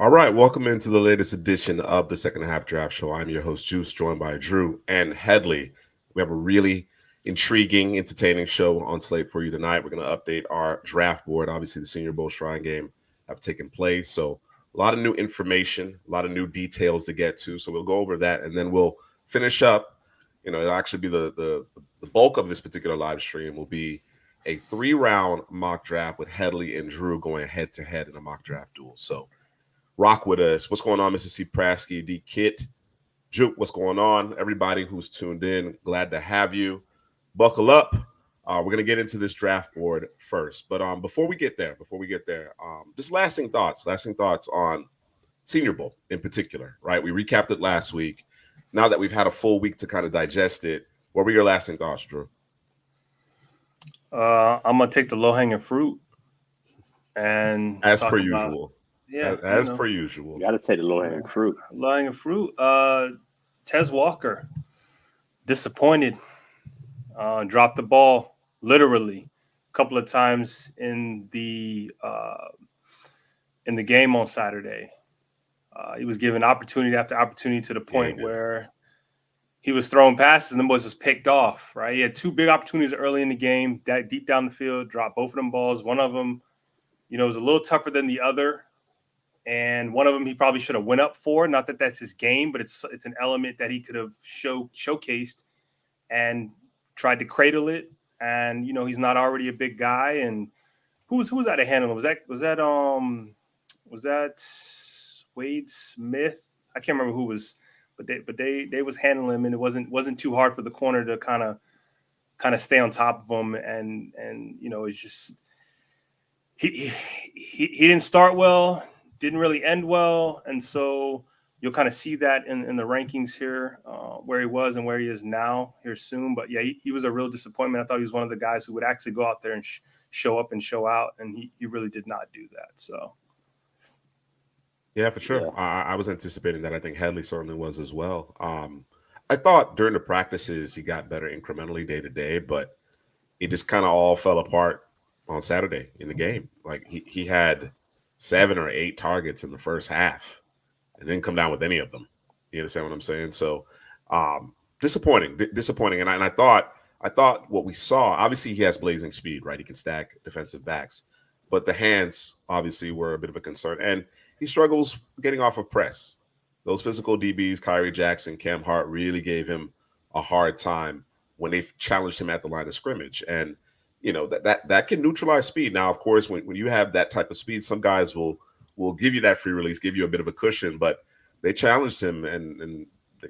All right, welcome into the latest edition of the Second Half Draft Show. I'm your host, Juice, joined by Drew and Headley. We have a really intriguing, entertaining show on slate for you tonight. We're going to update our draft board. Obviously, the Senior Bowl Shrine Game have taken place, so a lot of new information, a lot of new details to get to. So we'll go over that, and then we'll finish up. It'll actually be the bulk of this particular live stream will be a 3-round mock draft with Headley and Drew going head to head in a mock draft duel. So rock with us. What's going on, Mr. C. Prasky, D. Kit, Juke? What's going on? Everybody who's tuned in, glad to have you. Buckle up. We're gonna get into this draft board first, but before we get there, just lasting thoughts on Senior Bowl in particular. Right, we recapped it last week. Now that we've had a full week to kind of digest it, what were your lasting thoughts, Drew? I'm gonna take the low hanging fruit, and as per usual. Yeah, as per usual. You got to take the low-hanging fruit. Low-hanging fruit. Tez Walker, disappointed. Dropped the ball literally a couple of times in the game on Saturday. He was given opportunity after opportunity to the point where he was throwing passes and the boys just picked off. Right, he had two big opportunities early in the game, that deep down the field, dropped both of them balls. One of them, was a little tougher than the other. And one of them he probably should have went up for. Not that that's his game, but it's an element that he could have showcased and tried to cradle it. And he's not already a big guy. And who was that to handle him? Was that Wade Smith? I can't remember who was, but they was handling him, and it wasn't too hard for the corner to kind of stay on top of him. And it's just he didn't start well. Didn't really end well, and so you'll kind of see that in the rankings here, where he was and where he is now here soon. But yeah, he was a real disappointment. I thought he was one of the guys who would actually go out there and show up and show out, and he really did not do that. So yeah, for sure. Yeah. I was anticipating that. I think Headley certainly was as well. I thought during the practices he got better incrementally day to day, but it just kind of all fell apart on Saturday in the game. Like he had 7 or 8 targets in the first half and didn't come down with any of them. You understand what I'm saying? So disappointing. And I thought what we saw, obviously he has blazing speed, right? He can stack defensive backs, but the hands obviously were a bit of a concern. And he struggles getting off of press. Those physical DBs, Kyrie Jackson, Cam Hart, really gave him a hard time when they challenged him at the line of scrimmage. And that can neutralize speed. Now, of course, when you have that type of speed, some guys will give you that free release, give you a bit of a cushion, but they challenged him and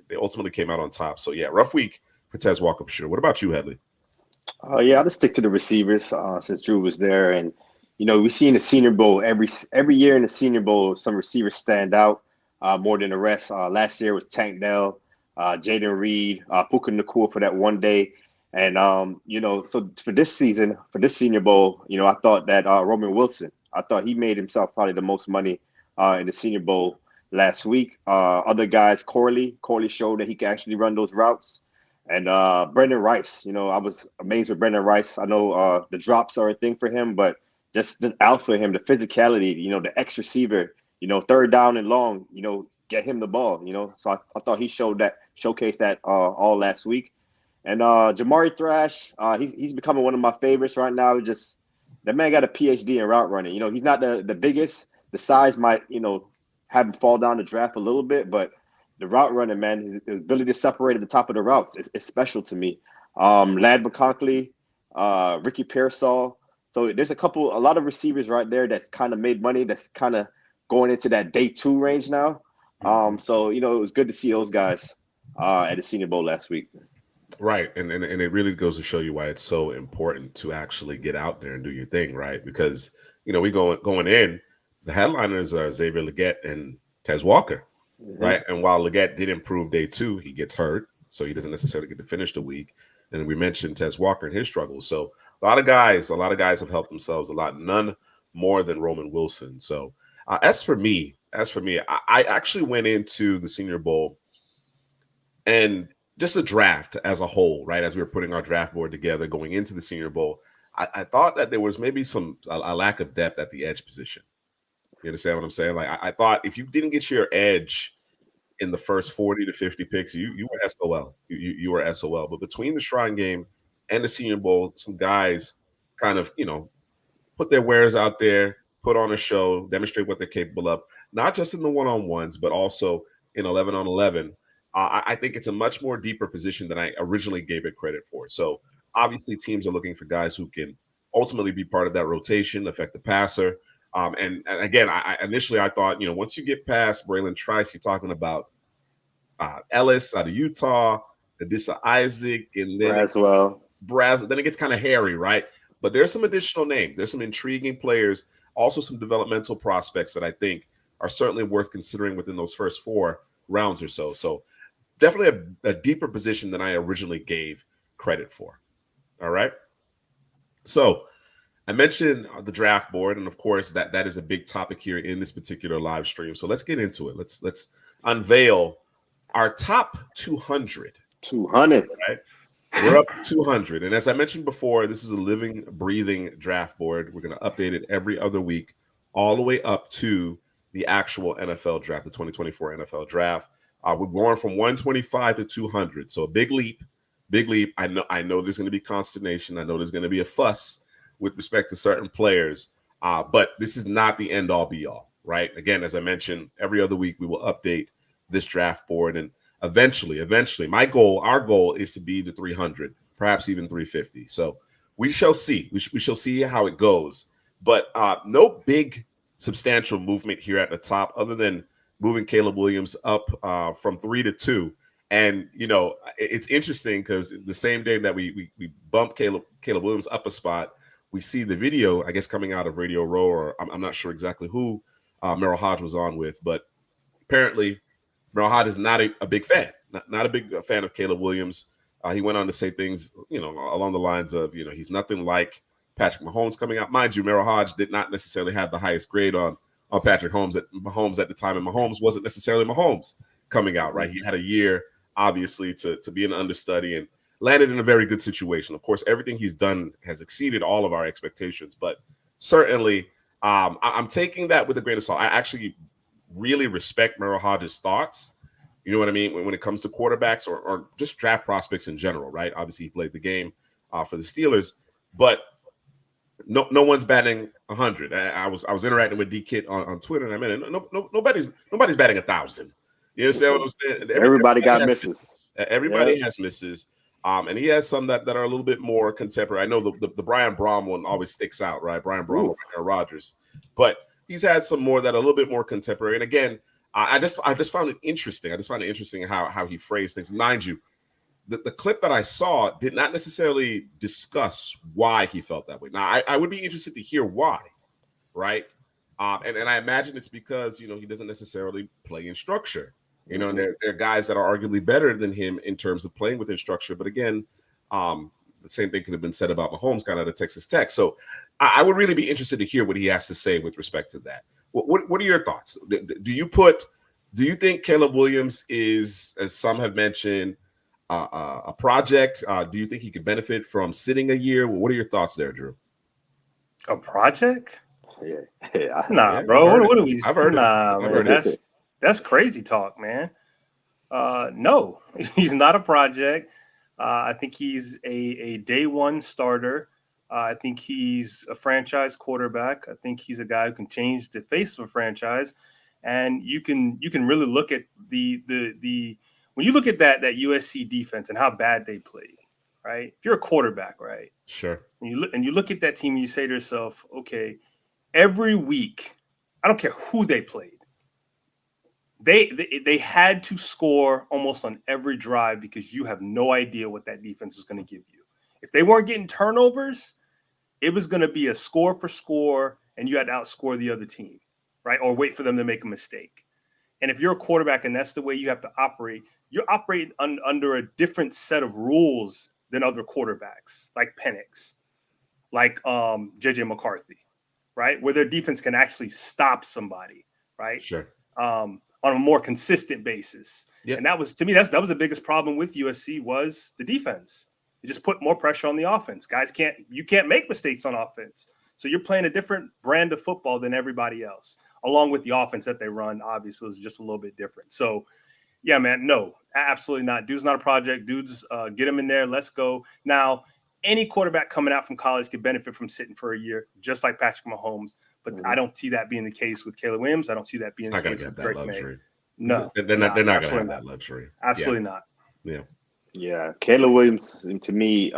they ultimately came out on top. So yeah, rough week for Tez Walker for sure. What about you, Headley? Yeah, I'll just stick to the receivers since Drew was there. And we see in the Senior Bowl every year in the Senior Bowl, some receivers stand out more than the rest. Last year was Tank Dell, Jaden Reed, Puka Nacua for that one day. And, so for this season, for this Senior Bowl, I thought that Roman Wilson, I thought he made himself probably the most money in the Senior Bowl last week. Other guys, Corley showed that he can actually run those routes. And Brendan Rice, I was amazed with Brendan Rice. I know the drops are a thing for him, but just out for him, the physicality, the X receiver, third down and long, get him the ball, So I thought he showcased that all last week. And Jamari Thrash, he's becoming one of my favorites right now. Just that man got a PhD in route running. He's not the biggest. The size might, have him fall down the draft a little bit, but the route running, man, his ability to separate at the top of the routes is special to me. Lad McConkley, Ricky Pearsall. So there's a lot of receivers right there that's kind of made money. That's kind of going into that day 2 range now. So it was good to see those guys at the Senior Bowl last week. Right, and it really goes to show you why it's so important to actually get out there and do your thing, right? Because we going in, the headliners are Xavier Legette and Tez Walker, right? And while Legette did improve day 2, he gets hurt, so he doesn't necessarily get to finish the week. And we mentioned Tez Walker and his struggles. So a lot of guys have helped themselves a lot, none more than Roman Wilson. So as for me, I actually went into the Senior Bowl and just the draft as a whole, right? As we were putting our draft board together going into the Senior Bowl, I thought that there was maybe a lack of depth at the edge position, You understand what I'm saying? Like I thought if you didn't get your edge in the first 40 to 50 picks, you were SOL. You were SOL. But between the Shrine Game and the Senior Bowl, some guys kind of, put their wares out there, put on a show, demonstrate what they're capable of, not just in the one-on-ones, but also in 11 on 11. I think it's a much more deeper position than I originally gave it credit for. So obviously teams are looking for guys who can ultimately be part of that rotation, affect the passer. And again, I initially thought, once you get past Braylon Trice, you're talking about Ellis out of Utah, Adisa Isaac, and then then it gets kind of hairy, right? But there's some additional names. There's some intriguing players, also some developmental prospects that I think are certainly worth considering within those first 4 rounds or so. So definitely a deeper position than I originally gave credit for. All right. So I mentioned the draft board, and of course that is a big topic here in this particular live stream. So let's get into it. Let's unveil our top 200. 200. Right? We're up to 200. And as I mentioned before, this is a living, breathing draft board. We're going to update it every other week, all the way up to the actual NFL draft, the 2024 NFL draft. We're going from 125 to 200. So a big leap, big leap. I know there's going to be consternation. I know there's going to be a fuss with respect to certain players. But this is not the end all be all, right? Again, as I mentioned, every other week we will update this draft board, and eventually, our goal is to be the 300, perhaps even 350. So we shall see. We shall see how it goes. But no big substantial movement here at the top, other than moving Caleb Williams up from 3 to 2. And it's interesting because the same day that we bumped Caleb Williams up a spot, we see the video, I guess, coming out of Radio Row, or I'm not sure exactly who Merrill Hodge was on with, but apparently Merrill Hodge is not a big fan, not a big fan of Caleb Williams. He went on to say things, along the lines of, he's nothing like Patrick Mahomes coming out. Mind you, Merrill Hodge did not necessarily have the highest grade on Patrick Mahomes at the time, and Mahomes wasn't necessarily Mahomes coming out, right? He had a year, obviously, to be an understudy and landed in a very good situation. Of course, everything he's done has exceeded all of our expectations, but certainly I'm taking that with a grain of salt. I actually really respect Merrill Hodge's thoughts. You know what I mean? When it comes to quarterbacks or just draft prospects in general, right? Obviously, he played the game for the Steelers, but no one's batting 100. I was interacting with D-Kit on Twitter, and I mean, nobody's batting 1,000. You understand what I'm saying? Everybody got misses. Everybody has misses. And he has some that are a little bit more contemporary. I know the Brian Braum one always sticks out, right? Brian Braum over Aaron Rodgers, but he's had some more that are a little bit more contemporary. And again, I just found it interesting. I just found it interesting how he phrased things. Mind you, the clip that I saw did not necessarily discuss why he felt that way. Now, I would be interested to hear why, right? And I imagine it's because, he doesn't necessarily play in structure. And there are guys that are arguably better than him in terms of playing within structure. But again, the same thing could have been said about Mahomes kind of at Texas Tech. So I would really be interested to hear what he has to say with respect to that. What are your thoughts? Do you think Caleb Williams is, as some have mentioned, a project? Do you think he could benefit from sitting a year? What are your thoughts there, Drew? A project? Yeah. Nah, bro. What are we? I've heard it. That's crazy talk, man. No, he's not a project. I think he's a day one starter. I think he's a franchise quarterback. I think he's a guy who can change the face of a franchise. And you can really look at the when you look at that USC defense and how bad they played, right? If you're a quarterback, right? Sure. And you look at that team and you say to yourself, okay, every week, I don't care who they played, they had to score almost on every drive because you have no idea what that defense is going to give you. If they weren't getting turnovers, it was going to be a score for score, and you had to outscore the other team, right? Or wait for them to make a mistake. And if you're a quarterback and that's the way you have to operate, you're operating under a different set of rules than other quarterbacks, like Penix, like JJ McCarthy, right? Where their defense can actually stop somebody, right? Sure. On a more consistent basis. Yep. And that was, to me, that was the biggest problem with USC was the defense. It just put more pressure on the offense. Guys you can't make mistakes on offense. So you're playing a different brand of football than everybody else, along with the offense that they run. Obviously, is just a little bit different. So, yeah, man, no, absolutely not. Dude's not a project. Dude's get him in there. Let's go. Now, any quarterback coming out from college could benefit from sitting for a year, just like Patrick Mahomes. But I don't see that being the case with Caleb Williams. I don't see that being the case with Drake May. No, they're not going to have that luxury. Absolutely not. Yeah. Caleb Williams, to me,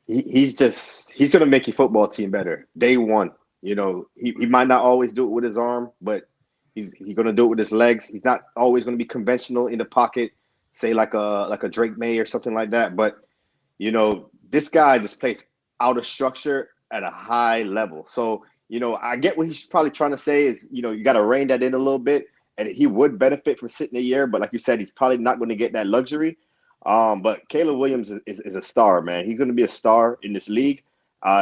he's going to make your football team better. Day one, he might not always do it with his arm, but he's going to do it with his legs. He's not always going to be conventional in the pocket, say like a Drake May or something like that. But, this guy just plays out of structure at a high level. So, I get what he's probably trying to say is, you got to rein that in a little bit. And he would benefit from sitting a year. But like you said, he's probably not going to get that luxury. But Caleb Williams is a star, man. He's going to be a star in this league.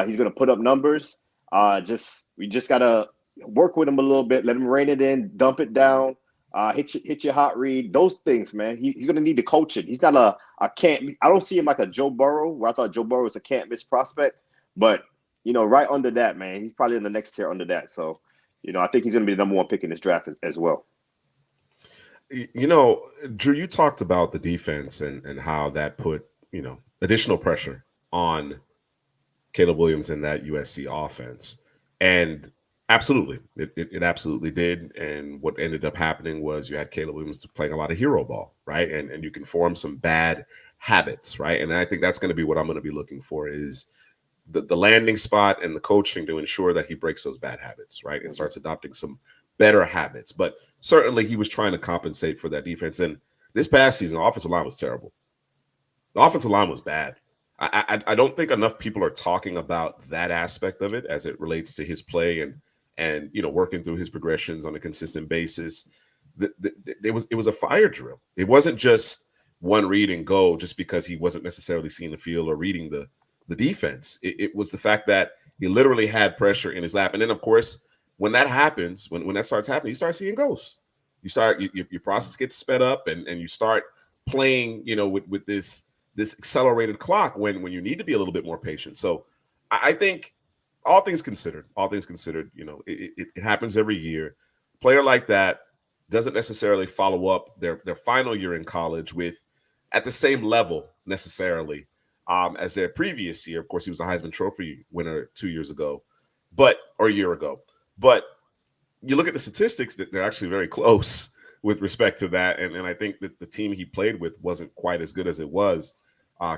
He's going to put up numbers. We just got to work with him a little bit. Let him rein it in, dump it down, hit your hot read. Those things, man. He's going to need the coaching. He's not I don't see him like a Joe Burrow, where I thought Joe Burrow was a can't miss prospect. But, right under that, man, he's probably in the next tier under that. So, I think he's going to be the number one pick in this draft as well. Drew, you talked about the defense and how that put, additional pressure on Caleb Williams and that USC offense. And absolutely, it absolutely did. And what ended up happening was you had Caleb Williams playing a lot of hero ball, right? And you can form some bad habits, right? And I think that's going to be what I'm going to be looking for is the landing spot and the coaching to ensure that he breaks those bad habits, right? And starts adopting some better habits. But certainly he was trying to compensate for that defense. And this past season, the offensive line was terrible. The offensive line was bad. I don't think enough people are talking about that aspect of it as it relates to his play and working through his progressions on a consistent basis. It was a fire drill. It wasn't just one read and go just because he wasn't necessarily seeing the field or reading the defense. It was the fact that he literally had pressure in his lap. And then, of course, when that happens, when that starts happening, you start seeing ghosts. Your process gets sped up and you start playing, with this accelerated clock when you need to be a little bit more patient. So I think all things considered, it happens every year. A player like that doesn't necessarily follow up their final year in college with at the same level necessarily as their previous year. Of course, he was a Heisman Trophy winner 2 years ago, or a year ago. But you look at the statistics, that they're actually very close with respect to that. And I think that the team he played with wasn't quite as good as it was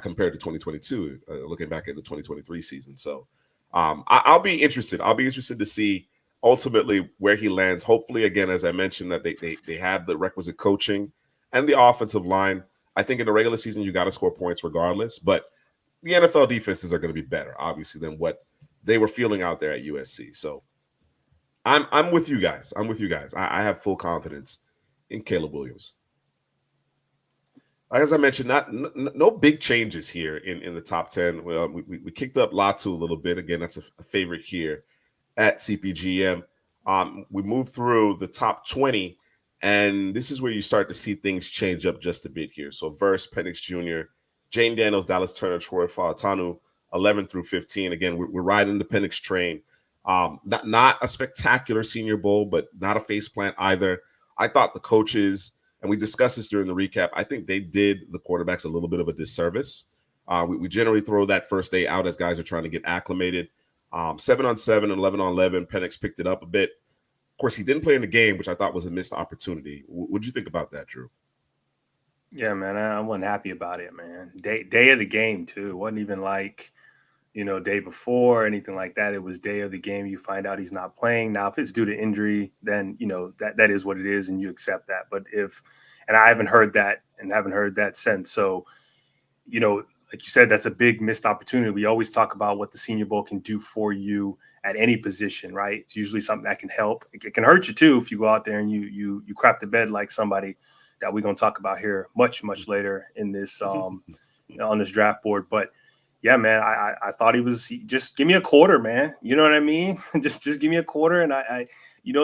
compared to 2022, looking back at the 2023 season. So I'll be interested. I'll be interested to see ultimately where he lands. Hopefully, again, as I mentioned, that they have the requisite coaching and the offensive line. I think in the regular season, you got to score points regardless. But the NFL defenses are going to be better, obviously, than what they were feeling out there at USC. So I'm with you guys. I have full confidence in Caleb Williams. As I mentioned, no big changes here in the top 10. Well, we kicked up Latu a little bit. Again, that's a favorite here at CPGM. We moved through the top 20, and this is where you start to see things change up just a bit here. So Verse, Penix Jr., Jane Daniels, Dallas Turner, Troy Fautanu, 11 through 15. Again, we're riding the Penix train. Not a spectacular Senior Bowl, but not a faceplant either. I thought the coaches, and we discussed this during the recap, I think they did the quarterbacks a little bit of a disservice. We generally throw that first day out as guys are trying to get acclimated. 7-on-7 and 11-on-11, Penix picked it up a bit. Of course, he didn't play in the game, which I thought was a missed opportunity. What'd you think about that, Drew? Yeah, man, I wasn't happy about it, man. Day of the game, too. It wasn't even like, day before or anything like that. It was day of the game. You find out he's not playing. Now, if it's due to injury, then, that is what it is, and you accept that. But and I haven't heard that and haven't heard that since. So, like you said, that's a big missed opportunity. We always talk about what the Senior Bowl can do for you at any position, right? It's usually something that can help. It can hurt you, too, if you go out there and you crap the bed like somebody that we're going to talk about here much, much later in this on this draft board. But yeah, man, I thought just give me a quarter, man. You know what I mean? just give me a quarter. And I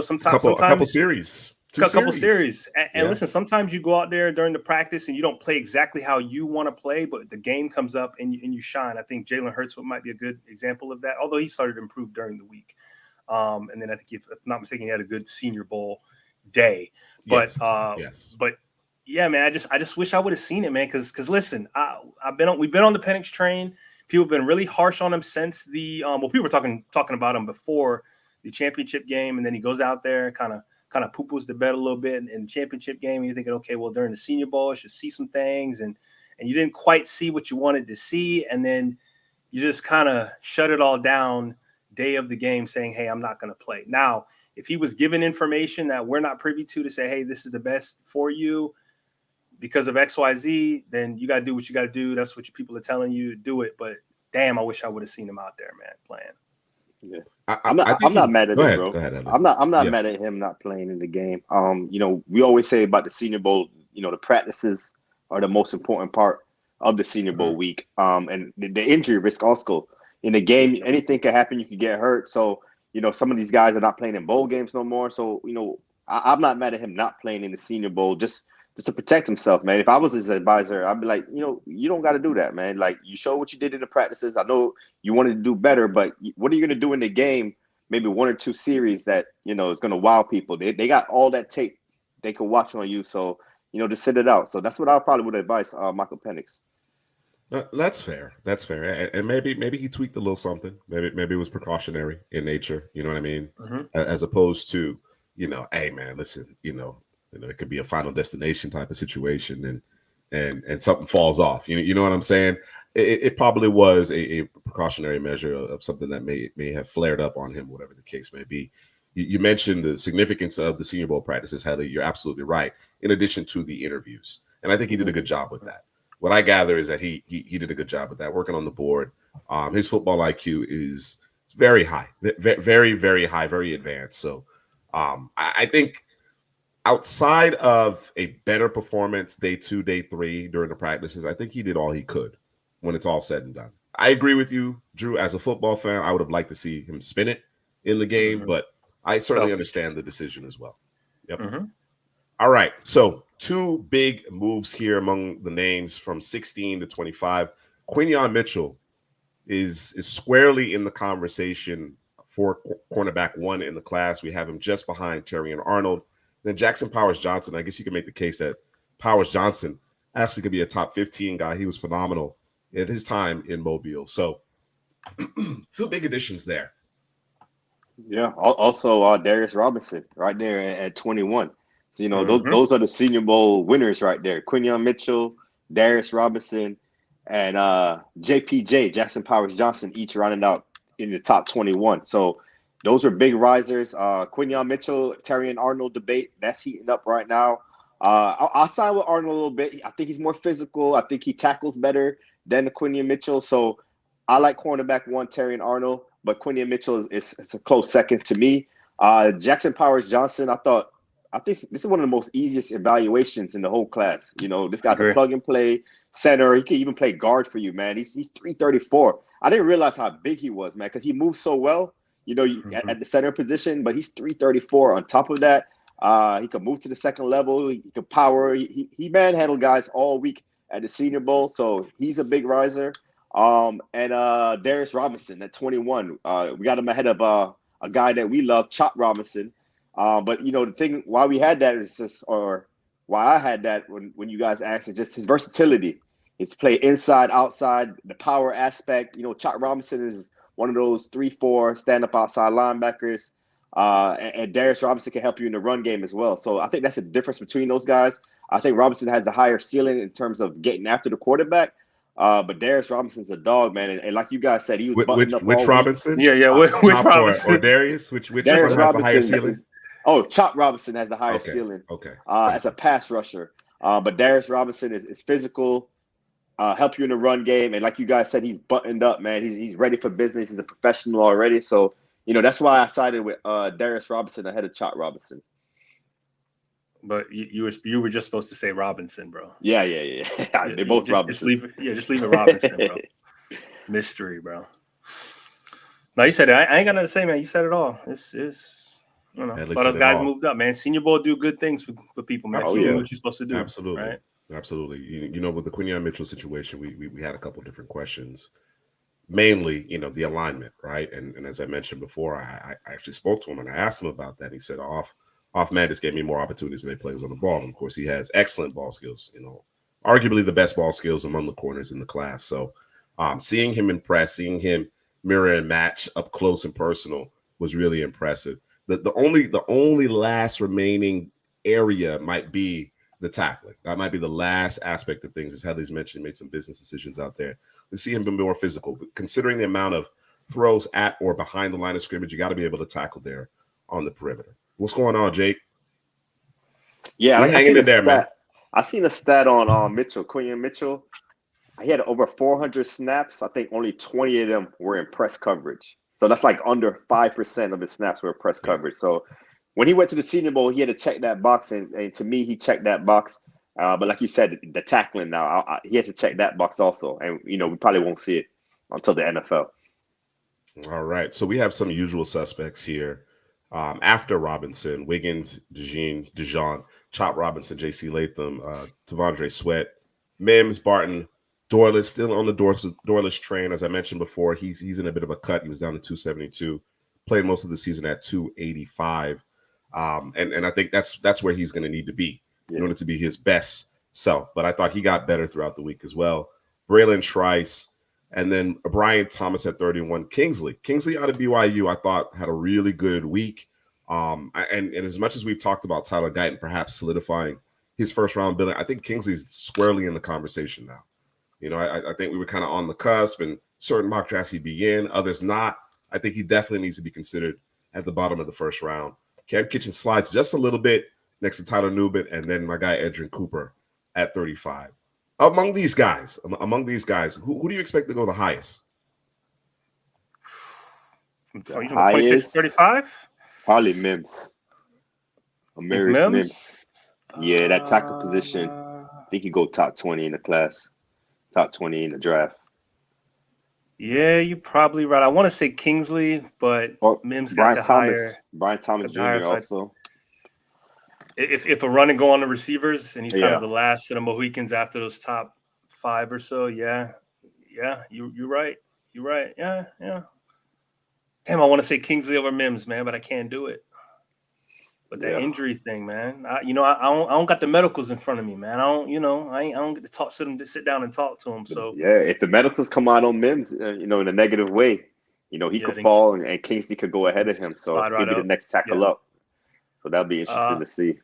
sometimes a couple series. couple series. And listen, sometimes you go out there during the practice and you don't play exactly how you want to play, but the game comes up and you shine. I think Jalen Hurts might be a good example of that, although he started to improve during the week. And then I think, if not mistaken, he had a good Senior Bowl day. But but yeah, man, I just wish I would have seen it, man. Because listen, we've been on the Penix train. People have been really harsh on him since the people were talking about him before the championship game, and then he goes out there and kind of poo-poos the bed a little bit in the championship game. And you're thinking, okay, well, during the Senior Bowl, I should see some things, and you didn't quite see what you wanted to see, and then you just kind of shut it all down day of the game, saying, hey, I'm not going to play. Now, if he was given information that we're not privy to say, hey, this is the best for you because of XYZ, then you got to do what you got to do. That's what your people are telling you, do it. But damn, I wish I would have seen him out there, man, playing. Yeah. I'm not mad at him, bro. Go ahead, I'm not mad at him not playing in the game. We always say about the Senior Bowl, the practices are the most important part of the Senior Bowl week. And the injury risk also. In the game, anything can happen. You can get hurt. So, some of these guys are not playing in bowl games no more. So, I'm not mad at him not playing in the Senior Bowl just to protect himself, man. If I was his advisor, I'd be like, you don't got to do that, man. Like, you show what you did in the practices. I know you wanted to do better, but what are you going to do in the game? Maybe one or two series that, is going to wow people. They got all that tape they could watch on you. So, just sit it out. So that's what I probably would advise Michael Penix. That's fair. That's fair. And maybe he tweaked a little something. Maybe it was precautionary in nature. You know what I mean? As opposed to, hey man, listen, it could be a final destination type of situation, and something falls off. You know what I'm saying? It probably was a precautionary measure of something that may have flared up on him, whatever the case may be. You mentioned the significance of the Senior Bowl practices, Heather. You're absolutely right. In addition to the interviews, and I think he did a good job with that. What I gather is that he did a good job with that, working on the board. His football IQ is very high, very, very high, very advanced. So I think outside of a better performance day 2, day 3 during the practices, I think he did all he could when it's all said and done. I agree with you, Drew. As a football fan, I would have liked to see him spin it in the game, but I certainly understand the decision as well. Yep. All right. So 2 big moves here among the names from 16 to 25. Quinyon Mitchell is squarely in the conversation for cornerback 1 in the class. We have him just behind Terrion Arnold. Then Jackson Powers-Johnson. I guess you can make the case that Powers-Johnson actually could be a top 15 guy. He was phenomenal at his time in Mobile. So 2 big additions there. Yeah. Also, Darius Robinson right there at 21. So, those are the Senior Bowl winners right there. Quinyon Mitchell, Darius Robinson, and JPJ, Jackson Powers-Johnson, each rounding out in the top 21. So those are big risers. Quinyon Mitchell, Terrion Arnold debate, that's heating up right now. I'll side with Arnold a little bit. I think he's more physical. I think he tackles better than Quinyon Mitchell. So I like cornerback 1, Terrion Arnold, but Quinyon Mitchell is a close second to me. Jackson Powers-Johnson, I think this is one of the most easiest evaluations in the whole class. This guy's a plug and play center. He can even play guard for you, man. He's 334. I didn't realize how big he was, man, because he moves so well, at the center position, but he's 334. On top of that, he can move to the second level. He can power. He manhandled guys all week at the Senior Bowl, so he's a big riser. And Darius Robinson at 21. We got him ahead of a guy that we love, Chop Robinson. But the thing why we had that is just, or why I had that when you guys asked, is just his versatility. It's play inside, outside, the power aspect. Chop Robinson is one of those 3-4 stand-up outside linebackers. And Darius Robinson can help you in the run game as well. So I think that's the difference between those guys. I think Robinson has the higher ceiling in terms of getting after the quarterback. But Darius Robinson's a dog, man. And like you guys said, he was buttoned up which all Robinson? week. Yeah, which Robinson? Or Darius? Which Darius one has the higher ceiling? Chop Robinson has the higher ceiling. Okay. As a pass rusher. But Darius Robinson is physical, help you in the run game. And like you guys said, he's buttoned up, man. He's ready for business. He's a professional already. So, that's why I sided with Darius Robinson ahead of Chop Robinson. But you were just supposed to say Robinson, bro. Yeah. They're both Robinson. Just leave it Robinson, bro. Mystery, bro. No, you said it. I ain't got nothing to say, man. You said it all. It's You know, Headley a lot of said those it guys all. moved up, man. Senior Bowl do good things for people, man. If you do what you're supposed to do. Absolutely. Right? Absolutely. You know, with the Quinion Mitchell situation, we had a couple of different questions. Mainly, you know, the alignment, right? And as I mentioned before, I actually spoke to him and I asked him about that. He said, off man just gave me more opportunities than they plays on the ball. And of course, he has excellent ball skills, you know, arguably the best ball skills among the corners in the class. So seeing him impress, seeing him mirror and match up close and personal was really impressive. The only last remaining area might be the tackling. That might be the last aspect of things, as Headley's mentioned, made some business decisions out there. To see him be more physical, but considering the amount of throws at or behind the line of scrimmage, you got to be able to tackle there on the perimeter. What's going on, Jake? Yeah, we hanging in there, man. I seen a stat on Mitchell, Quinion Mitchell. He had over 400 snaps. I think only 20 of them were in press coverage. So that's like under 5% of his snaps were press coverage. So when he went to the Senior Bowl, he had to check that box, and to me, he checked that box. But like you said, the tackling now, he has to check that box also. And, you know, we probably won't see it until the NFL. All right. So we have some usual suspects here. After Robinson, Wiggins, Dijon, Chop Robinson, J.C. Latham, Tavondre Sweat, Mims, Barton, Dorless still on the Dorless train. As I mentioned before, he's in a bit of a cut. He was down to 272, played most of the season at 285. And I think that's where he's going to need to be in order to be his best self. But I thought he got better throughout the week as well. Braylon Trice, and then Brian Thomas at 31. Kingsley out of BYU, I thought had a really good week. And as much as we've talked about Tyler Guyton perhaps solidifying his first round billing, I think Kingsley's squarely in the conversation now. You know, I think we were kind of on the cusp, and certain mock drafts he'd be in, others not. I think he definitely needs to be considered at the bottom of the first round. Cam Kitchen slides just a little bit next to Tyler Nubin, and then my guy Edrin Cooper at 35. Among these guys, who do you expect to go the highest? From 26 to 35? Probably Mims. Amarius Mims. Yeah, that tackle position. I think he go top 20 in the class, top 20 in the draft. Yeah, you're probably right. I want to say Kingsley, but Mims got the higher. Brian Thomas Jr. also. If a run and go on the receivers, and he's kind of the last of the Mohicans after those top 5 or so, you're right. You're right. Yeah. Damn, I want to say Kingsley over Mims, man, but I can't do it. But that injury thing, man, I don't got the medicals in front of me, man. I don't get to sit down and talk to him. So if the medicals come out on Mims, in a negative way, he could fall and Kingsley could go ahead of him. So he'll be the next tackle up. So that'll be interesting to see.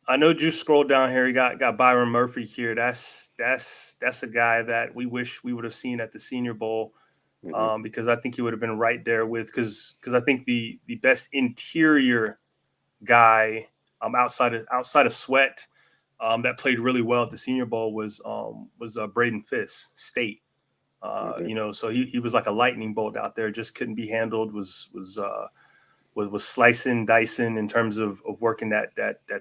I know Drew scrolled down here. He got Byron Murphy here. That's a guy that we wish we would have seen at the Senior Bowl, because I think he would have been right there with because I think the best interior guy outside of Sweat that played really well at the Senior Bowl was Braden Fiss, State. So he was like a lightning bolt out there. Just couldn't be handled. Was slicing, dicing in terms of working that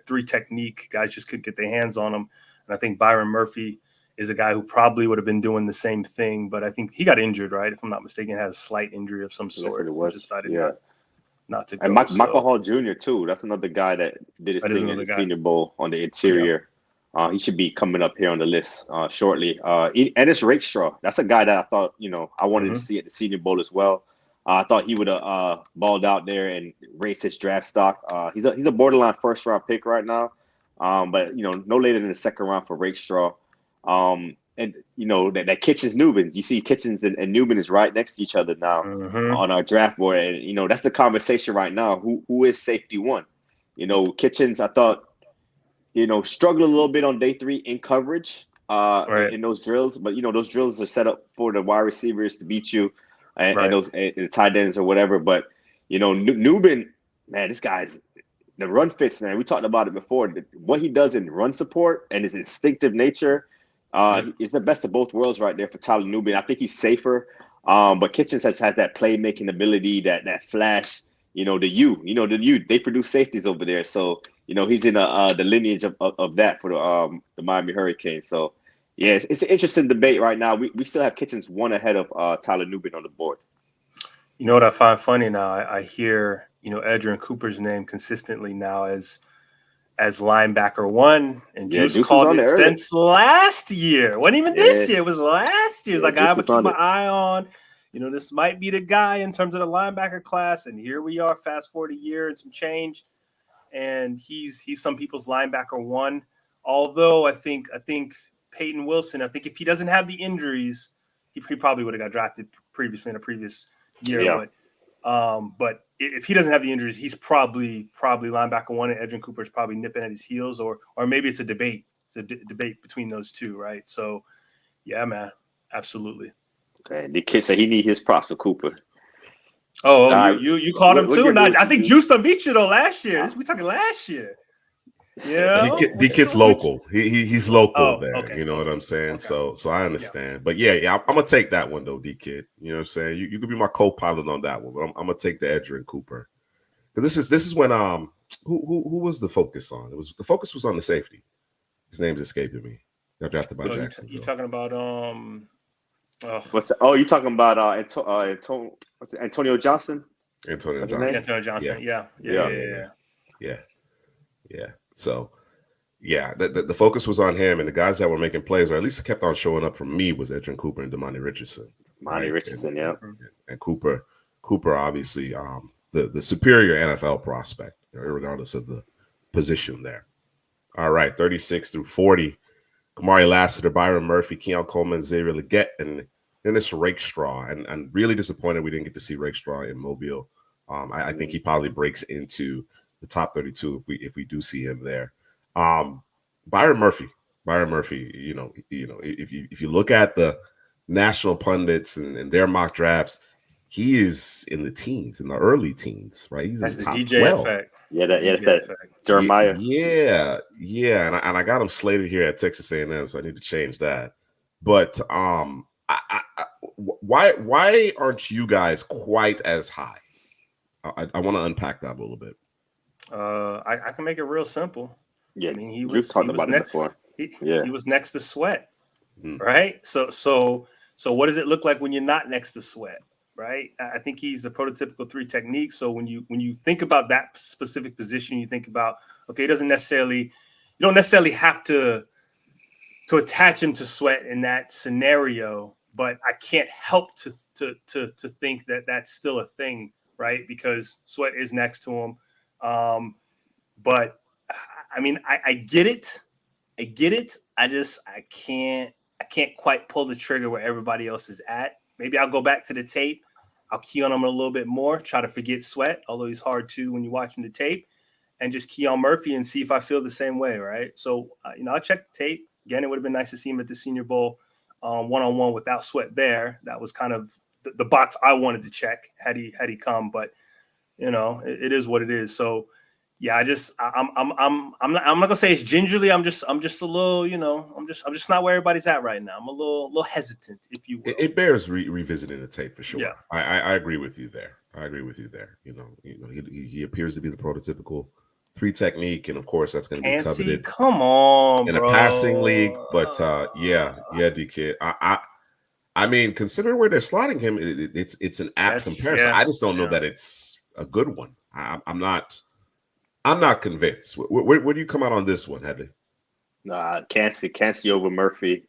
3 technique. Guys just couldn't get their hands on him. And I think Byron Murphy is a guy who probably would have been doing the same thing, but I think he got injured, right? If I'm not mistaken, had a slight injury of some sort. It was. Decided not to go. And Michael Hall Jr. too. That's another guy that did his thing in the Senior Bowl on the interior. He should be coming up here on the list shortly. Ennis Rakestraw. That's a guy that I thought, I wanted to see at the Senior Bowl as well. I thought he would have balled out there and raised his draft stock. He's a borderline first round pick right now, but no later than the second round for Rakestraw. And that Kitchens Nubin. You see Kitchens and Nubin is right next to each other now on our draft board, and that's the conversation right now. Who is safety one? Kitchens, I thought, struggled a little bit on day 3 in coverage in those drills, but those drills are set up for the wide receivers to beat you. And those the tight ends or whatever, but Nubin, man, this guy's the run fits, man. We talked about it before. What he does in run support and his instinctive nature, is the best of both worlds right there for Tyler Nubin. I think he's safer, but Kitchens has had that playmaking ability, that flash. The U. They produce safeties over there, so he's in the lineage of that for the Miami Hurricanes. So. Yeah, it's an interesting debate right now. We still have Kitchens 1 ahead of Tyler Nubin on the board. You know what I find funny now? I hear Edgerrin Cooper's name consistently now as linebacker 1, and Yeah, Juice Juice was called on it there early. since last year. Wasn't even this year; it was last year. It's like, I'm gonna keep my eye on. This might be the guy in terms of the linebacker class, and here we are. Fast forward a year and some change, and he's some people's linebacker 1. Although I think Peyton Wilson, I think if he doesn't have the injuries, he probably would have got drafted previously in a previous year. Yeah. But if he doesn't have the injuries, he's probably linebacker 1, and Edgerrin Cooper's probably nipping at his heels, or maybe it's a debate. It's a debate between those two, right? So, yeah, man, absolutely. Okay, the kid said he need his props for Cooper. Oh, you called him too? No, I think Juice done beat you though last year. We talking last year. Yeah, the kid's local. He's local there. Okay, you know what I'm saying? Okay. So I understand. Yeah. But yeah, I'm gonna take that one though, D Kid. You know what I'm saying? You could be my co-pilot on that one, but I'm gonna take the Edgerrin Cooper. Because this is when who was the focus on? The focus was on the safety. His name's escaping me. Got drafted by Jacksonville. You talking about you talking about Antonio Johnson? Antonio Johnson. Antonio Johnson. Yeah. So, yeah, the focus was on him, and the guys that were making plays, or at least kept on showing up for me, was Edgerrin Cooper and Damani Richardson. And Cooper obviously the superior NFL prospect, regardless of the position there. All right, 36 through 40. Kamari Lassiter, Byron Murphy, Keon Coleman, Xavier Legette, and then it's Rakestraw. And really disappointed we didn't get to see Rakestraw in Mobile. I think he probably breaks into the top 32 if we do see him there. Byron Murphy, if you look at the national pundits and their mock drafts, he is in the teens, in the early teens, right? He's That's in the top DJ 12. effect. Yeah, that Jeremiah. Yeah, and I got him slated here at Texas A&M, so I need to change that. But why aren't you guys quite as high? I want to unpack that a little bit. I can make it real simple. Yeah, I mean, he was next. He was next to Sweat, right? So what does it look like when you're not next to Sweat? Right. I think he's the prototypical 3 technique. So when you think about that specific position, you think about, okay, you don't necessarily have to attach him to Sweat in that scenario, but I can't help to think that that's still a thing, right? Because Sweat is next to him. But I mean, I get it. I can't quite pull the trigger where everybody else is at. Maybe I'll go back to the tape. I'll key on him a little bit more, try to forget Sweat, although he's hard to when you're watching the tape, and just key on Murphy and see if I feel the same way, right? So, I'll check the tape. Again, it would have been nice to see him at the Senior Bowl one-on-one without Sweat there. That was kind of the box I wanted to check had he come, but, it is what it is. So, yeah, I'm not gonna say it's gingerly. I'm just a little, I'm just not where everybody's at right now. I'm a little hesitant, if you will. It bears revisiting the tape for sure. Yeah. I agree with you there. He appears to be the prototypical 3 technique, and of course that's going to be coveted. Come on, in bro. a passing league, but D Kid. I mean, considering where they're slotting him, it's an apt comparison. I just don't know that it's a good one. I'm not convinced. Where do you come out on this one, Headley? Cansey over Murphy.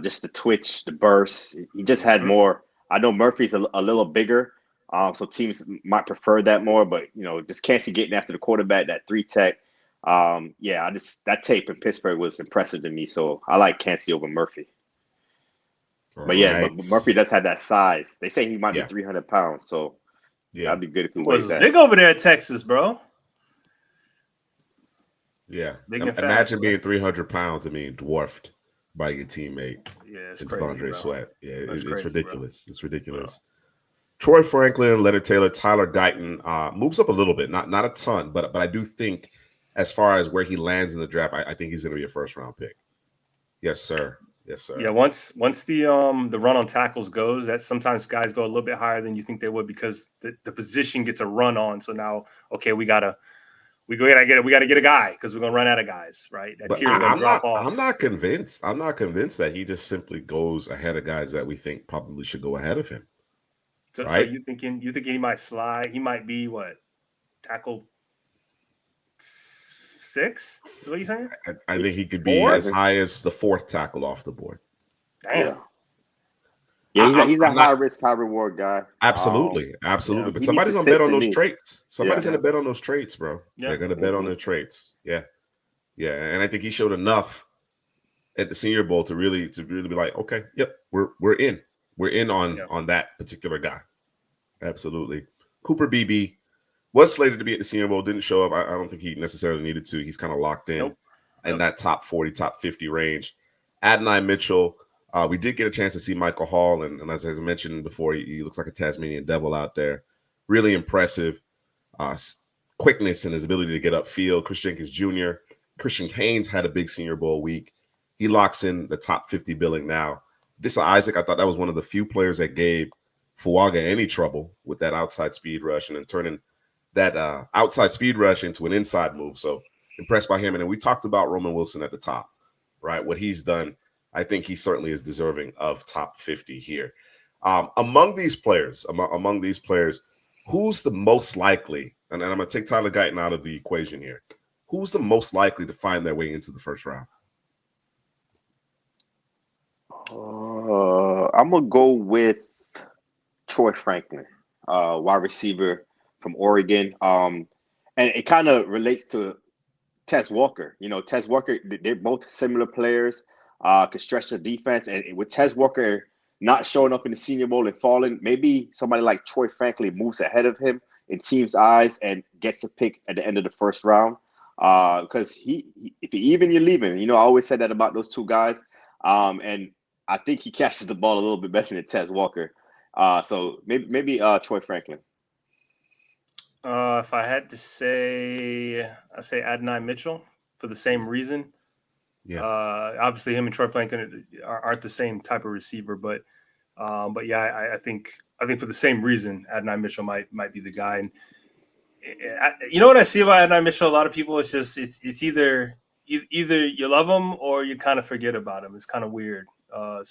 Just the twitch, the burst. He just had more. I know Murphy's a little bigger, so teams might prefer that more. But just Cansey getting after the quarterback, that 3 tech. That tape in Pittsburgh was impressive to me. So I like Cansey over Murphy. But Murphy does have that size. They say he might be 300 pounds. So that'd be good if he weighs that. Big over there at Texas, bro. Yeah, imagine being 300 pounds and being dwarfed by your teammate. Yeah, it's crazy, Devondre Sweat. Yeah, it's ridiculous. Bro. It's ridiculous. Troy Franklin, Leonard Taylor, Tyler Guyton moves up a little bit, not a ton, but I do think as far as where he lands in the draft, I think he's going to be a first-round pick. Yes, sir. Yeah, once the run on tackles goes, that sometimes guys go a little bit higher than you think they would because the position gets a run on. So now, okay, we gotta get a guy because we're gonna run out of guys, right? That tier is gonna drop off. I'm not convinced that he just simply goes ahead of guys that we think probably should go ahead of him. So you thinking he might slide? He might be what? tackle 6. Is what you saying? I think he could be as high as the 4th tackle off the board. Damn. Yeah, he's a high risk, high reward guy. Absolutely. Yeah, but somebody's gonna bet on those traits. Somebody's gonna bet on those traits, bro. Yeah. They're gonna bet on their traits. Yeah. And I think he showed enough at the Senior Bowl to really be like, okay, yep, we're in on that particular guy. Absolutely. Cooper BB was slated to be at the Senior Bowl, didn't show up. I don't think he necessarily needed to. He's kind of locked in in that top 40, top 50 range. Adonai Mitchell. We did get a chance to see Michael Hall, and as I mentioned before, he looks like a Tasmanian devil out there. Really impressive quickness and his ability to get upfield. Chris Jenkins Jr., Christian Haynes had a big Senior Bowl week. He locks in the top 50 billing now. Dissa Isaac, I thought that was one of the few players that gave Fuaga any trouble with that outside speed rush and then turning that outside speed rush into an inside move. So impressed by him. And then we talked about Roman Wilson at the top, right? What he's done. I think he certainly is deserving of top 50 here. Among these players, who's the most likely, and I'm going to take Tyler Guyton out of the equation here, who's the most likely to find their way into the first round? I'm going to go with Troy Franklin, wide receiver from Oregon. And it kind of relates to Tez Walker. You know, Tez Walker, they're both similar players. Could stretch the defense, and with Tez Walker not showing up in the Senior Bowl and falling, maybe somebody like Troy Franklin moves ahead of him in teams' eyes and gets a pick at the end of the first round. Because if you even, you're leaving. You know, I always said that about those two guys. And I think he catches the ball a little bit better than Tez Walker. So maybe Troy Franklin. If I had to say, I say Adonai Mitchell for the same reason. Yeah. Obviously, him and Troy Franklin aren't the same type of receiver, but yeah, I think for the same reason, Adonai Mitchell might be the guy. And you know what I see about Adonai Mitchell? A lot of people, it's either you love him or you kind of forget about him. It's kind of weird. But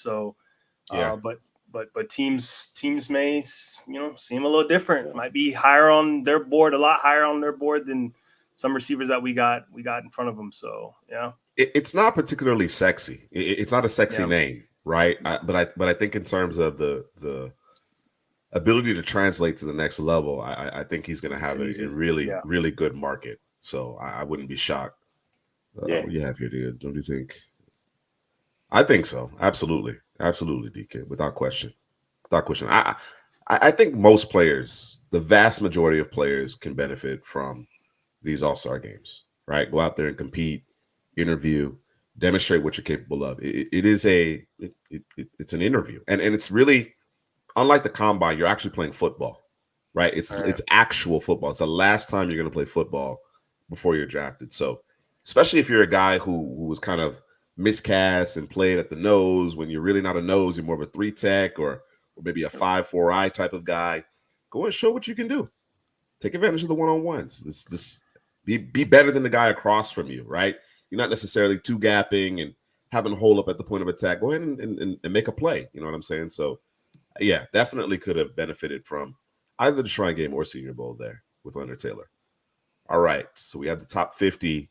teams may seem a little different. Might be higher on their board, a lot higher on their board than some receivers that we got in front of them. So yeah. It's not particularly sexy. It's not a sexy name, right? But I think in terms of the ability to translate to the next level, I think he's going to have a really good market. So I wouldn't be shocked. What do you have here, dude? Don't you think? I think so. Absolutely, DK, without question. I think most players, the vast majority of players, can benefit from these All-Star games. Right? Go out there and compete. Interview, demonstrate what you're capable of. It's an interview, and it's really unlike the combine. You're actually playing football, right? It's actual football. It's the last time you're going to play football before you're drafted. So, especially if you're a guy who was kind of miscast and played at the nose when you're really not a nose, you're more of a 3 tech or maybe a 5-4 type of guy. Go and show what you can do. Take advantage of the one-on-ones. This be better than the guy across from you, right? You're not necessarily two-gapping and having a hole up at the point of attack. Go ahead and make a play. You know what I'm saying? So, yeah, definitely could have benefited from either the Shrine Game or Senior Bowl there with Leonard Taylor. All right, so we have the top 50.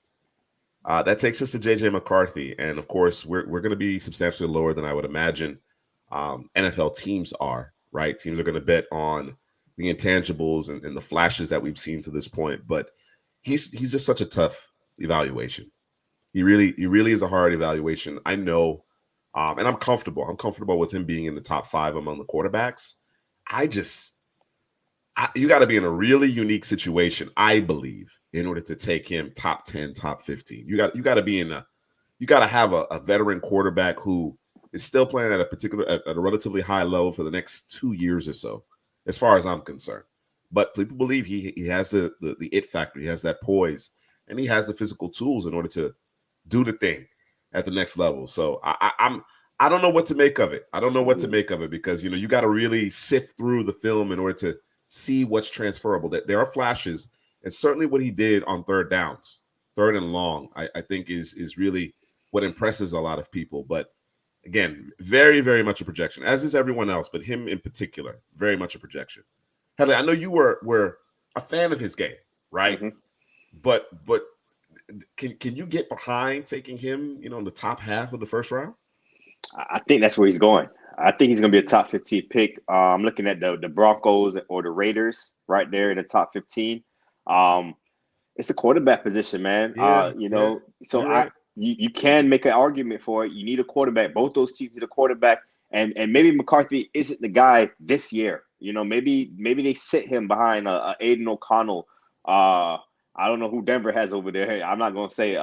That takes us to J.J. McCarthy. And, of course, we're going to be substantially lower than I would imagine NFL teams are, right? Teams are going to bet on the intangibles and the flashes that we've seen to this point. But he's just such a tough evaluation. He really is a hard evaluation. I know, and I'm comfortable. I'm comfortable with him being in the top 5 among the quarterbacks. You got to be in a really unique situation, I believe, in order to take him top 10, top 15. You got to have a veteran quarterback who is still playing at a relatively high level for the next 2 years or so, as far as I'm concerned. But people believe he has the it factor. He has that poise, and he has the physical tools in order to do the thing at the next level. So I don't know what to make of it. I don't know what to make of it because you got to really sift through the film in order to see what's transferable. That there are flashes, and certainly what he did on third downs, third and long, I think is really what impresses a lot of people. But again, very, very much a projection, as is everyone else, but him in particular, very much a projection. Headley, I know you were a fan of his game. right? But can you get behind taking him, in the top half of the first round? I think that's where he's going. I think he's going to be a top 15 pick. I'm looking at the Broncos or the Raiders right there in the top 15. It's the quarterback position, man. So right. you can make an argument for it. You need a quarterback. Both those teams need a quarterback, and maybe McCarthy isn't the guy this year. Maybe they sit him behind a Aiden O'Connell. I don't know who Denver has over there. Hey, I'm not going to say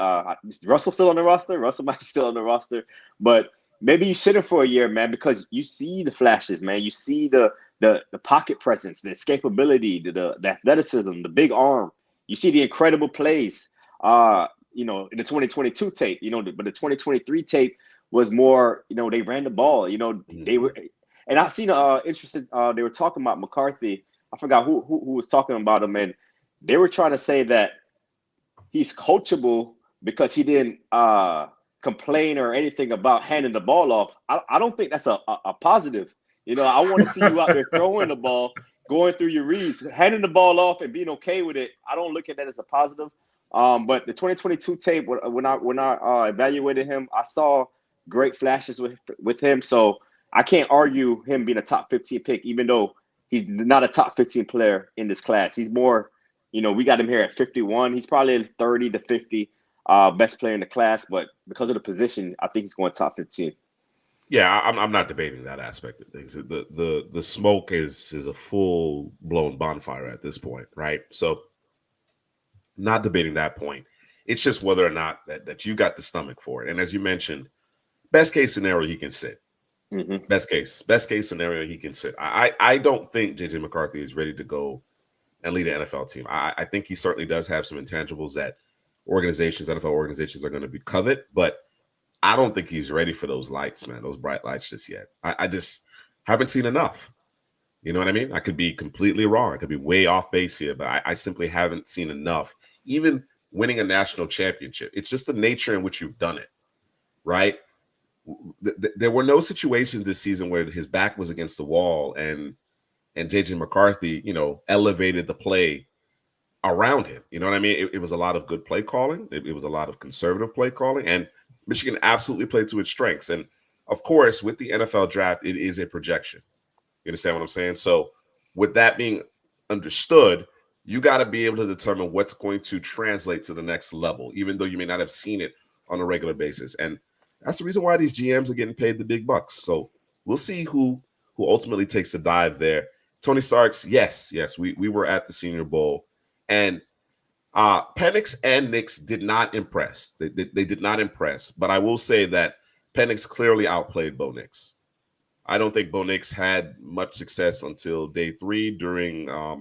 is Russell still on the roster. Russell might be still on the roster, but maybe you sit him for a year, man, because you see the flashes, man. You see the pocket presence, the escapability, the athleticism, the big arm. You see the incredible plays, in the 2022 tape, but the 2023 tape was more, they ran the ball, they were, and I seen interesting, they were talking about McCarthy. I forgot who was talking about him, and they were trying to say that he's coachable because he didn't complain or anything about handing the ball off. I don't think that's a positive. I want to see you out there throwing the ball, going through your reads, handing the ball off and being okay with it. I don't look at that as a positive. But the 2022 tape, when I evaluated him, I saw great flashes with him. So I can't argue him being a top 15 pick, even though he's not a top 15 player in this class. He's more, we got him here at 51. He's probably 30 to 50 best player in the class. But because of the position, I think he's going top 15. Yeah, I'm not debating that aspect of things. The smoke is a full blown bonfire at this point, right? So, not debating that point. It's just whether or not that you got the stomach for it. And as you mentioned, best case scenario, he can sit. Best case scenario, he can sit. I don't think JJ McCarthy is ready to go and lead an NFL team. I think he certainly does have some intangibles that NFL organizations are going to be covet, but I don't think he's ready for those lights, man, those bright lights just yet. I just haven't seen enough. You know what I mean? I could be completely wrong. I could be way off base here, but I simply haven't seen enough. Even winning a national championship, it's just the nature in which you've done it, right? There were no situations this season where his back was against the wall and JJ McCarthy, elevated the play around him. You know what I mean? It was a lot of good play calling. It was a lot of conservative play calling, and Michigan absolutely played to its strengths. And of course, with the NFL draft, it is a projection. You understand what I'm saying? So with that being understood, you got to be able to determine what's going to translate to the next level, even though you may not have seen it on a regular basis. And that's the reason why these GMs are getting paid the big bucks. So we'll see who ultimately takes the dive there. Tony Starks, yes, we were at the Senior Bowl. And Penix and Nix did not impress. They did not impress. But I will say that Penix clearly outplayed Bo Nix. I don't think Bo Nix had much success until day 3 during, I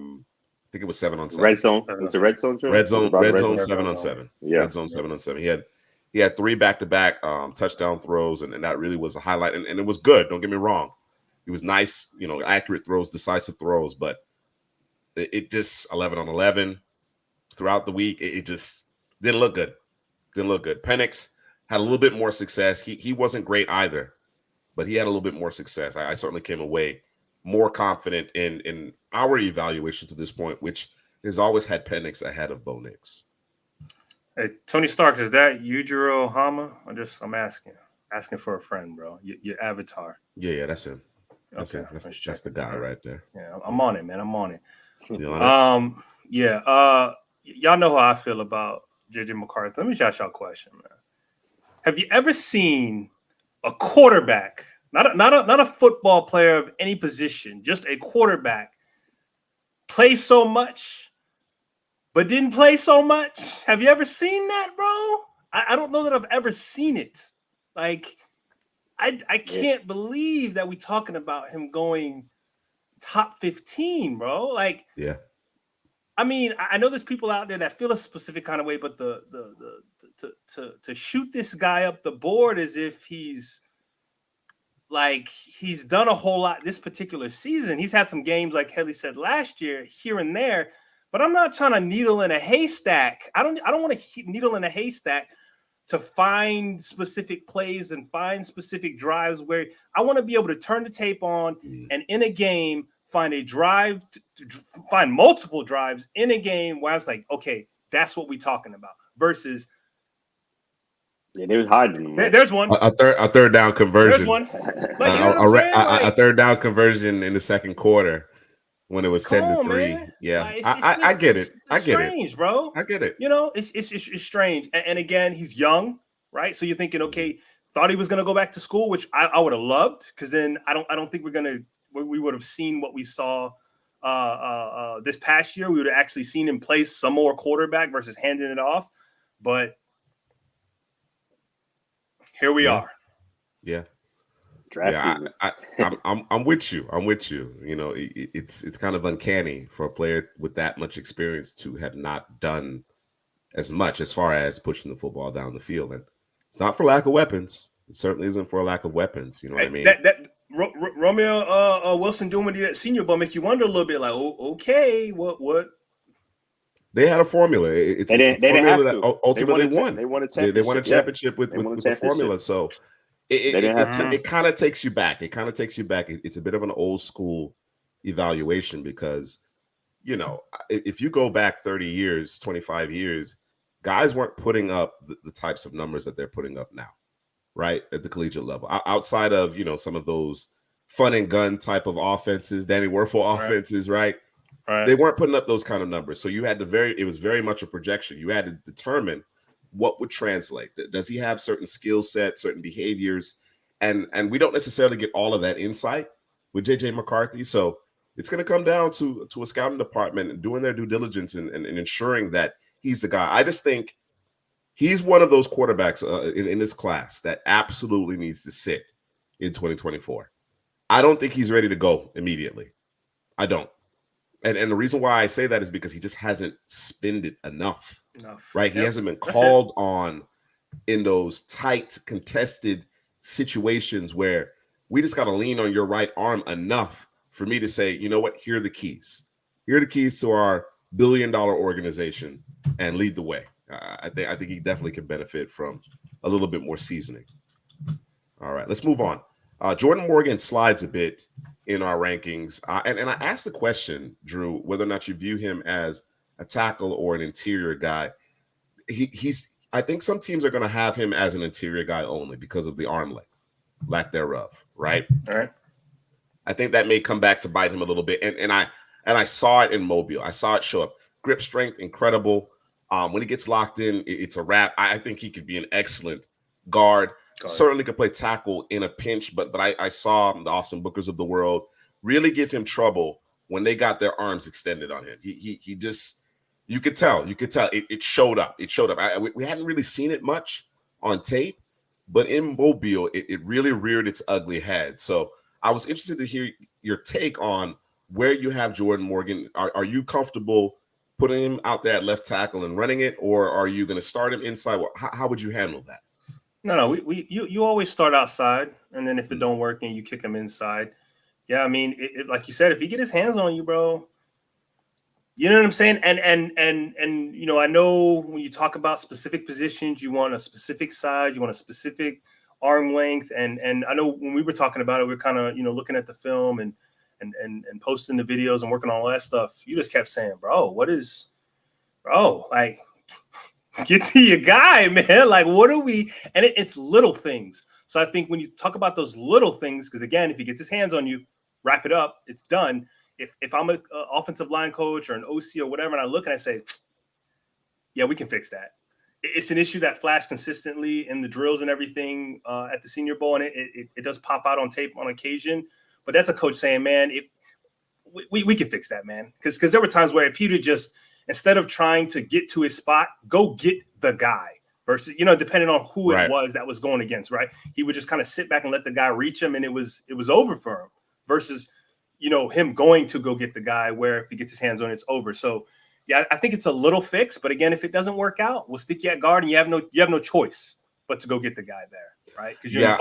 think it was 7-on-7. Red zone. It's a red zone. Red zone 7-on-7. Yeah. Red zone 7-on-7. He had 3 back-to-back touchdown throws, and that really was a highlight. And it was good. Don't get me wrong. It was nice, accurate throws, decisive throws, but it just 11-on-11 throughout the week. It just didn't look good. Penix had a little bit more success. He wasn't great either, but he had a little bit more success. I certainly came away more confident in our evaluation to this point, which has always had Penix ahead of Bo Nix. Hey, Tony Stark, is that Yujiro Hama? I'm asking for a friend, bro. Your avatar. Yeah, that's him. That's the guy right there. Yeah, I'm on it, man. I'm on it. You on it? Yeah. Y'all know how I feel about JJ McCarthy. Let me ask y'all a question, man. Have you ever seen a quarterback, not a football player of any position, just a quarterback, play so much, but didn't play so much? Have you ever seen that, bro? I don't know that I've ever seen it. Like, I can't believe that we're talking about him going top 15, bro. Like, yeah. I mean, I know there's people out there that feel a specific kind of way, but to shoot this guy up the board as if he's done a whole lot this particular season. He's had some games, like Headley said last year, here and there, but I'm not trying to needle in a haystack. I don't want to needle in a haystack to find specific plays and find specific drives where I want to be able to turn the tape on and in a game find a drive, find multiple drives in a game where I was like, okay, that's what we're talking about. Versus, yeah, they was hiding them. There's one. A third down conversion. There's one. Like, you know what I'm saying? A third down conversion in the second quarter when it was 10-3. Man. Yeah, like, I get it. I get it. Strange, bro. I get it. You know, it's strange. And again, he's young, right? So you're thinking, okay, thought he was going to go back to school, which I would have loved, because then I don't think we would have seen what we saw this past year. We would have actually seen him play some more quarterback versus handing it off. But here we are. Yeah. Draft season. I'm with you. I'm with you. You know, it's kind of uncanny for a player with that much experience to have not done as much as far as pushing the football down the field. And it's not for lack of weapons. It certainly isn't for a lack of weapons. You know what I mean? Romeo Wilson doing what he did at Senior Bowl make you wonder a little bit, like, oh, okay, what? They had a formula. They didn't have to. Ultimately they won. They won a championship. They won a championship with the formula. So it kind of takes you back. It's a bit of an old school evaluation because, you know, if you go back 30 years, 25 years, guys weren't putting up the types of numbers that they're putting up now, right, at the collegiate level. Outside of, you know, some of those fun and gun type of offenses, Danny Werfel offenses, right? They weren't putting up those kind of numbers. So you had it was very much a projection. You had to determine what would translate. Does he have certain skill sets, certain behaviors? And we don't necessarily get all of that insight with JJ McCarthy. So it's going to come down to a scouting department and doing their due diligence and ensuring that he's the guy. I just think he's one of those quarterbacks in this class that absolutely needs to sit in 2024. I don't think he's ready to go immediately. I don't. And the reason why I say that is because he just hasn't spent it enough. Right? He hasn't been called on in those tight, contested situations where we just got to lean on your right arm enough for me to say, you know what, here are the keys. Here are the keys to our billion-dollar organization and lead the way. I think he definitely can benefit from a little bit more seasoning. All right, let's move on. Jordan Morgan slides a bit in our rankings. And I asked the question, Drew, whether or not you view him as a tackle or an interior guy. I think some teams are going to have him as an interior guy only because of the arm length, lack thereof, right? All right. I think that may come back to bite him a little bit. And I saw it in Mobile. I saw it show up. Grip strength, incredible. When he gets locked in, it's a wrap. I think he could be an excellent guard. Certainly could play tackle in a pinch, but I saw the Austin Bookers of the world really give him trouble when they got their arms extended on him. He just, you could tell it showed up. We hadn't really seen it much on tape, but in Mobile, it really reared its ugly head. So I was interested to hear your take on where you have Jordan Morgan. Are you comfortable putting him out there at left tackle and running it, or are you going to start him inside? How would you handle that? No. You always start outside, and then if it don't work, and you kick him inside. Yeah, I mean, like you said, if he get his hands on you, bro, you know what I'm saying. And you know, I know when you talk about specific positions, you want a specific size, you want a specific arm length, and I know when we were talking about it, we are kind of, you know, looking at the film and posting the videos and working on all that stuff. You just kept saying, bro, like, get to your guy, man. Like, what are we? And it's little things. So I think when you talk about those little things, because again, if he gets his hands on you, wrap it up, it's done. If I'm an offensive line coach or an OC or whatever, and I look and I say, yeah, we can fix that. It's an issue that flashed consistently in the drills and everything at the Senior Bowl, and it does pop out on tape on occasion. But that's a coach saying, man, we can fix that, man. Because there were times where if he'd just, instead of trying to get to his spot, go get the guy versus, you know, depending on who it was that was going against, right? He would just kind of sit back and let the guy reach him, and it was over for him versus, you know, him going to go get the guy where if he gets his hands on it, it's over. So, yeah, I think it's a little fix. But again, if it doesn't work out, we'll stick you at guard, and you have no choice but to go get the guy there, right? Because you're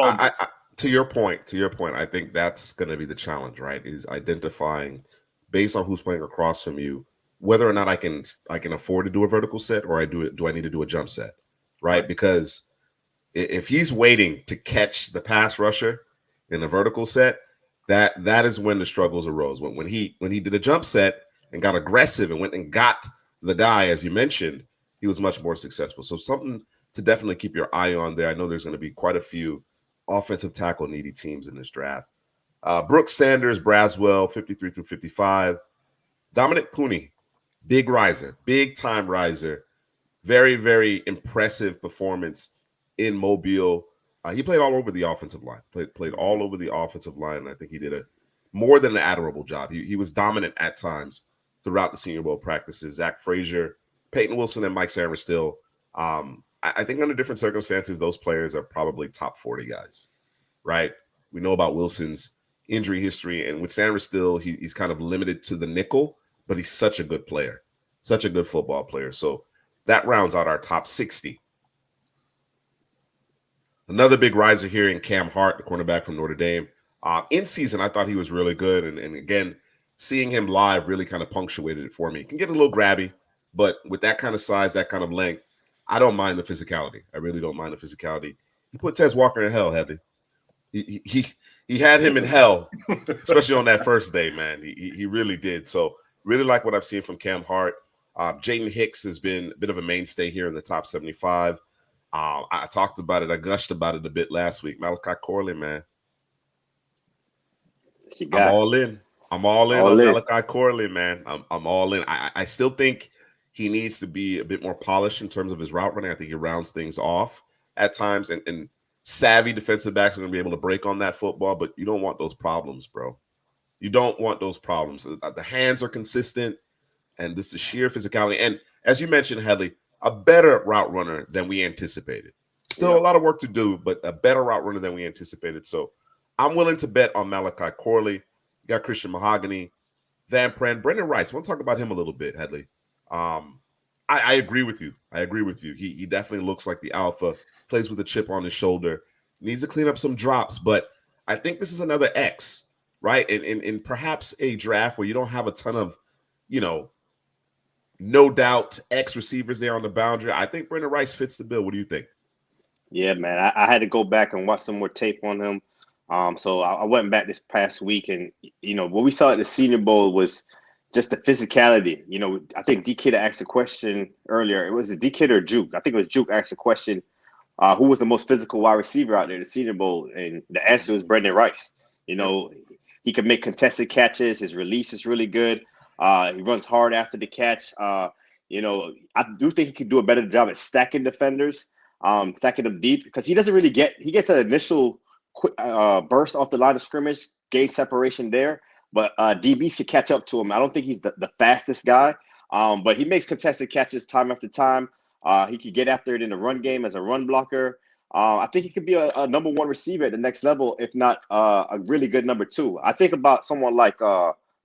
to your point, I think that's going to be the challenge, right? Is identifying based on who's playing across from you, whether or not I can afford to do a vertical set, or do I need to do a jump set, right? Because if he's waiting to catch the pass rusher in a vertical set, that is when the struggles arose. When he did a jump set and got aggressive and went and got the guy, as you mentioned, he was much more successful. So something to definitely keep your eye on there. I know there's going to be quite a few offensive tackle needy teams in this draft. Brooks, Sanders, Braswell, 53 through 55. Dominic Pooney, big riser, big time riser. Very, very impressive performance in Mobile. He played all over the offensive line. Played all over the offensive line, and I think he did a more than an admirable job. He was dominant at times throughout the Senior Bowl practices. Zach Frazier, Peyton Wilson, and Mike Sainristil. I think under different circumstances, those players are probably top 40 guys, right? We know about Wilson's injury history, and with Sainristil, he's kind of limited to the nickel, but he's such a good player, such a good football player. So that rounds out our top 60. Another big riser here in Cam Hart, the cornerback from Notre Dame. In season, I thought he was really good. And again, seeing him live really kind of punctuated it for me. He can get a little grabby, but with that kind of size, that kind of length, I don't mind the physicality. I really don't mind the physicality. He put Tez Walker in hell, Heavy. He had him in hell, especially on that first day, man. He really did. So really like what I've seen from Cam Hart. Jaden Hicks has been a bit of a mainstay here in the top 75. I talked about it. I gushed about it a bit last week. Malachi Corley, man. I'm all in. I'm all in on Malachi Corley, man. I'm all in. I still think he needs to be a bit more polished in terms of his route running. I think he rounds things off at times, and savvy defensive backs are going to be able to break on that football, but you don't want those problems, bro. You don't want those problems. The hands are consistent, and this is sheer physicality. And as you mentioned, Headley, a better route runner than we anticipated. Still a lot of work to do, but a better route runner than we anticipated. So I'm willing to bet on Malachi Corley. You got Christian Mahogany, Van Pren, Brendan Rice. I want to talk about him a little bit, Headley. I agree with you. I agree with you. He definitely looks like the alpha, plays with a chip on his shoulder, needs to clean up some drops, but I think this is another X, right? In perhaps a draft where you don't have a ton of, no doubt X receivers there on the boundary. I think Brendan Rice fits the bill. What do you think? Yeah, man. I had to go back and watch some more tape on him. So I went back this past week, and what we saw at the Senior Bowl was just the physicality. I think D-Kid asked a question earlier. It was a D-Kid or Juke. I think it was Juke asked a question, who was the most physical wide receiver out there at the Senior Bowl? And the answer was Brendan Rice. He can make contested catches. His release is really good. He runs hard after the catch. I do think he could do a better job at stacking defenders, stacking them deep, because he gets an initial quick burst off the line of scrimmage, gain separation there, but DBs can catch up to him. I don't think he's the fastest guy, but he makes contested catches time after time. He could get after it in the run game as a run blocker. I think he could be a number one receiver at the next level, if not a really good number two. I think about someone like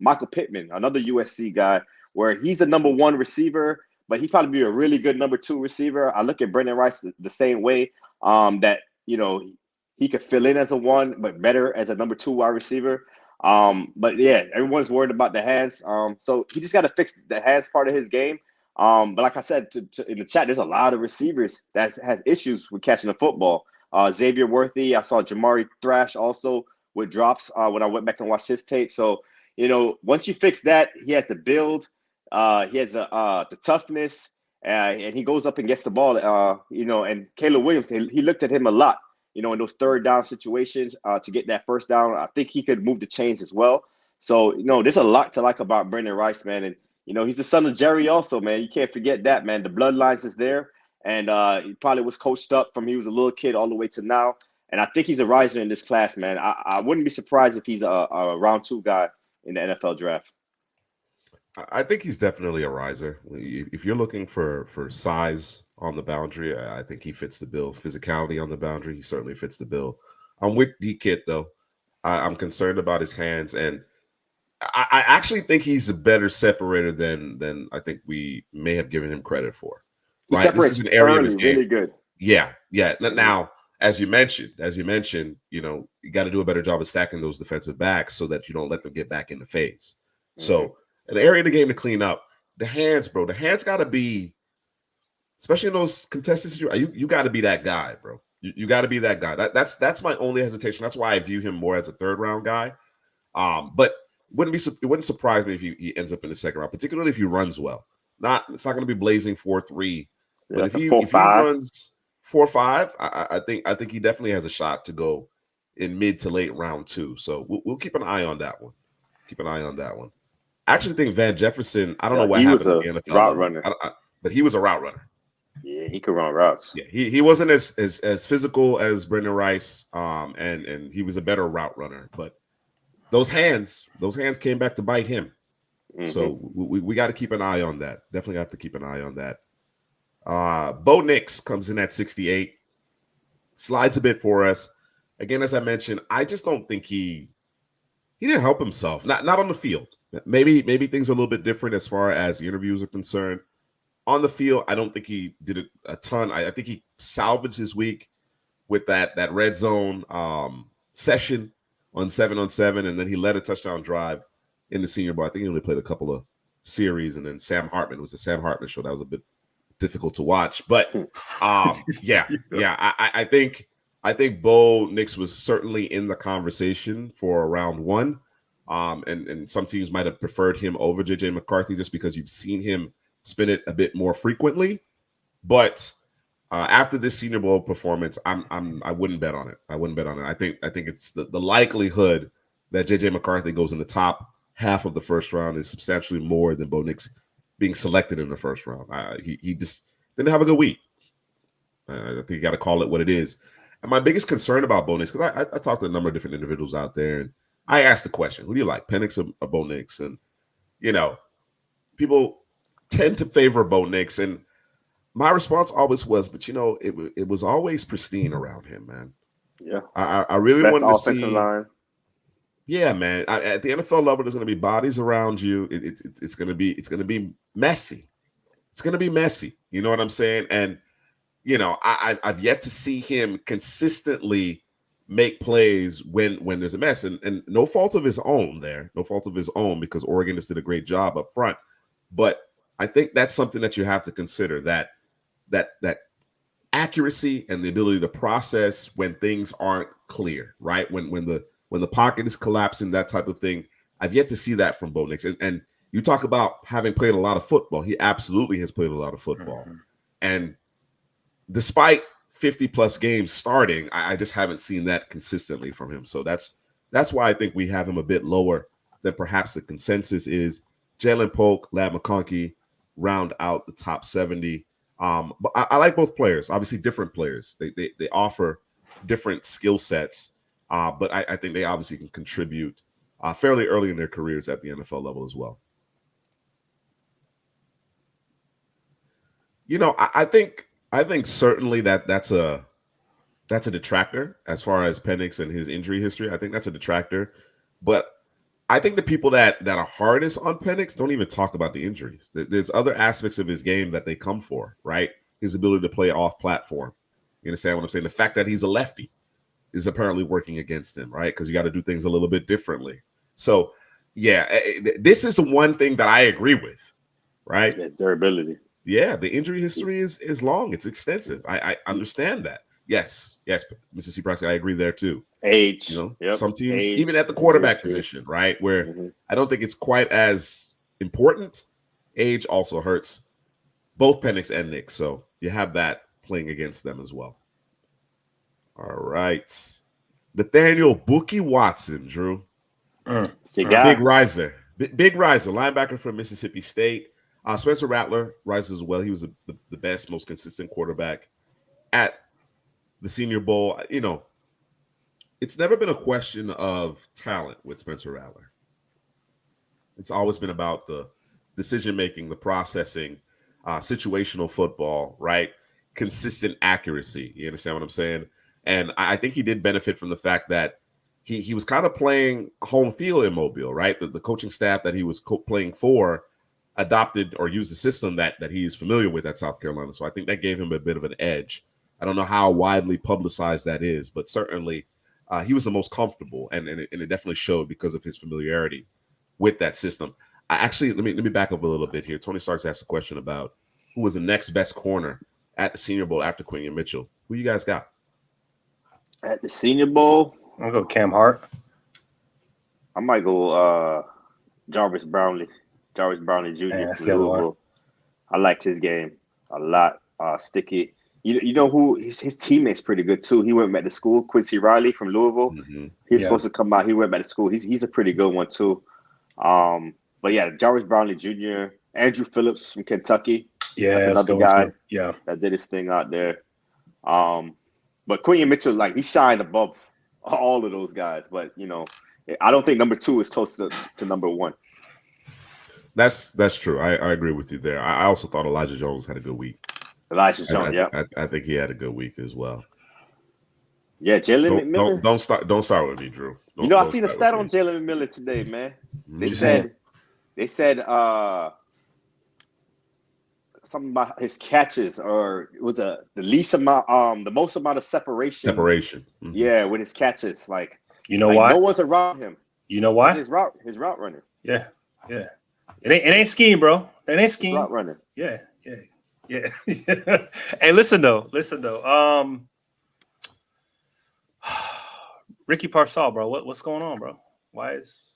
Michael Pittman, another USC guy, where he's a number one receiver, but he'd probably be a really good number two receiver. I look at Brendan Rice the same way, that he could fill in as a one, but better as a number two wide receiver. But yeah, everyone's worried about the hands. So he just got to fix the hands part of his game. But like I said in the chat, there's a lot of receivers that has issues with catching the football. Xavier Worthy, I saw Jamari Thrash also with drops when I went back and watched his tape. So, once you fix that, he has the build, he has the toughness, and he goes up and gets the ball. And Caleb Williams, he looked at him a lot, in those third down situations to get that first down. I think he could move the chains as well. So, there's a lot to like about Brendan Rice, man. And, he's the son of Jerry also, man. You can't forget that, man. The bloodlines is there. And he probably was coached up from he was a little kid all the way to now. And I think he's a riser in this class, man. I wouldn't be surprised if he's a round two guy in the NFL draft. I think he's definitely a riser. If you're looking for size on the boundary, I think he fits the bill. Physicality on the boundary, he certainly fits the bill. I'm with D-Kid, though. I'm concerned about his hands, and I actually think he's a better separator than I think we may have given him credit for. Right? He separates this is an area of his game. Really good. Yeah. Now, as you mentioned, you got to do a better job of stacking those defensive backs so that you don't let them get back in the phase. So an area of the game to clean up. The hands, bro. The hands got to be, especially in those contested situations, you got to be that guy, bro. You got to be that guy. That's my only hesitation. That's why I view him more as a third round guy. But it wouldn't surprise me if he ends up in the second round, particularly if he runs well. It's not going to be blazing 4.3, but like if he runs 4.5, I think he definitely has a shot to go in mid to late round 2. So we'll keep an eye on that one. I actually think Van Jefferson, I don't know what happened at the NFL route level, runner. but he was a route runner. Yeah, he could run routes. Yeah, he wasn't as physical as Brendan Rice, and he was a better route runner. But those hands came back to bite him. Mm-hmm. So we got to keep an eye on that. Definitely have to keep an eye on that. Bo Nix comes in at 68, slides a bit for us. Again, as I mentioned, I just don't think he didn't help himself. Not on the field. Maybe things are a little bit different as far as the interviews are concerned. On the field, I don't think he did a ton. I think he salvaged his week with that red zone session on 7-on-7, and then he led a touchdown drive in the Senior Bowl. I think he only played a couple of series, and then Sam Hartman. It was the Sam Hartman show. That was a bit difficult to watch. But I think Bo Nix was certainly in the conversation for round 1. And some teams might have preferred him over JJ McCarthy just because you've seen him spin it a bit more frequently. But after this Senior Bowl performance, I wouldn't bet on it. I think it's the likelihood that JJ McCarthy goes in the top half of the first round is substantially more than Bo Nix being selected in the first round. He just didn't have a good week. I think you got to call it what it is. And my biggest concern about Bo Nix, because I talked to a number of different individuals out there, and I asked the question, who do you like, Penix or Bo Nix? And, people tend to favor Bo Nix. And my response always was, but, it was always pristine around him, man. Yeah. I really Best wanted to see. Offensive line. Yeah, man. At the NFL level, there's going to be bodies around you. It's going to be messy. It's going to be messy. You know what I'm saying? And, I've yet to see him consistently make plays when there's a mess, and no fault of his own there. No fault of his own, because Oregon just did a great job up front. But I think that's something that you have to consider, that accuracy and the ability to process when things aren't clear, right? When the pocket is collapsing, that type of thing. I've yet to see that from Bo Nix. And you talk about having played a lot of football. He absolutely has played a lot of football. Mm-hmm. And despite 50-plus games starting, I just haven't seen that consistently from him. So that's why I think we have him a bit lower than perhaps the consensus is. Jalen Polk, Ladd McConkey round out the top 70. But I like both players. Obviously, different players. They offer different skill sets, but I think they obviously can contribute fairly early in their careers at the NFL level as well. I think certainly that's a detractor as far as Penix and his injury history. I think that's a detractor, but I think the people that are hardest on Penix don't even talk about the injuries. There's other aspects of his game that they come for, right? His ability to play off platform. You understand what I'm saying? The fact that he's a lefty is apparently working against him, right? Because you got to do things a little bit differently. So, yeah, this is one thing that I agree with, right? Yeah, durability. Yeah, the injury history is long. It's extensive. I understand that. Yes, Mr. C. Proxy, I agree there too. Age. Some teams, even at the quarterback position, right, where I don't think it's quite as important. Age also hurts both Penix and Nix, so you have that playing against them as well. All right. Nathaniel Bookie Watson, Drew. Big riser. Big riser, linebacker from Mississippi State. Spencer Rattler rises as well. He was the best, most consistent quarterback at the Senior Bowl. It's never been a question of talent with Spencer Rattler. It's always been about the decision-making, the processing, situational football, right? Consistent accuracy. You understand what I'm saying? And I think he did benefit from the fact that he was kind of playing home field in Mobile, right? The coaching staff that he was playing for adopted or used a system that he is familiar with at South Carolina. So I think that gave him a bit of an edge. I don't know how widely publicized that is, but certainly he was the most comfortable, and it definitely showed because of his familiarity with that system. Let me back up a little bit here. Tony Starks asked a question about who was the next best corner at the Senior Bowl after Quinion Mitchell. Who you guys got? At the Senior Bowl? I'll go Cam Hart. I might go Jarvis Brownlee Jr. from Louisville. I liked his game a lot. Sticky. You know who his teammate's pretty good too. He went back to school. Quincy Riley from Louisville. Mm-hmm. He's supposed to come out. He went back to school. He's a pretty good one too. But yeah, Jarvis Brownlee Jr., Andrew Phillips from Kentucky. Yeah, that's another guy. Yeah, that did his thing out there. But Quinion Mitchell, like he shined above all of those guys. But I don't think number 2 is close to number 1. That's true. I agree with you there. I also thought Elijah Jones had a good week. Elijah Jones, I think he had a good week as well. Yeah, Jalen McMillan. Don't start with me, Drew. I seen a stat on Jalen McMillan today, man. They said something about his catches, or it was the least amount, the most amount of separation. Mm-hmm. Yeah, with his catches, why? No one's around him. You know why? His route running. Yeah. It ain't scheme, bro. It ain't scheme. Route running. Yeah. Hey, listen though. Ricky Parcell, bro. What's going on, bro? Why is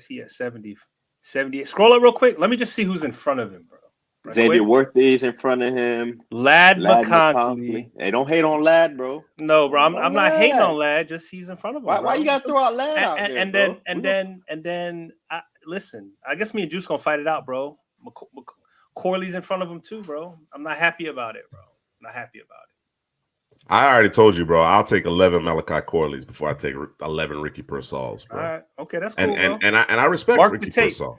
he at 70? 78. Scroll up real quick. Let me just see who's in front of him, bro. Right, Xavier Worthy is in front of him. Lad McConkley. Hey, don't hate on Lad, bro. No, bro. I'm not hating on Lad. Just he's in front of him. Why you gotta throw out Lad out there, and then listen. I guess me and Juice gonna fight it out, bro. Corley's in front of him too, bro. I'm not happy about it, bro. I already told you, bro. I'll take 11 Malachi Corleys before I take 11 Ricky Purcells, bro. All right, okay, that's cool, and I respect Ricky Purcell.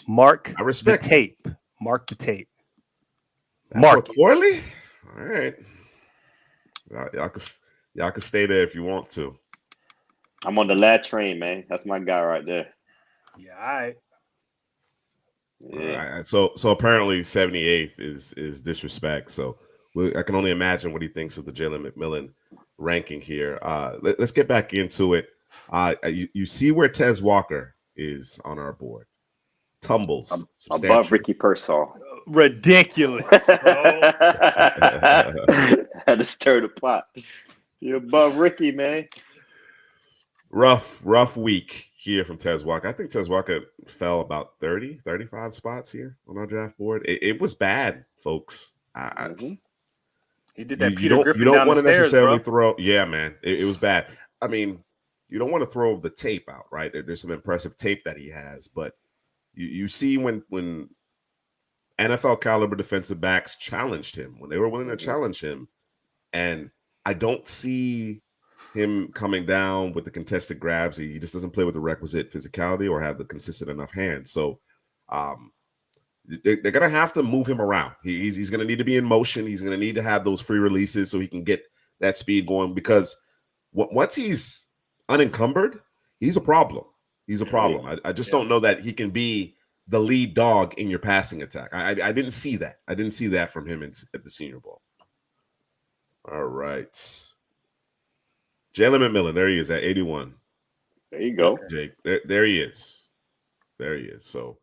I respect the tape. Mark the tape. Mark Corley. All right, y'all can stay there if you want to. I'm on the Lad train, man. That's my guy right there. Yeah, all right. Yeah. All right. So apparently 78th is disrespect. So I can only imagine what he thinks of the Jalen McMillan ranking here. Let's get back into it. You see where Tez Walker is on our board. Tumbles above Ricky Purcell. Ridiculous, bro. Had to stir the pot. You're above Ricky, man. Rough week here from Tez Walker. I think Tez Walker fell about 35 spots here on our draft board. It was bad, folks. He did that Peter Griffin you don't down want the to stairs, necessarily bro. throw. Yeah, man, it was bad. I mean, you don't want to throw the tape out, right? There's some impressive tape that he has, but you see when NFL caliber defensive backs challenged him, when they were willing to challenge him, and I don't see him coming down with the contested grabs. He just doesn't play with the requisite physicality or have the consistent enough hands. So they're going to have to move him around. He's going to need to be in motion. He's going to need to have those free releases so he can get that speed going, because once he's unencumbered, he's a problem. He's a problem. I just don't know that he can be the lead dog in your passing attack. I didn't see that. I didn't see that from him at the Senior Bowl. All right. Jalen McMillan, there he is at 81. There you go, Jake. There he is. There he is. So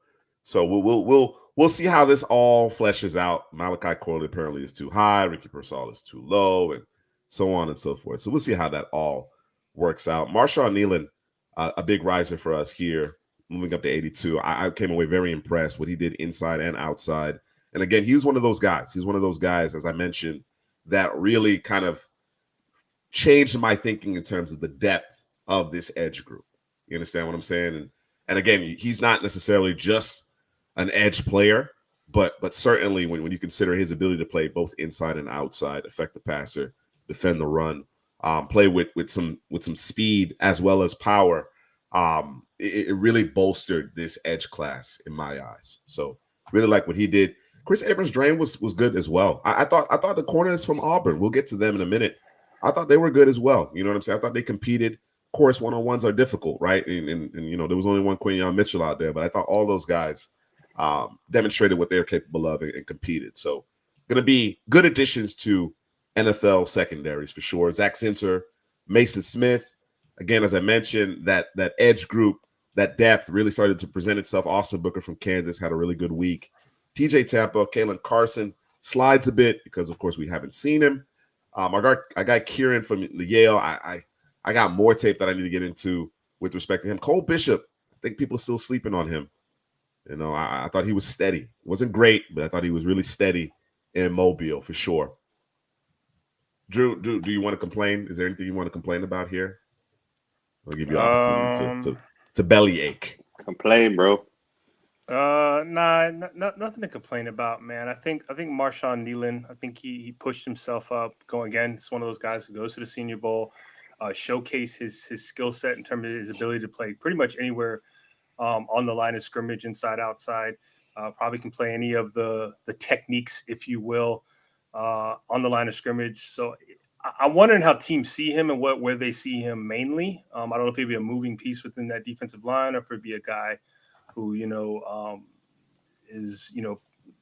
we'll see how this all fleshes out. Malachi Corley apparently is too high. Ricky Purcell is too low, and so on and so forth. So we'll see how that all works out. Marshawn Nealon, a big riser for us here, moving up to 82. I came away very impressed what he did inside and outside. And again, he's one of those guys. He's one of those guys, as I mentioned, that really kind of changed my thinking in terms of the depth of this edge group. You understand what I'm saying? And again, he's not necessarily just an edge player, but certainly when you consider his ability to play both inside and outside, affect the passer, defend the run, play with some speed as well as power, it really bolstered this edge class in my eyes. So really like what he did. Chris Abrams-Drain was good as well. I thought the corners from Auburn, we'll get to them in a minute, I thought they were good as well. You know what I'm saying? I thought they competed. Of course, one-on-ones are difficult, right? And there was only one Quinion Mitchell out there, but I thought all those guys demonstrated what they're capable of and competed. So going to be good additions to NFL secondaries for sure. Zach Center, Mason Smith. Again, as I mentioned, that edge group, that depth really started to present itself. Austin Booker from Kansas had a really good week. TJ Tampa, Kalen Carson slides a bit because, of course, we haven't seen him. I got Kieran from Yale. I got more tape that I need to get into with respect to him. Cole Bishop, think people are still sleeping on him. You know, I thought he was steady. Wasn't great, but I thought he was really steady in Mobile for sure. Drew, do you want to complain? Is there anything you want to complain about here? I'll give you an opportunity to bellyache. Complain, bro. Nothing to complain about, man. I think Marshawn Nealon, I think he pushed himself up. Going again, it's one of those guys who goes to the Senior Bowl, showcase his skill set in terms of his ability to play pretty much anywhere on the line of scrimmage, inside, outside. Probably can play any of the techniques, if you will, on the line of scrimmage. So I'm wondering how teams see him and where they see him mainly. I don't know if he'd be a moving piece within that defensive line, or if it'd be a guy who is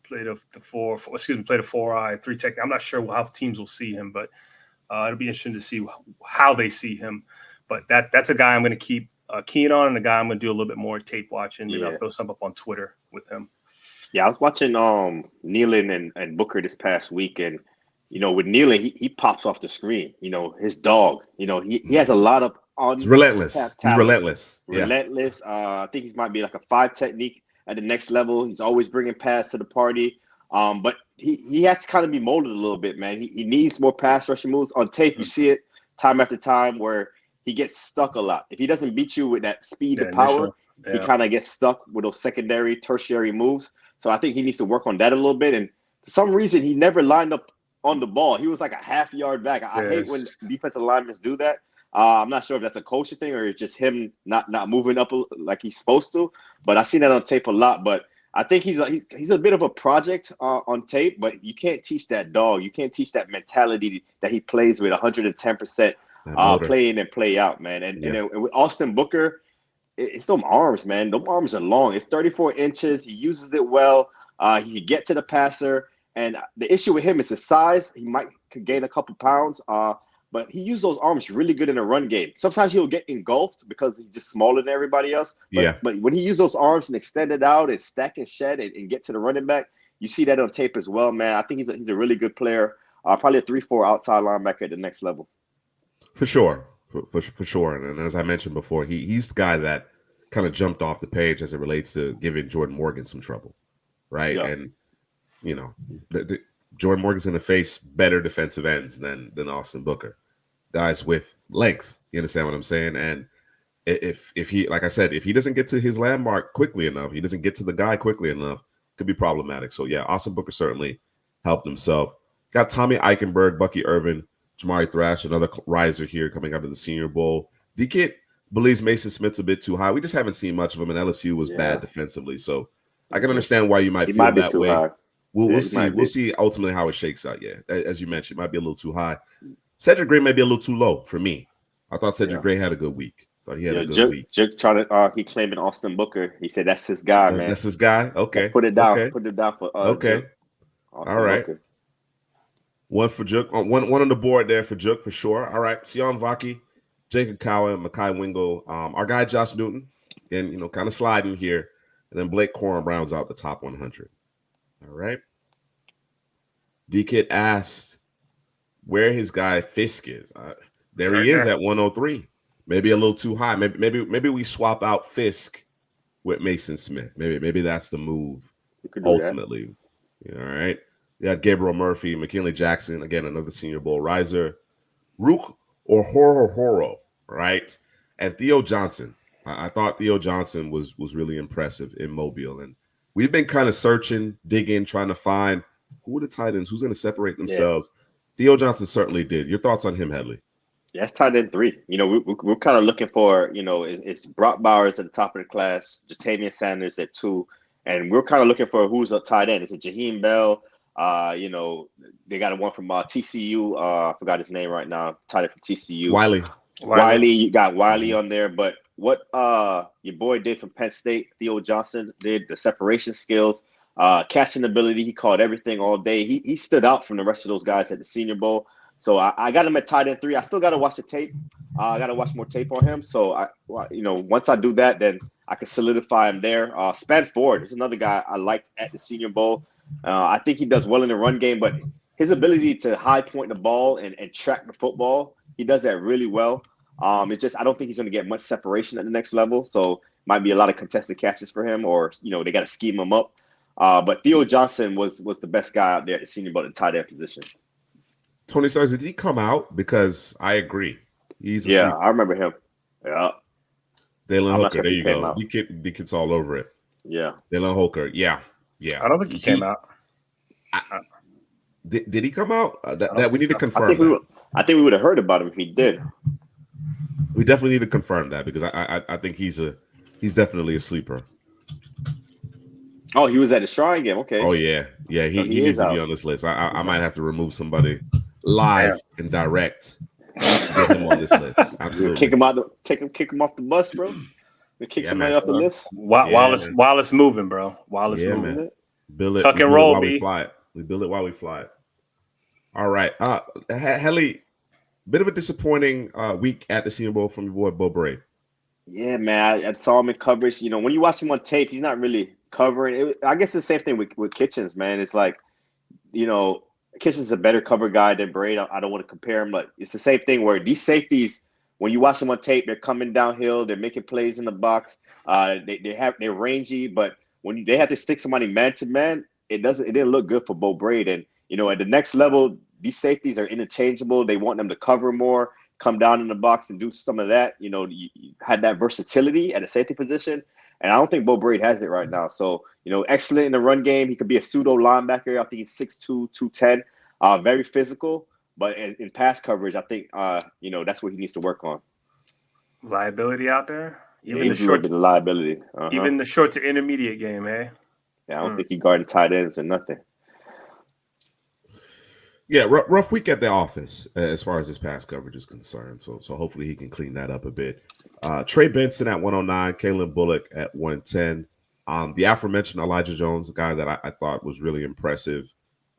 played a 4-eye 3 tech. I'm not sure how teams will see him, but it'll be interesting to see how they see him. But that's a guy I'm going to keep keying on, and a guy I'm going to do a little bit more tape watching. Maybe I'll throw some up on Twitter with him. Yeah, I was watching Nealon and Booker this past week, and with Nealon, he pops off the screen. His dog. He has a lot of He's relentless. He's relentless. Relentless. I think he might be like a 5 technique at the next level. He's always bringing pass to the party. But he has to kind of be molded a little bit, man. He needs more pass rushing moves. On tape, you see it time after time where he gets stuck a lot. If he doesn't beat you with that speed and power, he kind of gets stuck with those secondary, tertiary moves. So I think he needs to work on that a little bit. And for some reason, he never lined up on the ball. He was like a half yard back. I hate when defensive linemen do that. I'm not sure if that's a coaching thing or it's just him not moving up like he's supposed to. But I've seen that on tape a lot. But I think he's a bit of a project on tape. But you can't teach that dog. You can't teach that mentality that he plays with 110% play in and play out, man. And with Austin Booker, it's them arms, man. Those arms are long. It's 34 inches. He uses it well. He can get to the passer. And the issue with him is his size. He could gain a couple pounds. But he used those arms really good in a run game. Sometimes he'll get engulfed because he's just smaller than everybody else. But when he used those arms and extend it out and stack and shed and get to the running back, you see that on tape as well, man. I think he's a really good player. Probably a 3-4 outside linebacker at the next level. For sure. For sure. And as I mentioned before, he's the guy that kind of jumped off the page as it relates to giving Jordan Morgan some trouble, right? Yeah. And, Jordan Morgan's going to face better defensive ends than Austin Booker. Guys with length, you understand what I'm saying? And if he, like I said, if he doesn't get to his landmark quickly enough, he doesn't get to the guy quickly enough, it could be problematic. So, yeah, Austin Booker certainly helped himself. Got Tommy Eichenberg, Bucky Irvin, Jamari Thrash, another riser here coming out of the Senior Bowl. D-Kid believes Mason Smith's a bit too high. We just haven't seen much of him, and LSU was bad defensively. So I can understand why you might feel that way. High. We'll see. We'll see ultimately how it shakes out. Yeah, as you mentioned, it might be a little too high. Cedric Gray may be a little too low for me. I thought Cedric Gray had a good week. Thought he had a good week. Jake trying to he claiming Austin Booker. He said that's his guy, man. That's his guy. Okay, let's put it down. Okay. Put it down for okay. All right. Booker. One for Juk. One on the board there for Juk for sure. All right. Sion Vaki, Jacob Cowan, Mekhi Wingo, our guy Josh Newton, and kind of sliding here, and then Blake Corum rounds out the top 100. All right. D-Kid asked where his guy Fisk is. There he is at 103. Maybe a little too high. Maybe we swap out Fisk with Mason Smith. Maybe that's the move ultimately. Yeah, all right. You got Gabriel Murphy, McKinley Jackson, again, another Senior Bowl riser. Rook or Horo, right? And Theo Johnson. I thought Theo Johnson was really impressive in Mobile. And we've been kind of searching, digging, trying to find who are the tight ends, who's going to separate themselves. Yeah. Theo Johnson certainly did. Your thoughts on him, Headley? Yeah, it's tight end 3. We're kind of looking for, it's Brock Bowers at the top of the class, Jatavian Sanders at 2, and we're kind of looking for who's a tight end. Is it Jaheim Bell? They got one from TCU. I forgot his name right now. Tight end from TCU. Wiley. You got Wiley on there, but what your boy did from Penn State, Theo Johnson, did the separation skills. Catching ability, he caught everything all day. He stood out from the rest of those guys at the Senior Bowl. So I got him at tight end 3. I still got to watch the tape. I got to watch more tape on him. So once I do that, then I can solidify him there. Span Ford is another guy I liked at the Senior Bowl. I think he does well in the run game, but his ability to high point the ball and track the football, he does that really well. It's just I don't think he's going to get much separation at the next level. So might be a lot of contested catches for him, or they got to scheme him up. But Theo Johnson was the best guy out there at the Senior Bowl at the tight end position. Tony Starks, did he come out? Because I agree. He's I remember him. Yeah. Dalen Hooker, there you go. The kid's all over it. Yeah. Dalen Hooker, yeah. I don't think he came out. Did he come out? That we need to confirm. I think we would have heard about him if he did. We definitely need to confirm that because I think he's definitely a sleeper. Oh, he was at the Shrine game. Okay. Oh yeah. He needs to be on this list. I might have to remove somebody live and direct to get him on this list. Absolutely. Kick him out. Kick him off the bus, bro. Kick somebody off the list. While it's moving, bro. While it's moving. Man. Build it. Tuck and roll, we fly it. We build it while we fly it. All right. Helly, bit of a disappointing week at the Senior Bowl from your boy Bo Braid. Yeah, man. I saw him in coverage. When you watch him on tape, he's not really covering. I guess it's the same thing with Kitchens, man. It's like, Kitchens is a better cover guy than Braid. I don't want to compare him, but it's the same thing where these safeties, when you watch them on tape, they're coming downhill, they're making plays in the box. They're rangy, but when they have to stick somebody man to man, it didn't look good for Bo Braid. And at the next level, these safeties are interchangeable. They want them to cover more, come down in the box and do some of that. You had that versatility at the safety position. And I don't think Bo Braid has it right now. So, excellent in the run game. He could be a pseudo linebacker. I think he's 6'2", 210, very physical. But in pass coverage, I think, that's what he needs to work on. Liability out there? Even the short liability. Even the short to intermediate game, eh? Yeah, I don't think he guarded tight ends or nothing. Yeah, rough week at the office as far as his pass coverage is concerned. So hopefully he can clean that up a bit. Trey Benson at 109, Kalen Bullock at 110. The aforementioned Elijah Jones, a guy that I thought was really impressive.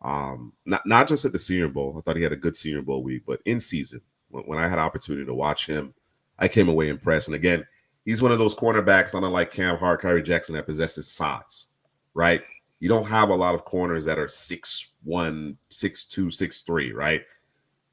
Not just at the Senior Bowl. I thought he had a good Senior Bowl week, but in season, when I had an opportunity to watch him, I came away impressed. And again, he's one of those cornerbacks, unlike Cam Hart, Kyrie Jackson, that possesses size, right? You don't have a lot of corners that are 6'1", 6'2", 6'3", right?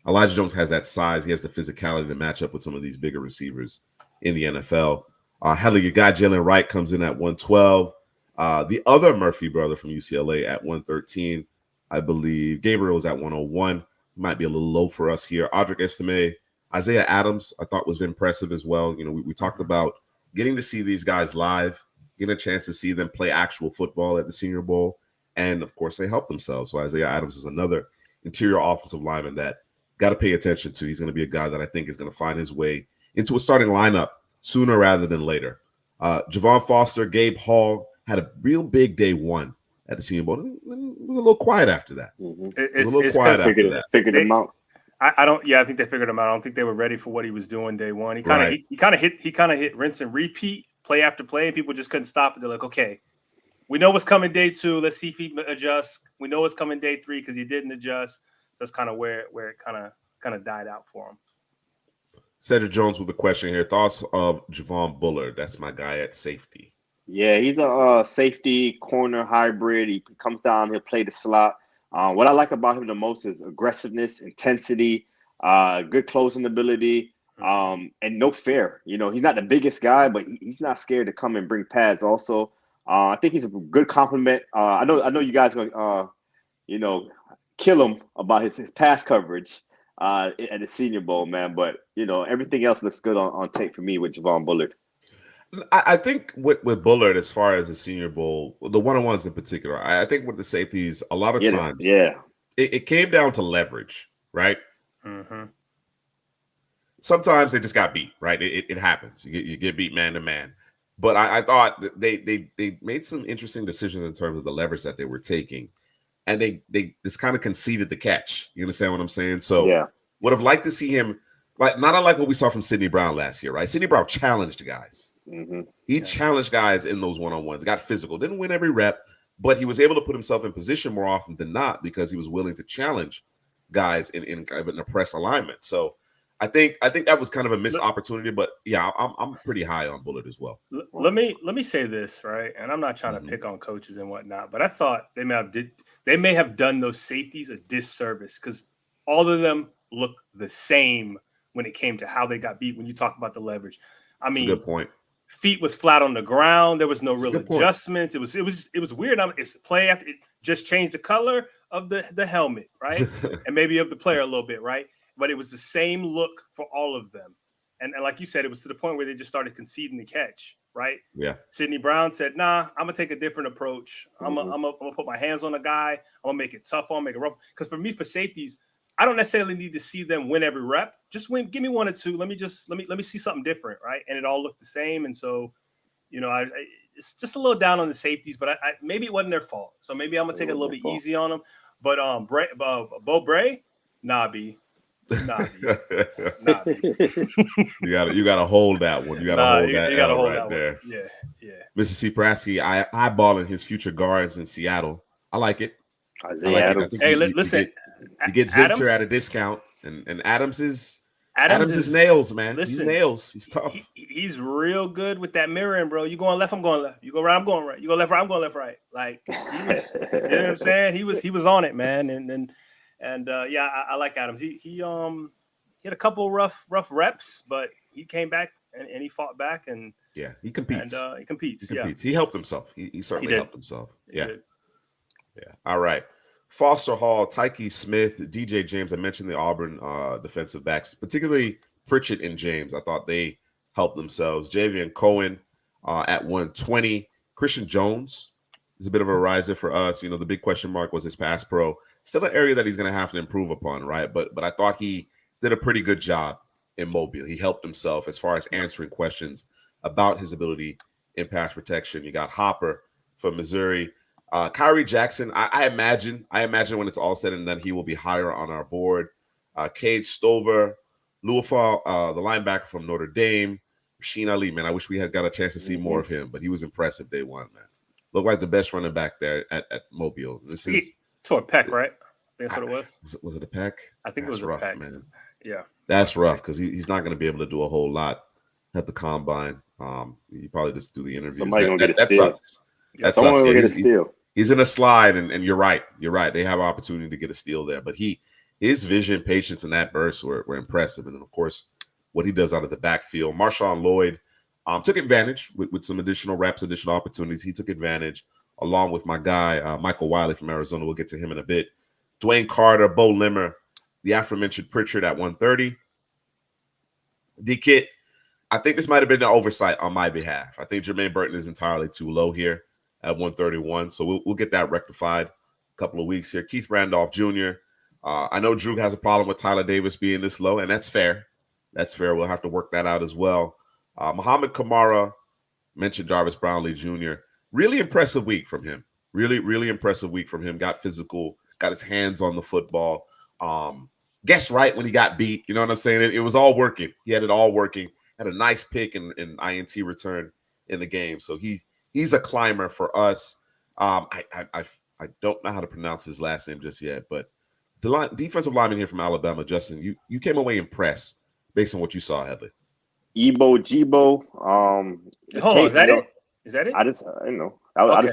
Elijah Jones has that size. He has the physicality to match up with some of these bigger receivers in the NFL. Your guy Jalen Wright comes in at 112. The other Murphy brother from UCLA at 113. I believe Gabriel was at 101. Might be a little low for us here. Audric Estime, Isaiah Adams, I thought was impressive as well. We talked about getting to see these guys live, getting a chance to see them play actual football at the Senior Bowl. And, of course, they help themselves. So Isaiah Adams is another interior offensive lineman that got to pay attention to. He's going to be a guy that I think is going to find his way into a starting lineup sooner rather than later. Javon Foster, Gabe Hall had a real big day one at the Senior Bowl. It was a little quiet after that. Figured him out. I think they figured him out. I don't think they were ready for what he was doing day one. He kind of hit rinse and repeat play after play, and people just couldn't stop it. They're like, okay, we know what's coming day two. Let's see if he adjusts. We know what's coming day three because he didn't adjust. So that's kind of where it kind of died out for him. Cedric Jones with a question here. Thoughts of Javon Bullard? That's my guy at safety. Yeah, he's a safety corner hybrid. He comes down, he'll play the slot. What I like about him the most is aggressiveness, intensity, good closing ability, and no fear. He's not the biggest guy, but he's not scared to come and bring pads also. I think he's a good compliment. I know you guys are going to, kill him about his pass coverage at the Senior Bowl, man. But, everything else looks good on tape for me with Javon Bullard. I think with Bullard, as far as the Senior Bowl, the one-on-ones in particular, I think with the safeties, a lot of times, it came down to leverage, right? Mm-hmm. Sometimes they just got beat, right? It happens. You get beat man to man. But I thought they made some interesting decisions in terms of the leverage that they were taking, and they just kind of conceded the catch. You understand what I'm saying? So would have liked to see him. Not unlike what we saw from Sidney Brown last year, right? Sidney Brown challenged guys. Mm-hmm. He challenged guys in those one-on-ones, got physical, didn't win every rep, but he was able to put himself in position more often than not because he was willing to challenge guys in kind of an oppressed alignment. So I think that was kind of a missed opportunity, but yeah, I'm pretty high on Bullard as well. Let me say this, right? And I'm not trying to pick on coaches and whatnot, but I thought they may have done those safeties a disservice because all of them look the same when it came to how they got beat. When you talk about the leverage, I mean, that's a good point. Feet was flat on the ground. There was no That's a real good point. adjustments. It was weird. It's play after it just changed the color of the helmet, right? And maybe of the player a little bit, right? But it was the same look for all of them. And like you said, it was to the point where they just started conceding the catch, right? Yeah. Sidney Brown said, "Nah, I'm gonna take a different approach. I'm gonna put my hands on the guy. I'm gonna make it tough on, make it rough. Because for me, for safeties, I don't necessarily need to see them win every rep. Just win. Give me one or two. Let me see something different, right? And it all looked the same. And so, it's just a little down on the safeties, but I maybe it wasn't their fault. So maybe I'm gonna take it a little bit easy on them. But Bo Bray, nah, B. Nah, B. Nah, B. you gotta hold that one. You gotta hold that L right there. Yeah, yeah. Mr. C. Prasky, eyeballing his future guards in Seattle. I like it. Isaiah Adams. Hey, listen, you get Zinter at a discount, and Adams is nails, man. Listen, he's nails. He's tough. He's real good with that mirroring, bro. You going left, I'm going left. You go right, I'm going right. You go left, right, I'm going left, right. Like he was, you know what I'm saying? He was on it, man. And yeah, I like Adams. He had a couple rough reps, but he came back and he fought back and yeah, he competes. And he competes. Yeah, he helped himself. He certainly helped himself. Yeah. Yeah. All right. Foster Hall, Tyke Smith, DJ James. I mentioned the Auburn defensive backs, particularly Pritchett and James. I thought they helped themselves. Javian Cohen at 120. Christian Jones is a bit of a riser for us. The big question mark was his pass pro. Still an area that he's going to have to improve upon, right? But I thought he did a pretty good job in Mobile. He helped himself as far as answering questions about his ability in pass protection. You got Hopper from Missouri. Kyrie Jackson, I imagine when it's all said and done, he will be higher on our board. Cade Stover, Luafau, the linebacker from Notre Dame, Rasheen Ali, man, I wish we had got a chance to see more of him, but he was impressive day one, man. Looked like the best running back there at Mobile. He tore a pec, right? I think that's what it was. Was it a pec? I think it was rough, a pec, man. Yeah, that's rough because he's not going to be able to do a whole lot at the combine. You probably just do the interviews. Somebody gonna get a steal. Sucks. That Someone sucks. gonna get a steal. He's in a slide, and you're right. You're right. They have an opportunity to get a steal there, but his vision, patience, and that burst were impressive. And then, of course, what he does out of the backfield. Marshawn Lloyd took advantage with some additional reps, additional opportunities. He took advantage along with my guy, Michael Wiley from Arizona. We'll get to him in a bit. Dwayne Carter, Bo Limmer, the aforementioned Pritchard at 130. D-Kit, I think this might have been an oversight on my behalf. I think Jermaine Burton is entirely too low here at 131. So we'll get that rectified a couple of weeks here. Keith Randolph Jr. I know Drew has a problem with Tyler Davis being this low, and that's fair. That's fair. We'll have to work that out as well. Muhammad Kamara, mentioned Jarvis Brownlee Jr. Really impressive week from him. Really, really impressive week from him. Got physical, got his hands on the football. Guessed right when he got beat. You know what I'm saying? It was all working. He had it all working. Had a nice pick and INT return in the game. So he's a climber for us. I don't know how to pronounce his last name just yet, but the defensive lineman here from Alabama, Justin, you came away impressed based on what you saw, Headley. Jibo. Is that it? Is that it? I just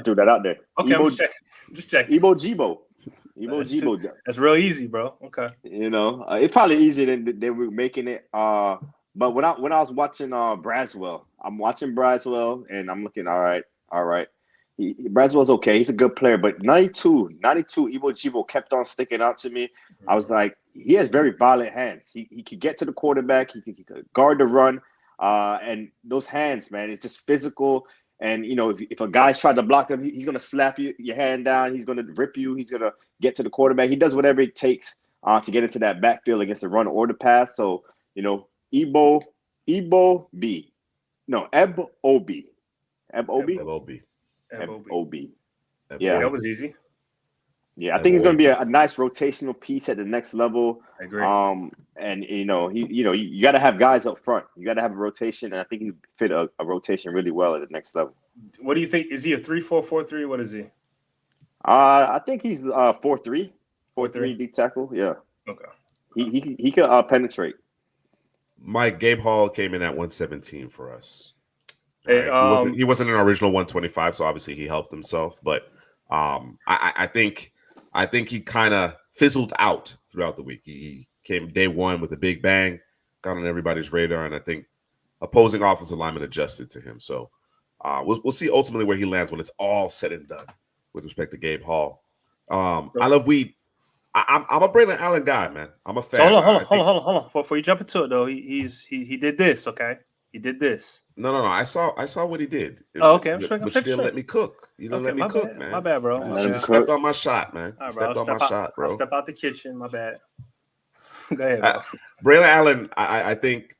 threw that out there. Okay, I'm just checking. Jibo. Jibo. That's real easy, bro. Okay. It's probably easier than they were making it. But when I was watching Braswell, I'm watching Braswell and I'm looking, all right. Braswell's okay. He's a good player, but 92 Ibo Jibo kept on sticking out to me. Mm-hmm. I was like, he has very violent hands. He could get to the quarterback. He could guard the run. And those hands, man, it's just physical. And, if a guy's trying to block him, he's going to slap your hand down. He's going to rip you. He's going to get to the quarterback. He does whatever it takes to get into that backfield against the run or the pass. So, Ebo B. No, Eb-O-B. Eb-O-B. Eb-O-B. Yeah, that was easy. Yeah, I think he's going to be a nice rotational piece at the next level. I agree. And you got to have guys up front. You got to have a rotation, and I think he fit a rotation really well at the next level. What do you think? Is he a 3-4-4-3? What is he? I think he's 4-3 D tackle. Yeah. Okay. He could penetrate. Mike, Gabe Hall came in at 117 for us. Hey, he wasn't an original 125, so obviously he helped himself. But I think he kind of fizzled out throughout the week. He came day one with a big bang, got on everybody's radar, and I think opposing offensive linemen adjusted to him. So we'll see ultimately where he lands when it's all said and done with respect to Gabe Hall. I love Weed. I'm a Braylon Allen guy, man. I'm a fan. So hold on. Before you jump into it, though, he did this. Okay, he did this. No. I saw what he did. Oh, okay. But you didn't let me cook. You didn't let me cook, man. My bad, bro. You just stepped on my shot, man. All right, stepped on my shot, bro. I'll step out the kitchen. My bad. Go ahead, bro. Braylon Allen, I think,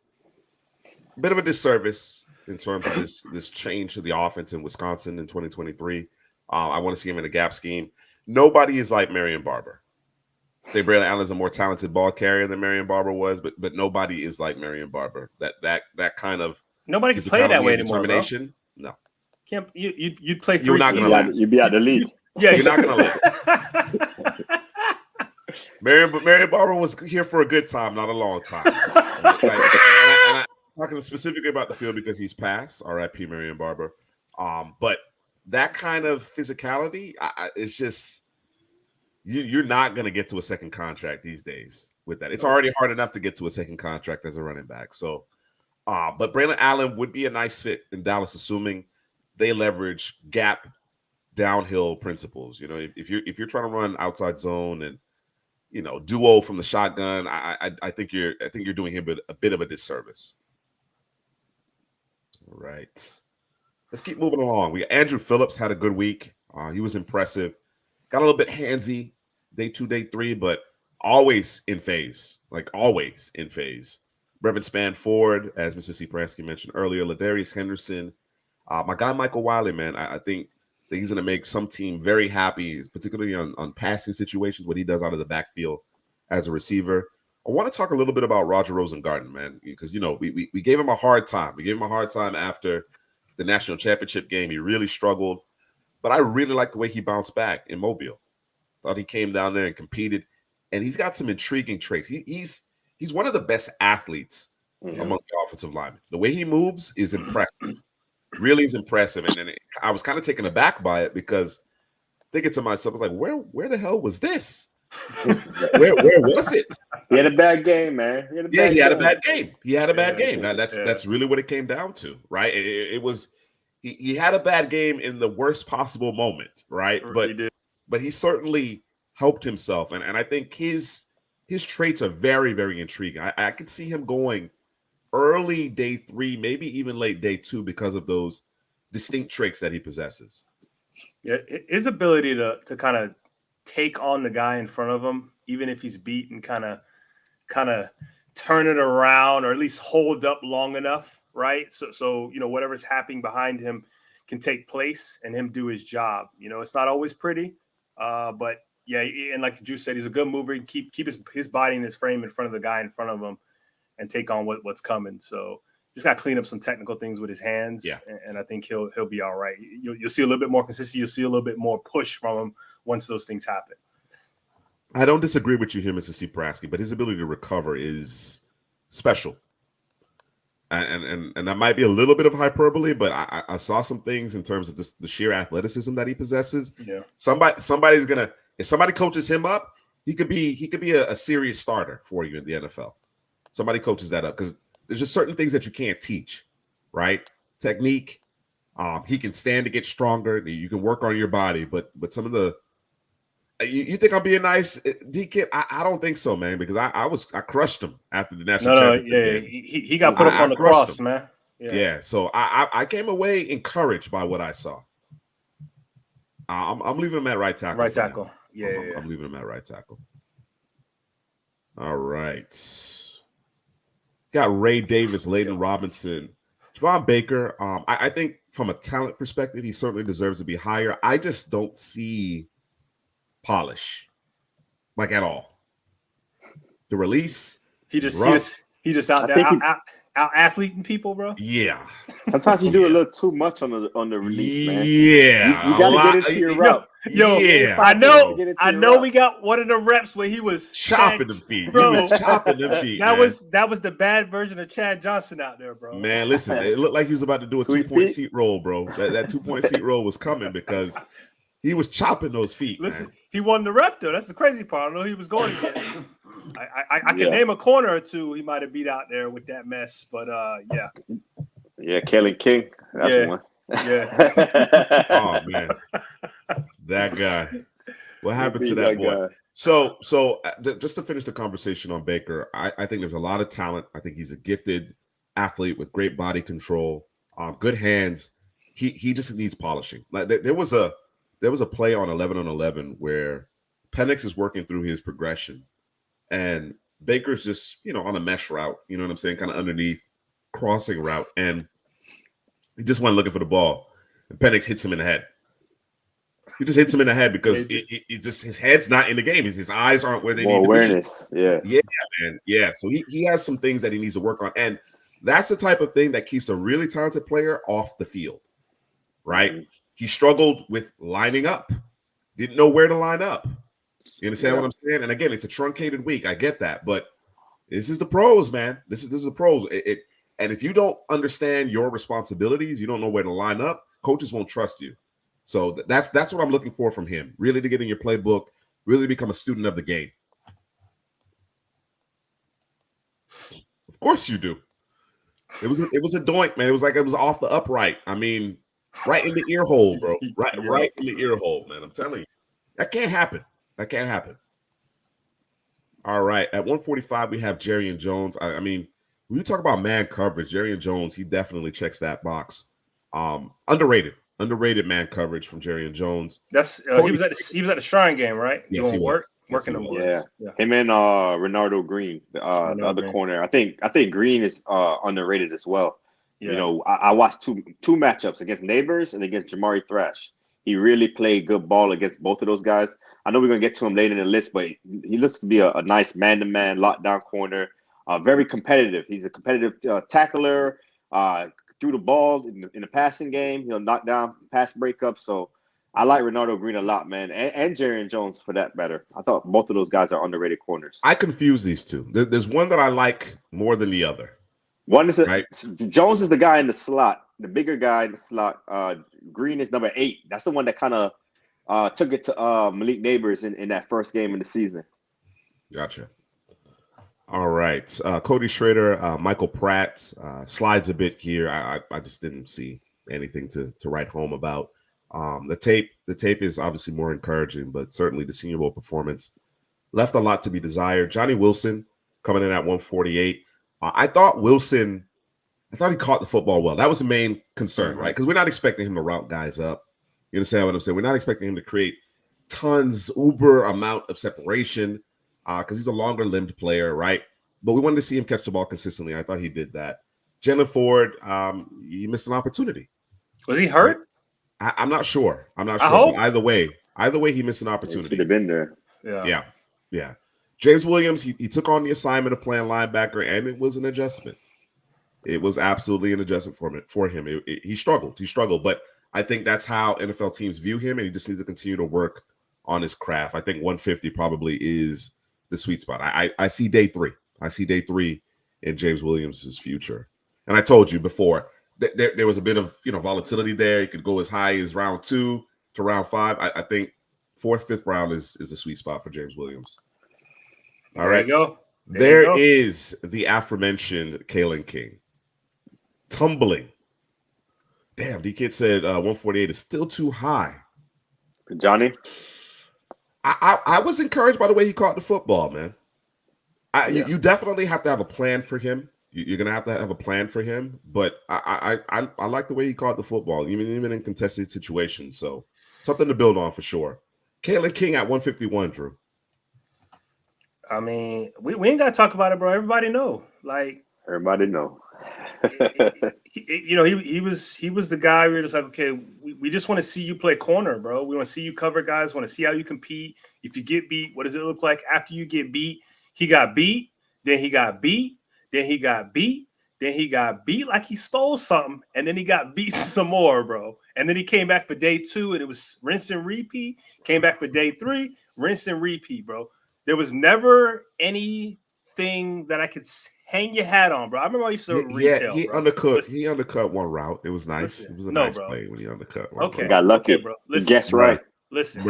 a bit of a disservice in terms of this change to the offense in Wisconsin in 2023. I want to see him in a gap scheme. Nobody is like Marion Barber. Say Braylon Allen is a more talented ball carrier than Marion Barber was, but nobody is like Marion Barber. That kind of nobody can play that way anymore, bro. No, can't you'd play 3 You're not seasons. gonna last. You'd be out the league. Yeah, you're not gonna live. Marion Barber was here for a good time, not a long time. I'm talking specifically about the field because he's passed. R.I.P. Marion Barber. But that kind of physicality, it's just. You're not going to get to a second contract these days with that. It's already hard enough to get to a second contract as a running back. So, but Braylon Allen would be a nice fit in Dallas, assuming they leverage gap downhill principles. You know, if you're trying to run outside zone and duo from the shotgun, I think you're doing him a bit of a disservice. All right, let's keep moving along. Andrew Phillips had a good week. He was impressive. Got a little bit handsy day 2, day 3, but always in phase. Always in phase. Brevin Spann-Ford, as Mr. C. Pransky mentioned earlier, Ladarius Henderson. My guy Michael Wiley, man, I think that he's going to make some team very happy, particularly on passing situations, what he does out of the backfield as a receiver. I want to talk a little bit about Roger Rosengarten, man, because, we gave him a hard time. We gave him a hard time after the national championship game. He really struggled. But I really like the way he bounced back in Mobile. Thought he came down there and competed, and he's got some intriguing traits. He's one of the best athletes among the offensive linemen. The way he moves is impressive. Really is impressive. And I was kind of taken aback by it because thinking to myself, I was like, where the hell was this? where was it? He had a bad game, man. He had a bad game. He had a bad game. Now, that's really what it came down to, right? It was. He had a bad game in the worst possible moment, right? But he certainly helped himself, and I think his traits are very, very intriguing. I could see him going early day 3, maybe even late day 2 because of those distinct traits that he possesses. Yeah, his ability to kind of take on the guy in front of him, even if he's beat, and kind of turn it around or at least hold up long enough. Right. So, whatever's happening behind him can take place and him do his job. It's not always pretty. But yeah. And like Drew said, he's a good mover. He can keep his body and his frame in front of the guy in front of him and take on what's coming. So just got to clean up some technical things with his hands. Yeah. And I think he'll be all right. You'll see a little bit more consistency. You'll see a little bit more push from him once those things happen. I don't disagree with you here, Mr. C. Pransky, but his ability to recover is special. And that might be a little bit of hyperbole, but I saw some things in terms of the sheer athleticism that he possesses. Yeah. Somebody's gonna, if somebody coaches him up, he could be a serious starter for you in the NFL. Somebody coaches that up because there's just certain things that you can't teach, right? Technique. He can stand to get stronger. You can work on your body, but some of the you think I'm being nice, D-Kid? I don't think so, man, because I crushed him after the national championship game. He got put up on the cross, man. Yeah, so I came away encouraged by what I saw. I'm leaving him at right tackle. Right tackle. I'm leaving him at right tackle. All right. Got Ray Davis, Layden Robinson, Javon Baker. I think from a talent perspective, he certainly deserves to be higher. I just don't see polish at all. The release, he just out there out athleting people, bro. Yeah. Sometimes you do a little too much on the release, man. Yeah, you gotta get into your route. I know. We got one of the reps where he was chopping them feet, bro. He was chopping them feet. That was the bad version of Chad Johnson out there, bro. Man, listen, it looked like he was about to do a 2-point seat roll, bro. That 2-point seat roll was coming because he was chopping those feet. Listen, man. He won the rep though. That's the crazy part. I know he was going against. I can name a corner or two he might have beat out there with that mess, but yeah. Yeah, Kalen King. That's Yeah. one. Yeah. Oh man, that guy. What happened to Beat that boy? guy. So just to finish the conversation on Baker, I think there's a lot of talent. I think he's a gifted athlete with great body control, good hands. He just needs polishing. Like there was a play on 11 on 11 where Penix is working through his progression, and Baker's just on a mesh route. You know what I'm saying? Kind of underneath, crossing route, and he just went looking for the ball, and Penix hits him in the head. He just hits him in the head because it just his head's not in the game. His eyes aren't where they More need awareness. to be. Yeah, Man. Yeah. So he has some things that he needs to work on, and that's the type of thing that keeps a really talented player off the field, right? Mm-hmm. He struggled with lining up, didn't know where to line up. You understand what I'm saying? And again, it's a truncated week. I get that, but this is the pros, man. This is the pros. And if you don't understand your responsibilities, you don't know where to line up. Coaches won't trust you. So that's what I'm looking for from him. Really to get in your playbook, really become a student of the game. Of course you do. It was a doink, man. It was like it was off the upright. I mean, right in the ear hole, bro. Right in the ear hole, man. I'm telling you. That can't happen. That can't happen. All right. At 145, we have Jerry and Jones. I mean, when you talk about man coverage, Jerry and Jones, he definitely checks that box. Underrated man coverage from Jerry and Jones. That's he was at the Shrine game, right? Yes, doing he work, was. working Yes, the yeah. Him and Renardo Green, the other corner. I think Green is underrated as well. Yeah. I watched two matchups against Neighbors and against Jamari Thrash. He really played good ball against both of those guys. I know we're gonna get to him later in the list, but he looks to be a nice man-to-man lockdown corner. Very competitive. He's a competitive tackler. Threw the ball in the passing game. He'll knock down pass breakups. So I like Renardo Green a lot, man, and Jerry Jones for that matter. I thought both of those guys are underrated corners. I confuse these two. There's one that I like more than the other. One is Jones is the guy in the slot, the bigger guy in the slot. Green is number 8. That's the one that kind of took it to Malik Neighbors in that first game of the season. Gotcha. All right. Cody Schrader, Michael Pratt slides a bit here. I just didn't see anything to write home about. The tape is obviously more encouraging, but certainly the Senior Bowl performance left a lot to be desired. Johnny Wilson coming in at 148. I thought he caught the football well. That was the main concern, right? Because we're not expecting him to route guys up. You understand what I'm saying? We're not expecting him to create uber amount of separation because he's a longer limbed player, right? But we wanted to see him catch the ball consistently. I thought he did that. Jalen Ford, he missed an opportunity. Was he hurt? I'm not sure. But either way, he missed an opportunity. He should have been there. Yeah. James Williams, he took on the assignment of playing linebacker, and it was an adjustment. It was absolutely an adjustment for him. He struggled, but I think that's how NFL teams view him, and he just needs to continue to work on his craft. I think 150 probably is the sweet spot. I see day 3. I see day 3 in James Williams' future. And I told you before, there was a bit of volatility there. It could go as high as round 2 to round 5. I think 4th, 5th round is a sweet spot for James Williams. All right. You go. There is the aforementioned Kalen King. Tumbling. Damn, D-Kid said 148 is still too high. Johnny? I was encouraged by the way he caught the football, man. You definitely have to have a plan for him. You're going to have a plan for him. But I like the way he caught the football, even in contested situations. So something to build on for sure. Kalen King at 151, Drew. I mean, we ain't got to talk about it, bro. Everybody know. Everybody know. He was the guy we were just like, okay, we just want to see you play corner, bro. We want to see you cover guys. Want to see how you compete. If you get beat, what does it look like after you get beat? He got beat, then he got beat, then he got beat, then he got beat like he stole something, and then he got beat some more, bro. And then he came back for day 2, and it was rinse and repeat. Came back for day 3, rinse and repeat, bro. There was never anything that I could hang your hat on, bro. I remember I used to retail. He undercut one route. It was nice. It was a nice play when he undercut one. Okay, got lucky, bro. Guess right. Listen,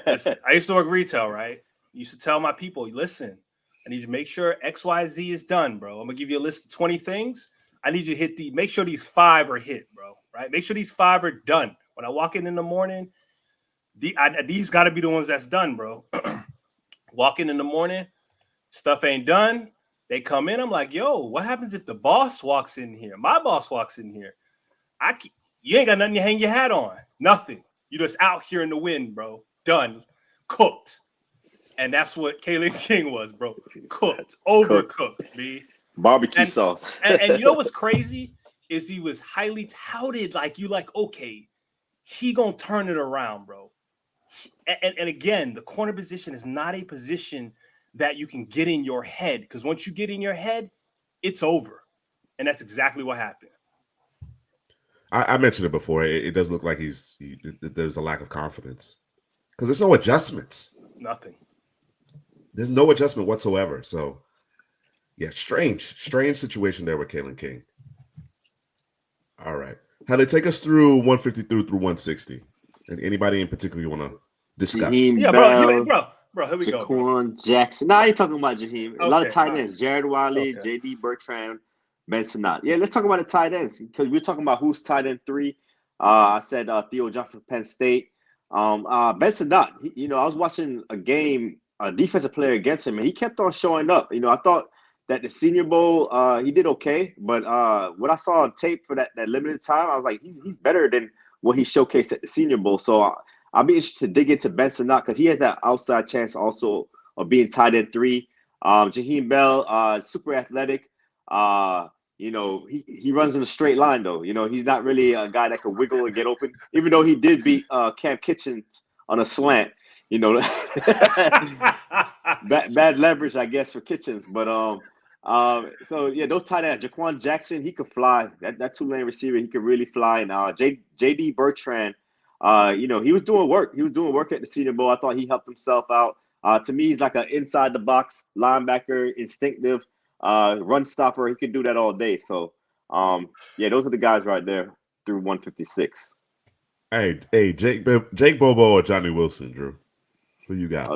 listen. I used to work retail, right? I used to tell my people, listen, I need to make sure XYZ is done, bro. I'm gonna give you a list of 20 things. I need you to hit make sure these 5 are hit, bro. Right? Make sure these 5 are done. When I walk in the morning, these got to be the ones that's done, bro. Walk in the morning, stuff ain't done. They come in. I'm like, yo, what happens if the boss walks in here? My boss walks in here. You ain't got nothing to hang your hat on. Nothing. You just out here in the wind, bro. Done. Cooked. And that's what Kalen King was, bro. Cooked. Overcooked, B. Barbecue sauce. and you know what's crazy is he was highly touted. Like, okay, he gonna turn it around, bro. And again, the corner position is not a position that you can get in your head, because once you get in your head, it's over. And that's exactly what happened. I mentioned it before. It does look like there's a lack of confidence because there's no adjustments. Nothing. There's no adjustment whatsoever. So, yeah, strange situation there with Kalen King. All right. How they take us through 150 through 160? And anybody in particular you want to discuss? Yeah, bro, here we go. Jaquan Jackson. I ain't talking about Jaheim. A lot of tight ends. Jared Wiley, J.D. Bertrand, Ben Sinnott. Yeah, let's talk about the tight ends because we're talking about who's tight end 3. I said Theo Johnson, Penn State. Ben Sinnott, I was watching a game, a defensive player against him, and he kept on showing up. I thought that the Senior Bowl, he did okay, but what I saw on tape for that limited time, I was like, he's better than what he showcased at the Senior Bowl. So I'll be interested to dig into Ben Sinnott because he has that outside chance also of being tight end 3. Jaheim Bell, super athletic. He runs in a straight line though. He's not really a guy that can wiggle and get open, even though he did beat Cam Kitchens on a slant. Bad leverage, I guess, for Kitchens. But those tight ends, Jaquan Jackson, he could fly. That 2-lane receiver, he could really fly. And J.D. Bertrand, he was doing work. He was doing work at the Senior Bowl. I thought he helped himself out. To me, he's like an inside the box linebacker, instinctive. Run stopper, he could do that all day. So, those are the guys right there through 156. Hey, Jake Bobo or Johnny Wilson, Drew? Who you got?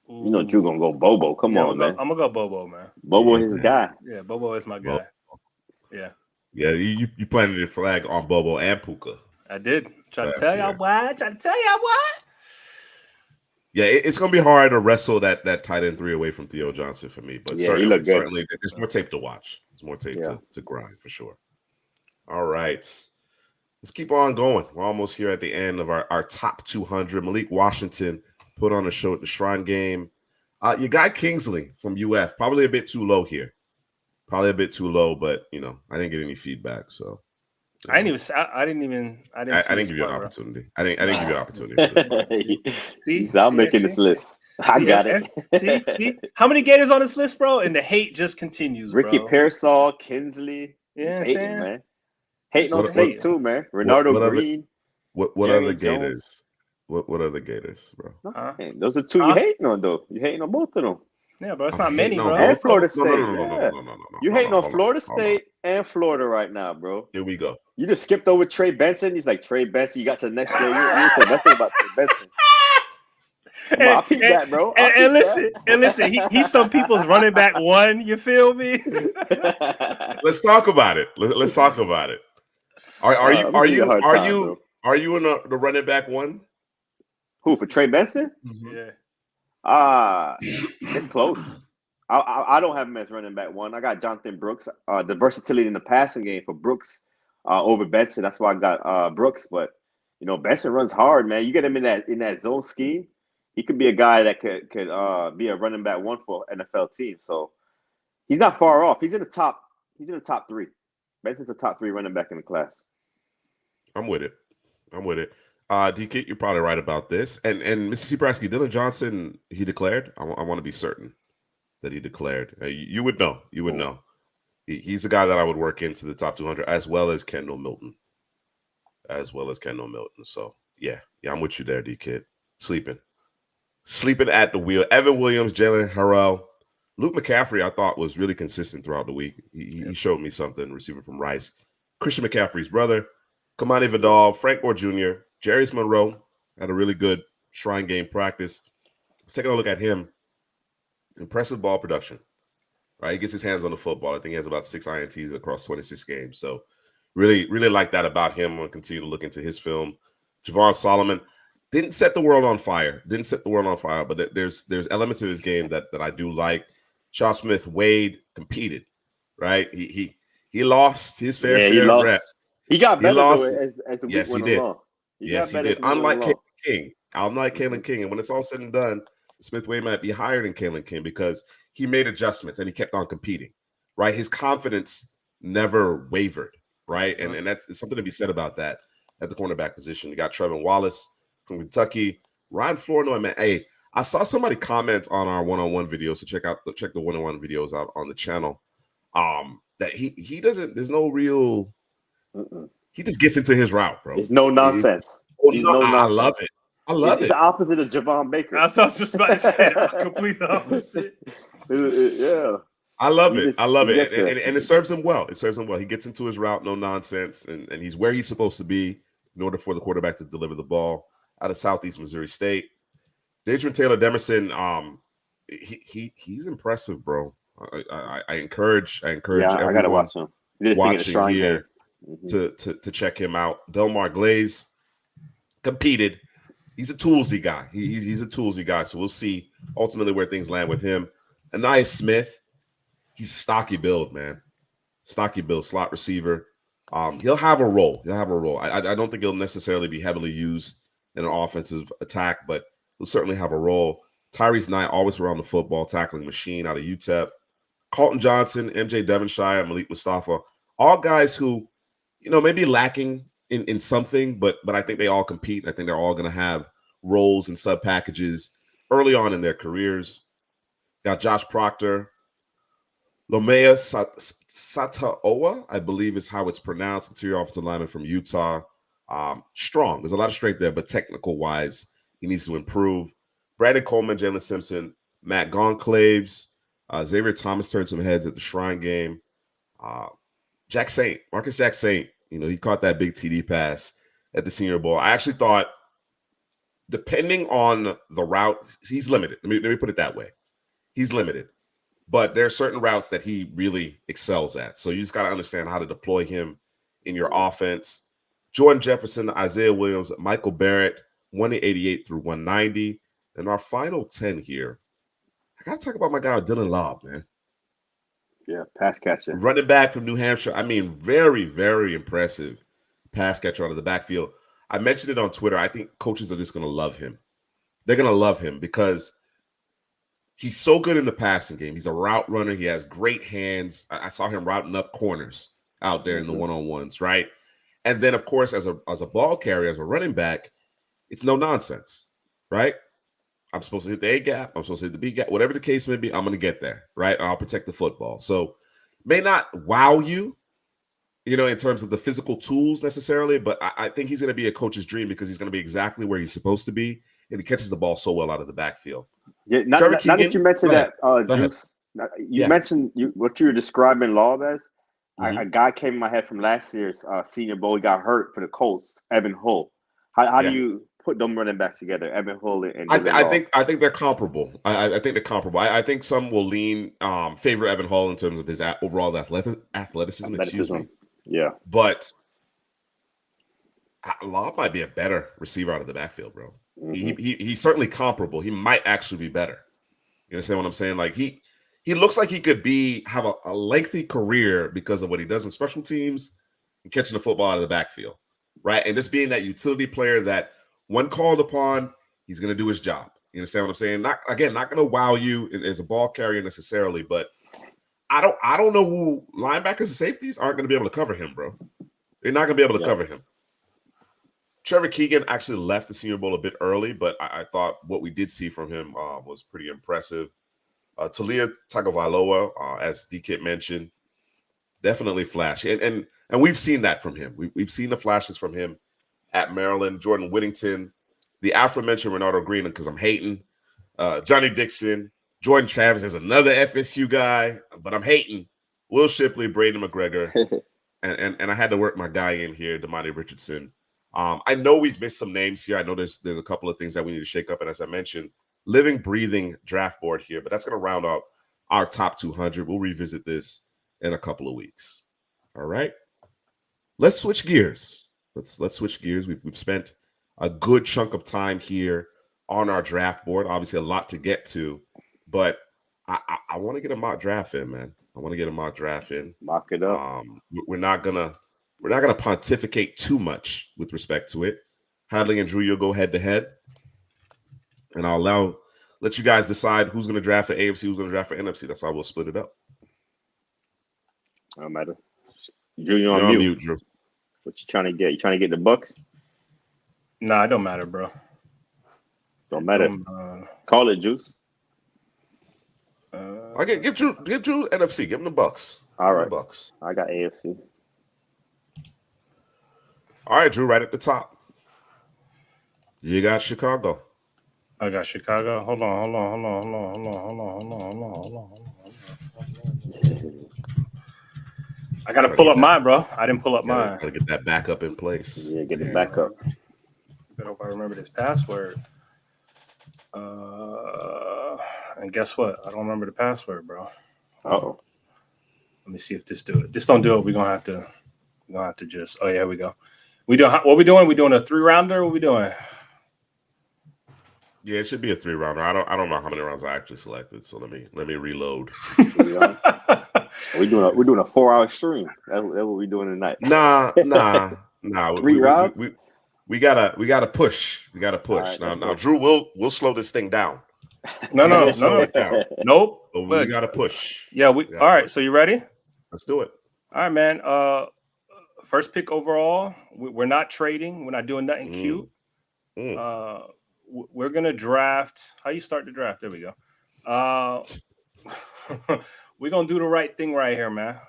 Drew gonna go Bobo. Come on, man. I'm gonna go Bobo, man. Bobo is his guy. Yeah, Bobo is my guy. Yeah. Yeah, you planted a flag on Bobo and Puka. I did. Trying to tell y'all what. Yeah, it's going to be hard to wrestle that tight end 3 away from Theo Johnson for me. But certainly there's more tape to watch. There's more tape to grind for sure. All right. Let's keep on going. We're almost here at the end of our top 200. Malik Washington put on a show at the Shrine Game. Your guy Kingsley from UF, probably a bit too low here. Probably a bit too low, but, I didn't get any feedback, so. I didn't give you an opportunity. I didn't give you an opportunity. See, I'm making this list. I got it. See, how many Gators on this list, bro? And the hate just continues. Ricky bro. Pearsall, Kinsley. Yeah, hating, man. Hating on State too, man. Renardo Green. What other Gators? What other Gators, bro? Those are 2 you hating on, though. You hating on both of them. Yeah, bro, it's not many, bro. And Florida State. No. You hating on Florida State and Florida right now, bro. Here we go. You just skipped over Trey Benson. He's like, Trey Benson, you got to the next day. You said nothing about Trey Benson. Come on, I'll keep that, bro. And listen, he's some people's running back 1. You feel me? Let's talk about it. Let's talk about it. Are you in the running back 1? Who, for Trey Benson? Mm-hmm. Yeah. It's close. I don't have him as running back 1. I got Jonathan Brooks. The versatility in the passing game for Brooks over Benson. That's why I got Brooks. But Benson runs hard, man. You get him in that zone scheme, he could be a guy that could be a running back 1 for NFL team. So he's not far off. He's in the top 3. Benson's a top 3 running back in the class. I'm with it. DK, you're probably right about this. And Mr. Seabrasky, Dylan Johnson, he declared. I want to be certain that he declared. You would know. Know. He's a guy that I would work into the top 200 as well as Kendall Milton. So yeah, I'm with you there, D-Kid. Sleeping at the wheel. Evan Williams, Jalen Harrell, Luke McCaffrey, I thought was really consistent throughout the week. He showed me something. Receiver from Rice, Christian McCaffrey's brother, Kamani Vidal, Frank Gore Jr., Jarius Monroe had a really good Shrine Game practice. Let's take a look at him. Impressive ball production. right? He gets his hands on the football. I think he has about 6 INTs across 26 games. So really, really like that about him. I'm going to continue to look into his film. Javon Solomon didn't set the world on fire. But there's elements of his game that I do like. Shaw Smith-Wade competed, right? He lost his fair share of reps. He got better though as the week went along. Yes, he did. Unlike Kalen King. And when it's all said and done, Smith-Wade might be higher than Kalen King because he made adjustments and he kept on competing, right? His confidence never wavered, right? And that's something to be said about that at the cornerback position. You got Trevin Wallace from Kentucky. Ryan Flournoy, man. Hey, I saw somebody comment on our one-on-one videos, so check the one-on-one videos out on the channel. That he doesn't, there's no real, he just gets into his route, bro. There's no nonsense. I love it. It's the opposite of Javon Baker. That's what I was just about to say. It's the complete opposite. Yeah. I love it. And it serves him well. He gets into his route, no nonsense, and he's where he's supposed to be in order for the quarterback to deliver the ball. Out of Southeast Missouri State, Dadrian Taylor Demerson, he's impressive, bro. I encourage everyone I gotta watch him. Watching here to check him out. Delmar Glaze competed. He's a toolsy guy. He's a toolsy guy. So we'll see ultimately where things land with him. Anais Smith, he's stocky build, man. Stocky build, slot receiver. He'll have a role. I don't think he'll necessarily be heavily used in an offensive attack, but he'll certainly have a role. Tyrese Knight, always around the football, tackling machine out of UTEP. Colton Johnson, MJ Devonshire, Malik Mustafa, all guys who, maybe lacking in something, but I think they all compete. I think they're all going to have roles and sub packages early on in their careers. Got Josh Proctor, Lomea Sataoa, I believe is how it's pronounced, interior offensive lineman from Utah. Strong. There's a lot of strength there, but technical wise, he needs to improve. Brandon Coleman, Jalen Simpson, Matt Gonclaves, Xavier Thomas turned some heads at the Shrine game. Marcus Jack Saint, he caught that big TD pass at the Senior Bowl. I actually thought, depending on the route, he's limited. Let me put it that way. He's limited. But there are certain routes that he really excels at. So you just got to understand how to deploy him in your offense. Jordan Jefferson, Isaiah Williams, Michael Barrett, 188 through 190. And our final 10 here, I got to talk about my guy, Dylan Lobb, man. Yeah, pass catcher. Running back from New Hampshire. I mean, very, very impressive pass catcher out of the backfield. I mentioned it on Twitter. I think coaches are just going to love him. They're going to love him because he's so good in the passing game. He's a route runner. He has great hands. I saw him routing up corners out there in the one-on-ones, right? And then, of course, as a ball carrier, as a running back, it's no nonsense, right? I'm supposed to hit the A gap. I'm supposed to hit the B gap. Whatever the case may be, I'm going to get there, right? I'll protect the football. So may not wow you, in terms of the physical tools necessarily, but I think he's going to be a coach's dream because he's going to be exactly where he's supposed to be, and he catches the ball so well out of the backfield. Yeah, now that you mentioned that, Juice, you mentioned what you were describing Lobb as. A guy came in my head from last year's Senior Bowl. He got hurt for the Colts, Evan Hull. How do you put them running backs together, Evan Hull and I think they're comparable. I think they're comparable. I think some will lean favor Evan Hull in terms of his overall athleticism. Excuse me. Yeah, but Lobb might be a better receiver out of the backfield, bro. He's certainly comparable. He might actually be better. You understand what I'm saying? Like he looks like he could have a lengthy career because of what he does in special teams and catching the football out of the backfield, right? And just being that utility player that when called upon, he's going to do his job. You understand what I'm saying? Not going to wow you as a ball carrier necessarily, but I don't know who linebackers and safeties aren't going to be able to cover him, bro. They're not going to be able to cover him. Trevor Keegan actually left the Senior Bowl a bit early, but I thought what we did see from him was pretty impressive. Talia Tagovailoa, as D-Kit mentioned, definitely flashy. And we've seen that from him. We've seen the flashes from him at Maryland. Jordan Whittington, the aforementioned Renardo Green, because I'm hating. Johnny Dixon, Jordan Travis is another FSU guy, but I'm hating. Will Shipley, Braden McGregor, and I had to work my guy in here, Damani Richardson. I know we've missed some names here. I know there's a couple of things that we need to shake up, and as I mentioned, living, breathing draft board here, but that's going to round out our top 200. We'll revisit this in a couple of weeks. All right. Let's switch gears. Let's switch gears. We've spent a good chunk of time here on our draft board. Obviously, a lot to get to, but I want to get a mock draft in, man. I want to get a mock draft in. Mock it up. We're not gonna pontificate too much with respect to it. Hadley and Drew, you'll go head to head, and I'll let you guys decide who's gonna draft for AFC, who's gonna draft for NFC. That's how we'll split it up. No matter. Drew, you're on mute. Drew. What you trying to get? You trying to get the Bucks? Nah, it don't matter, bro. Don't matter. Call it, Juice. I give Drew NFC. Give him the Bucks. All right, Bucks. I got AFC. All right, Drew, right at the top. You got Chicago. I got Chicago. Hold on. I gotta pull up mine, bro. I didn't pull up mine. Gotta get that backup in place. Yeah, get it back up. I hope I remember this password. And guess what? I don't remember the password, bro. Oh. Let me see if this do it. This don't do it. We're gonna have to just. Oh yeah, here we go. What we doing? We doing a 3-rounder? What we doing? Yeah, it should be a 3-rounder. I don't know how many rounds I actually selected, so let me reload. We're doing a 4-hour stream. That's what we're doing tonight. Nah. 3 rounds. We gotta push. We gotta push. Right, now, Drew, we'll slow this thing down. No. Nope. But we gotta push. Yeah, all right. So you ready? Let's do it. All right, man. First pick overall. We're not trading. We're not doing nothing cute. We're gonna draft. How you start the draft? There we go. We're gonna do the right thing right here, man.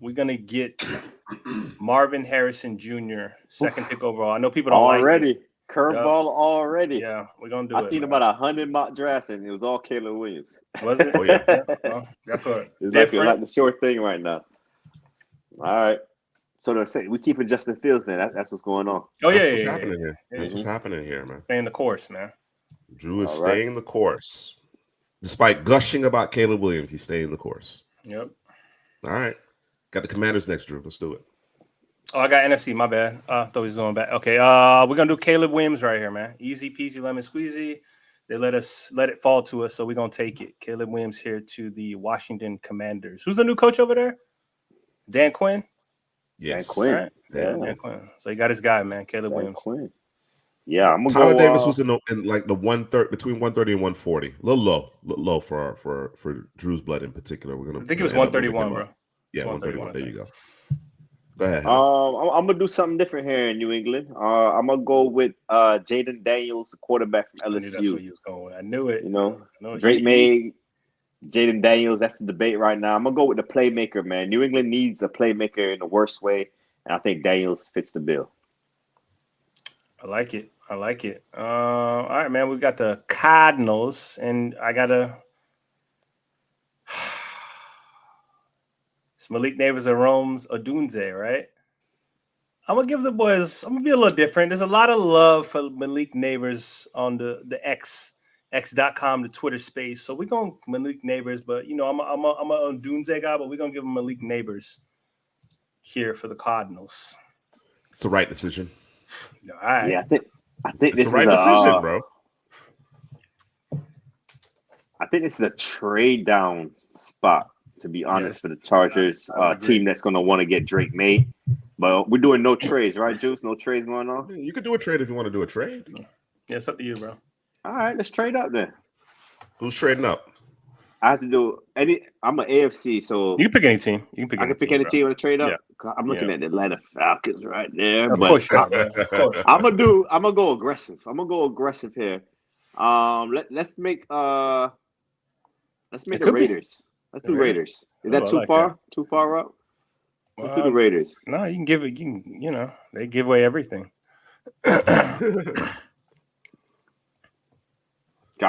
We're gonna get Marvin Harrison Jr. second pick overall. I know people don't already like it. Curveball already. Yeah, we're gonna do it. I seen about 100 mock drafts and it was all Caleb Williams. Was it? Oh yeah. Well, that's what. It's like the short thing right now. All right. So we keeping Justin Fields in. That's what's going on. Oh yeah, What's happening here. That's what's happening here, man. Staying the course, man. Drew is staying the course. Despite gushing about Caleb Williams, he's staying the course. Yep. All right. Got the Commanders next, Drew. Let's do it. Oh, I got NFC. My bad. Thought he was going back. Okay. We're gonna do Caleb Williams right here, man. Easy peasy lemon squeezy. They let it fall to us, so we're gonna take it. Caleb Williams here to the Washington Commanders. Who's the new coach over there? Dan Quinn. Yes. Dan Quinn. Right. Yeah. Dan Quinn. So he got his guy, man. Caleb Williams. Quinn. Yeah, I'm gonna Tyler go. Davis was in like the 130 between 130 and 140. A little low for Drew's blood in particular. I think it was 131, bro. Yeah, 131. There you go. Go ahead. I'm gonna do something different here in New England. I'm gonna go with Jaden Daniels, the quarterback from LSU. I knew that's what he was going with. I knew it. You know, Drake May, Jaden Daniels. That's the debate right now. I'm gonna go with the playmaker, man. New England needs a playmaker in the worst way, and I think Daniels fits the bill. I like it. All right, man. We got the Cardinals, and I gotta. It's Malik Neighbors and Rome's Odunze, right? I'm gonna give the boys. I'm gonna be a little different. There's a lot of love for Malik Neighbors on the X.com, the Twitter space. So we're gonna Malik Neighbors, but I'm a Odunze guy, but we're gonna give him Malik Neighbors here for the Cardinals. It's the right decision. All right. Yeah, I think it's this the right is decision, bro. I think this is a trade down spot, to be honest, for the Chargers, team that's going to want to get Drake May. But we're doing no trades, right, Juice? No trades going on? You could do a trade if you want to do a trade. Yeah, it's up to you, bro. All right, let's trade up then. Who's trading up? I have to do any. I'm an AFC, so you can pick any team. You can pick any team on the trade up. Yeah. I'm looking at the Atlanta Falcons right there. Of but course, I'm gonna go aggressive. I'm gonna go aggressive here. Let's make the Raiders. Let's do Raiders. Is that too far? Too far up? Let's do the Raiders. No, you can give it. They give away everything. I'm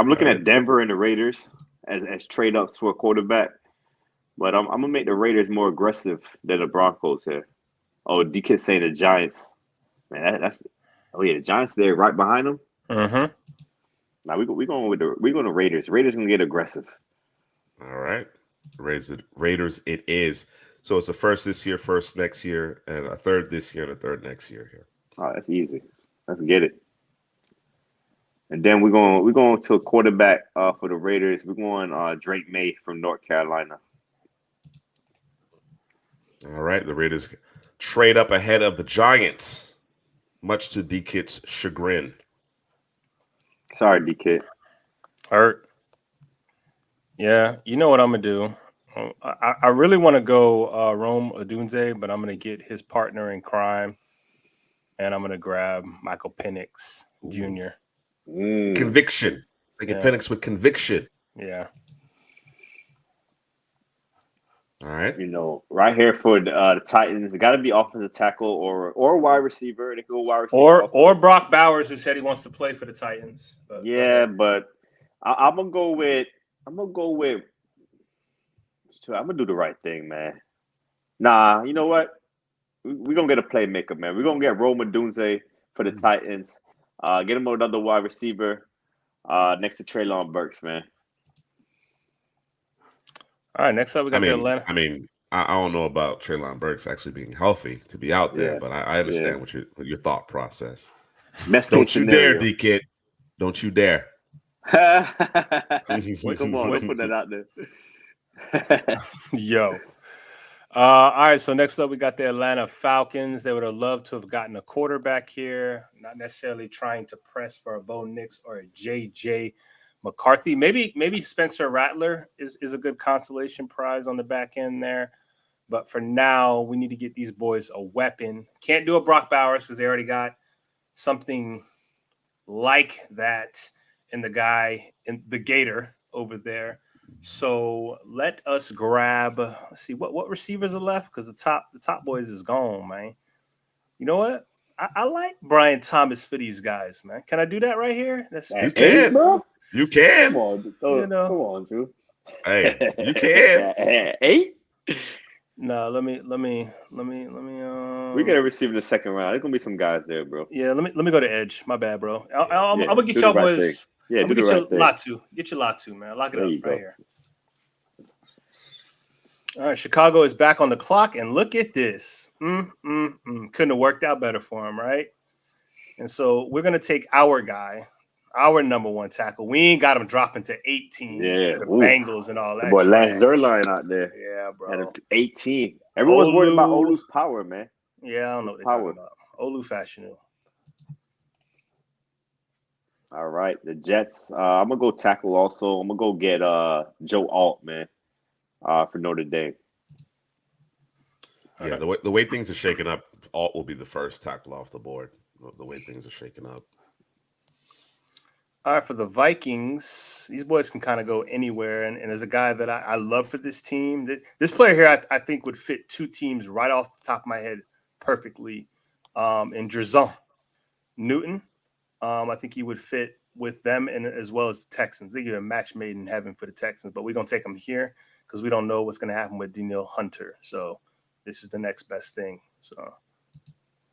looking at Denver and the Raiders as trade ups for a quarterback, but I'm gonna make the Raiders more aggressive than the Broncos here. Oh, DK saying the Giants, man. The Giants there right behind them. Mm-hmm. Now we're going to Raiders. Raiders gonna get aggressive. All right. Raiders it is. So it's a first this year, first next year, and a third this year, and a third next year here. Oh, that's easy. Let's get it. And then we're going to a quarterback for the Raiders. We're going Drake May from North Carolina. All right, the Raiders trade up ahead of the Giants, much to D-Kit's chagrin. Sorry, D-Kit. Hurt. Yeah, you know what I'm gonna do. I really want to go Rome Odunze, but I'm gonna get his partner in crime, and I'm gonna grab Michael Penix Jr. Conviction. They get Penix with conviction. Yeah. All right. You know, right here for the Titans, it got to be offensive tackle or wide receiver. They could go wide receiver or Brock Bowers, who said he wants to play for the Titans. But I'm gonna go with. I'm gonna do the right thing, man. Nah, you know what? We're gonna get a playmaker, man. We're gonna get Roma Dunze for the Titans. Get him another wide receiver next to Treylon Burks, man. All right, next up we got the Atlanta. I don't know about Treylon Burks actually being healthy to be out there, but I understand what your thought process. Don't you dare, D-Kid. Don't you dare. Come on, don't put that out there. Yo. All right, so next up we got the Atlanta Falcons. They would have loved to have gotten a quarterback here, not necessarily trying to press for a Bo Nix or a JJ McCarthy. Maybe Spencer Rattler is a good consolation prize on the back end there. But for now, we need to get these boys a weapon. Can't do a Brock Bowers because they already got something like that in the guy, in the Gator over there. So let us grab, let's see, what receivers are left? Because the top boys is gone, man. You know what? I like Brian Thomas for these guys, man. Can I do that right here? You can, bro. You can. Come on, come on, Drew. Hey, you can. 8? No, let me. We got a receiver in the second round. There's gonna be some guys there, bro. Yeah, let me go to edge. My bad, bro. I'm gonna get y'all boys. Yeah, do the right thing. Latu. Get your Latu, man. Lock it up right here. All right, Chicago is back on the clock, and look at this. Couldn't have worked out better for him, right? And so we're gonna take our guy, our number one tackle. We ain't got him dropping to 18 to the Bengals and all that. Boy, Lance Zerline out there. Yeah, bro. And 18. Everyone's worried about Olu's power, man. Yeah, I don't know what they're talking about. Olu Fashanu. All right, the Jets. I'm gonna go tackle also. I'm gonna go get Joe Alt, man, for Notre Dame. Yeah, the way things are shaking up, Alt will be the first tackle off the board. The way things are shaking up. All right, for the Vikings, these boys can kind of go anywhere. And there's a guy that I love for this team. This player here, I think, would fit two teams right off the top of my head perfectly. In Jerzon Newton, I think he would fit with them and as well as the Texans. They give a match made in heaven for the Texans, but we're going to take him here because we don't know what's going to happen with Daniil Hunter. So this is the next best thing. So,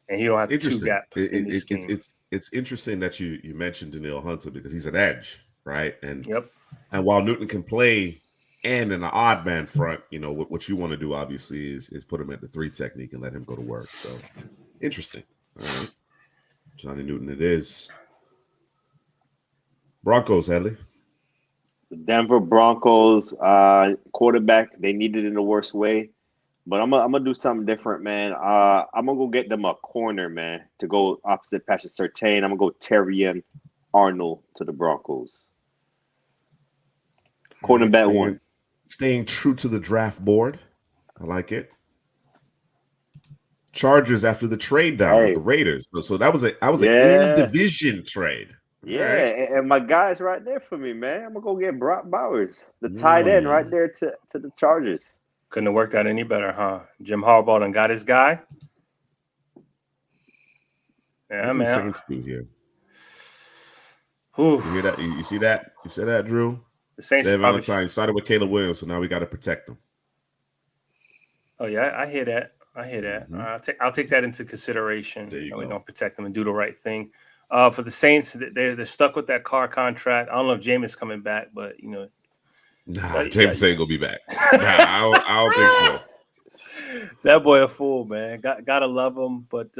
and he don't have two gap in this game. It's interesting that you mentioned Daniil Hunter because he's an edge, right? And yep. And while Newton can play and in an odd man front, you know, what you want to do obviously is put him at the 3 technique and let him go to work. So interesting. All right. Johnny Newton it is. Broncos, Headley. The Denver Broncos quarterback, they needed it in the worst way. But I'm gonna do something different, man. I'm gonna go get them a corner, man, to go opposite Patrick Surtain. I'm gonna go Terrian Arnold to the Broncos. Cornerback one. Staying true to the draft board. I like it. Chargers after the trade down with the Raiders. So that was an in-division trade. Yeah, right. And my guy's right there for me, man. I'm gonna go get Brock Bowers, the tight end, right there to the Chargers. Couldn't have worked out any better, huh? Jim Harbaugh done got his guy. Yeah, man. Saints do here. You hear that? You see that? You said that, Drew? The Saints Valentine started with Caleb Williams, so now we got to protect them. Oh yeah, I hear that. Mm-hmm. I'll take that into consideration. We're gonna protect them and do the right thing. For the Saints, they're stuck with that Carr contract. I don't know if Jameis coming back, but you know, Nah, James ain't gonna be back. Nah, I don't think so. That boy a fool, man. Gotta love him, but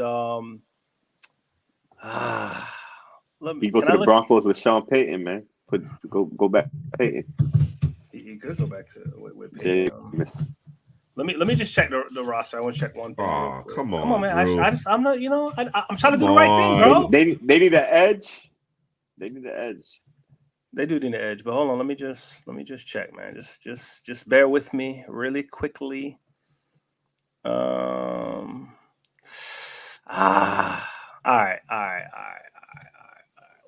he go to the Broncos with Sean Payton, man. Go back to Payton. He could go back to with Payton. Let me just check the roster. I want to check one thing. Oh, come on, man. Drew. I'm not. I'm trying to do the right thing, bro. They need an edge. They need an edge. They do need an edge, but hold on. Let me just check, man. Just bear with me really quickly. All right.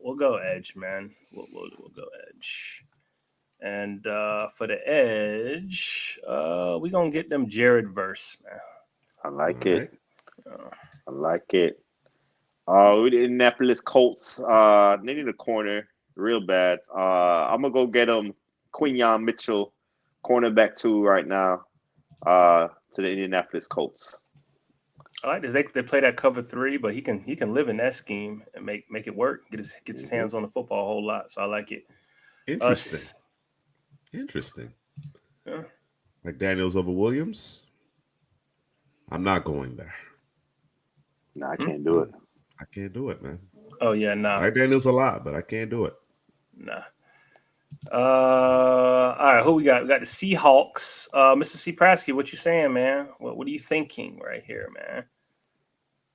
We'll go edge, man. We'll go edge. And for the edge, we're gonna get them Jared Verse, man. I like it. I like it. The Indianapolis Colts, they need a corner real bad. I'm gonna go get them Quinyon Mitchell, cornerback 2 right now, to the Indianapolis Colts. I like this. They play that cover 3, but he can live in that scheme and make it work. Get his hands on the football a whole lot. So I like it. Interesting. Yeah. Like Daniels over Williams. I'm not going there. No, I can't do it. I can't do it, man. Oh yeah, nah. I like Daniels a lot, but I can't do it. Nah. All right, who we got? We got the Seahawks. Mr. C. Prasky, what you saying, man? What are you thinking right here, man?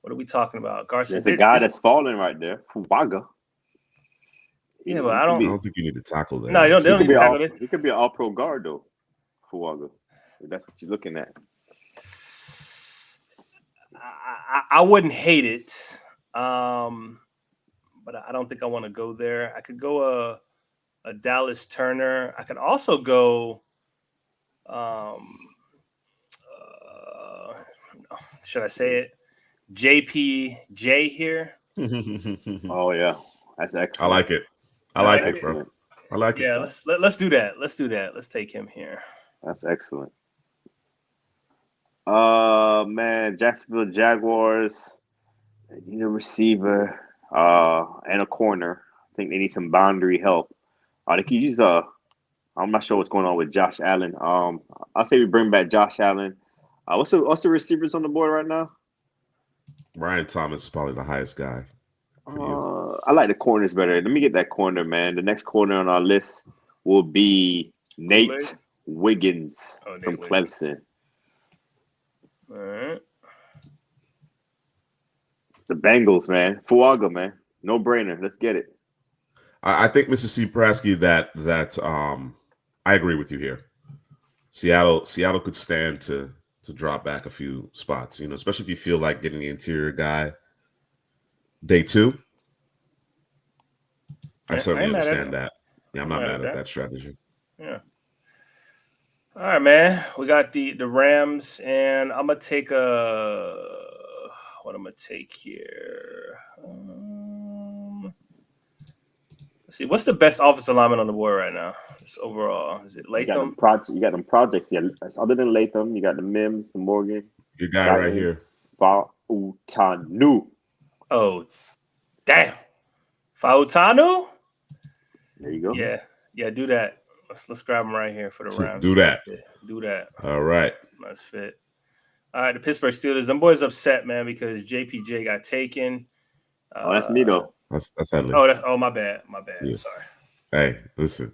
What are we talking about? Garcia. There's a guy that's falling right there. Fuwaga. Yeah, but I don't think you need to tackle that. No, they don't need to tackle it. He could be an all-pro guard, though, Fuwaga. If that's what you're looking at. I wouldn't hate it, but I don't think I want to go there. I could go a Dallas Turner. I could also go. Should I say it? JPJ here. Oh yeah, that's excellent. I like it. I like it, bro. I like it. Yeah, let's do that. Let's do that. Let's take him here. That's excellent. Man, Jacksonville Jaguars. They need a receiver and a corner. I think they need some boundary help. They could use I'm not sure what's going on with Josh Allen. I'll say we bring back Josh Allen. What's the receivers on the board right now? Ryan Thomas is probably the highest guy. I like the corners better. Let me get that corner, man. The next corner on our list will be Nate Wiggins from Clemson. All right. The Bengals, man. Fuaga, man. No brainer. Let's get it. I think, Mr. C. Prasky, that I agree with you here. Seattle could stand to drop back a few spots, especially if you feel like getting the interior guy day 2. I certainly understand that. Yeah, I'm not mad at that strategy. Yeah. All right, man. We got the Rams, and I'm gonna take what I'm gonna take here. Let's see. What's the best offensive lineman on the board right now? Just overall, is it Latham? You got them projects. Yeah. Other than Latham, you got the Mims, the Morgan. Your guy right here. Fautanu. Oh, damn. Fautanu? There you go. Yeah. Do that. Let's grab him right here for the Rams. Do that. All right. Let's fit. All right, the Pittsburgh Steelers. Them boys upset, man, because JPJ got taken. That's me though. That's Headley. My bad. Yeah. Sorry. Hey, listen.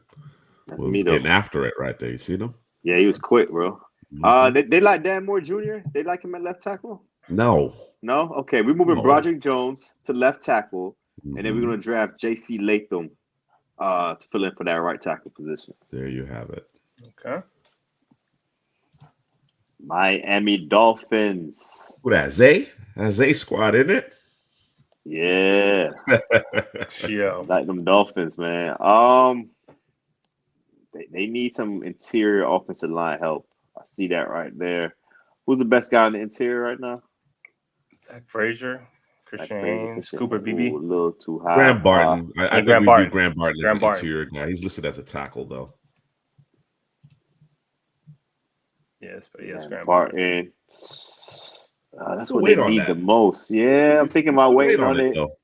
Was getting after it right there. You see them? Yeah, he was quick, bro. Mm-hmm. They like Dan Moore Jr. They like him at left tackle. No. Okay, we're moving Broderick Jones to left tackle, and then we're gonna draft J.C. Latham to fill in for that right tackle position. There you have it. Okay. Miami Dolphins. Who that? Zay? That Zay squad, isn't it? Yeah. Yeah. Like them Dolphins, man. They need some interior offensive line help. I see that right there. Who's the best guy on the interior right now? Zach Frazier, Christian Haynes, Cooper Beebe. A little too high. Graham Barton. I think Graham we Barton. do Graham Barton as Graham an Barton. interior guy. He's listed as a tackle, though. Yes, Graham Barton. That's what they need the most. Yeah, I'm thinking about waiting on it. Though.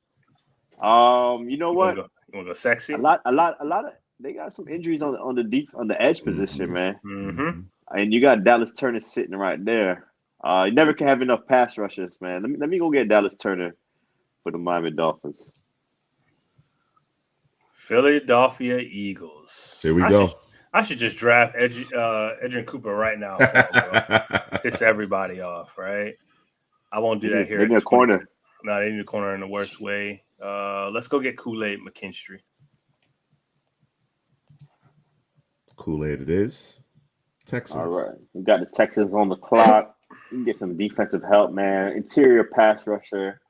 You know what? You want to go sexy? A lot of they got some injuries on the edge position, man. Mm-hmm. And you got Dallas Turner sitting right there. You never can have enough pass rushers, man. Let me go get Dallas Turner for the Miami Dolphins. Philadelphia Eagles. Here we go. I should just draft Edgerrin Cooper right now. Bro. Piss everybody off, right? I won't do that here. They need a corner. No, they need a corner in the worst way. Let's go get Kool-Aid McKinstry. Kool-Aid it is. Texans. All right. We got the Texans on the clock. You can get some defensive help, man. Interior pass rusher.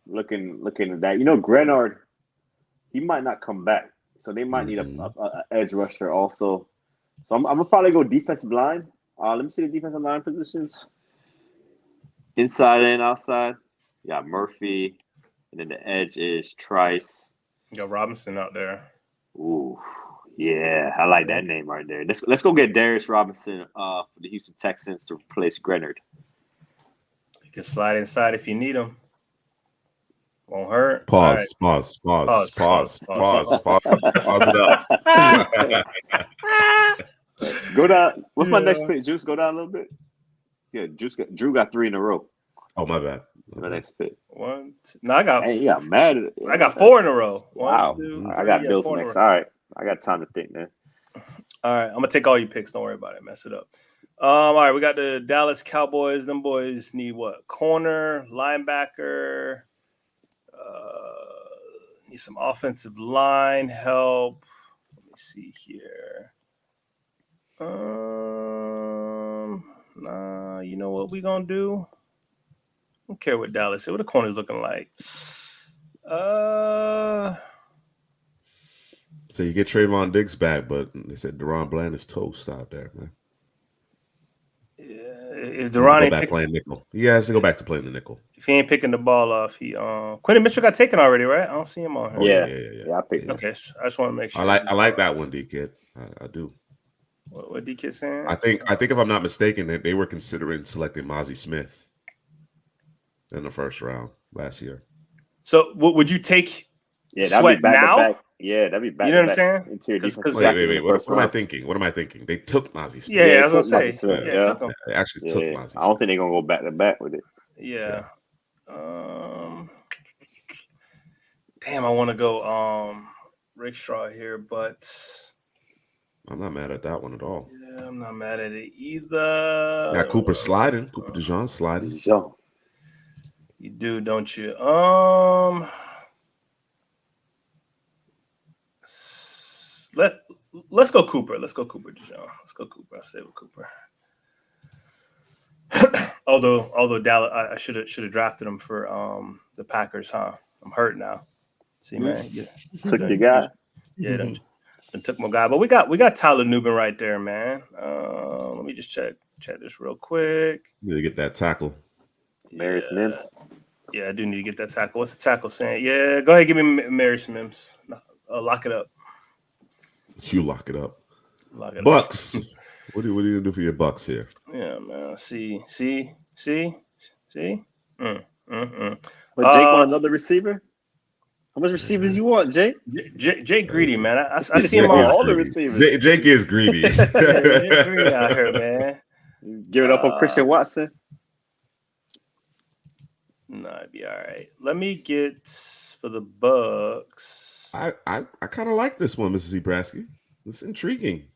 Looking at that. Garnered, he might not come back. So they might need a edge rusher also. So I'm going to probably go defensive line. Let me see the defensive line positions. Inside and outside. You got Murphy. And then the edge is Trice. You got Robinson out there. Ooh. Yeah, I like that name right there. Let's go get Darius Robinson for the Houston Texans to replace Garnered. You can slide inside if you need him. Won't hurt. Pause it up. Go down. What's my next pick? Juice, go down a little bit. Yeah, Drew got 3 in a row. Oh, my bad. My next pick. 1, 2. No, I got. Hey, you got mad at it. I got 4 in a row. 1, wow. 2, 3, I got Bills next. All right. I got time to think, man. All right. I'm going to take all your picks. Don't worry about it. Mess it up. All right. We got the Dallas Cowboys. Them boys need what? Corner, linebacker. Need some offensive line help. Let me see here. Nah, you know what we going to do? I don't care what Dallas said. What the corner's looking like? So you get Trayvon Diggs back, but they said Deron Bland is toast out there, man. Yeah, if Deron ain't back playing nickel, he has to go back to playing the nickel. If he ain't picking the ball off, he Quentin Mitchell got taken already, right? I don't see him on here. Yeah, I picked him. Okay, so I just want to make sure. I like that one, D Kid. I do. What D Kid saying? I think if I'm not mistaken, that they were considering selecting Mozzie Smith in the first round last year. So would you take? Yeah, that'd be back now. To back. Yeah, that'd be back. You know what I'm saying? Interior defense. Wait. What am I thinking? What am I thinking? They took Mozzie Smith. Yeah, I was gonna say. They actually took Mozzie Smith. I don't think they're gonna go back to back with it. Yeah. Damn, I want to go Rick Straw here, but I'm not mad at that one at all. Yeah, I'm not mad at it either. Got Cooper sliding. Cooper DeJean sliding. You do, don't you? Let's go Cooper. Let's go Cooper DeJean. Let's go Cooper. I'll stay with Cooper. although Dallas, I should have drafted him for the Packers, huh? I'm hurt now. See, man, took your guy. Yeah, then took my guy. But we got Tyler Nubin right there, man. Let me just check this real quick. Need to get that tackle. Marius Mims. Yeah, I do need to get that tackle. What's the tackle saying? Yeah, go ahead, give me Marius Mims. Lock it up. You lock it up. Lock it Bucks. up. What are you gonna do for your Bucks here? Yeah, man. See. But Jake want another receiver? How much receivers you want, Jake? Jake greedy, man. I see him on all the receivers. Jake is greedy. Jake greedy out here, man. Give it up on Christian Watson. No, it'd be all right. Let me get for the Bucks. I kind of like this one, Mrs. Zebrowski. It's intriguing.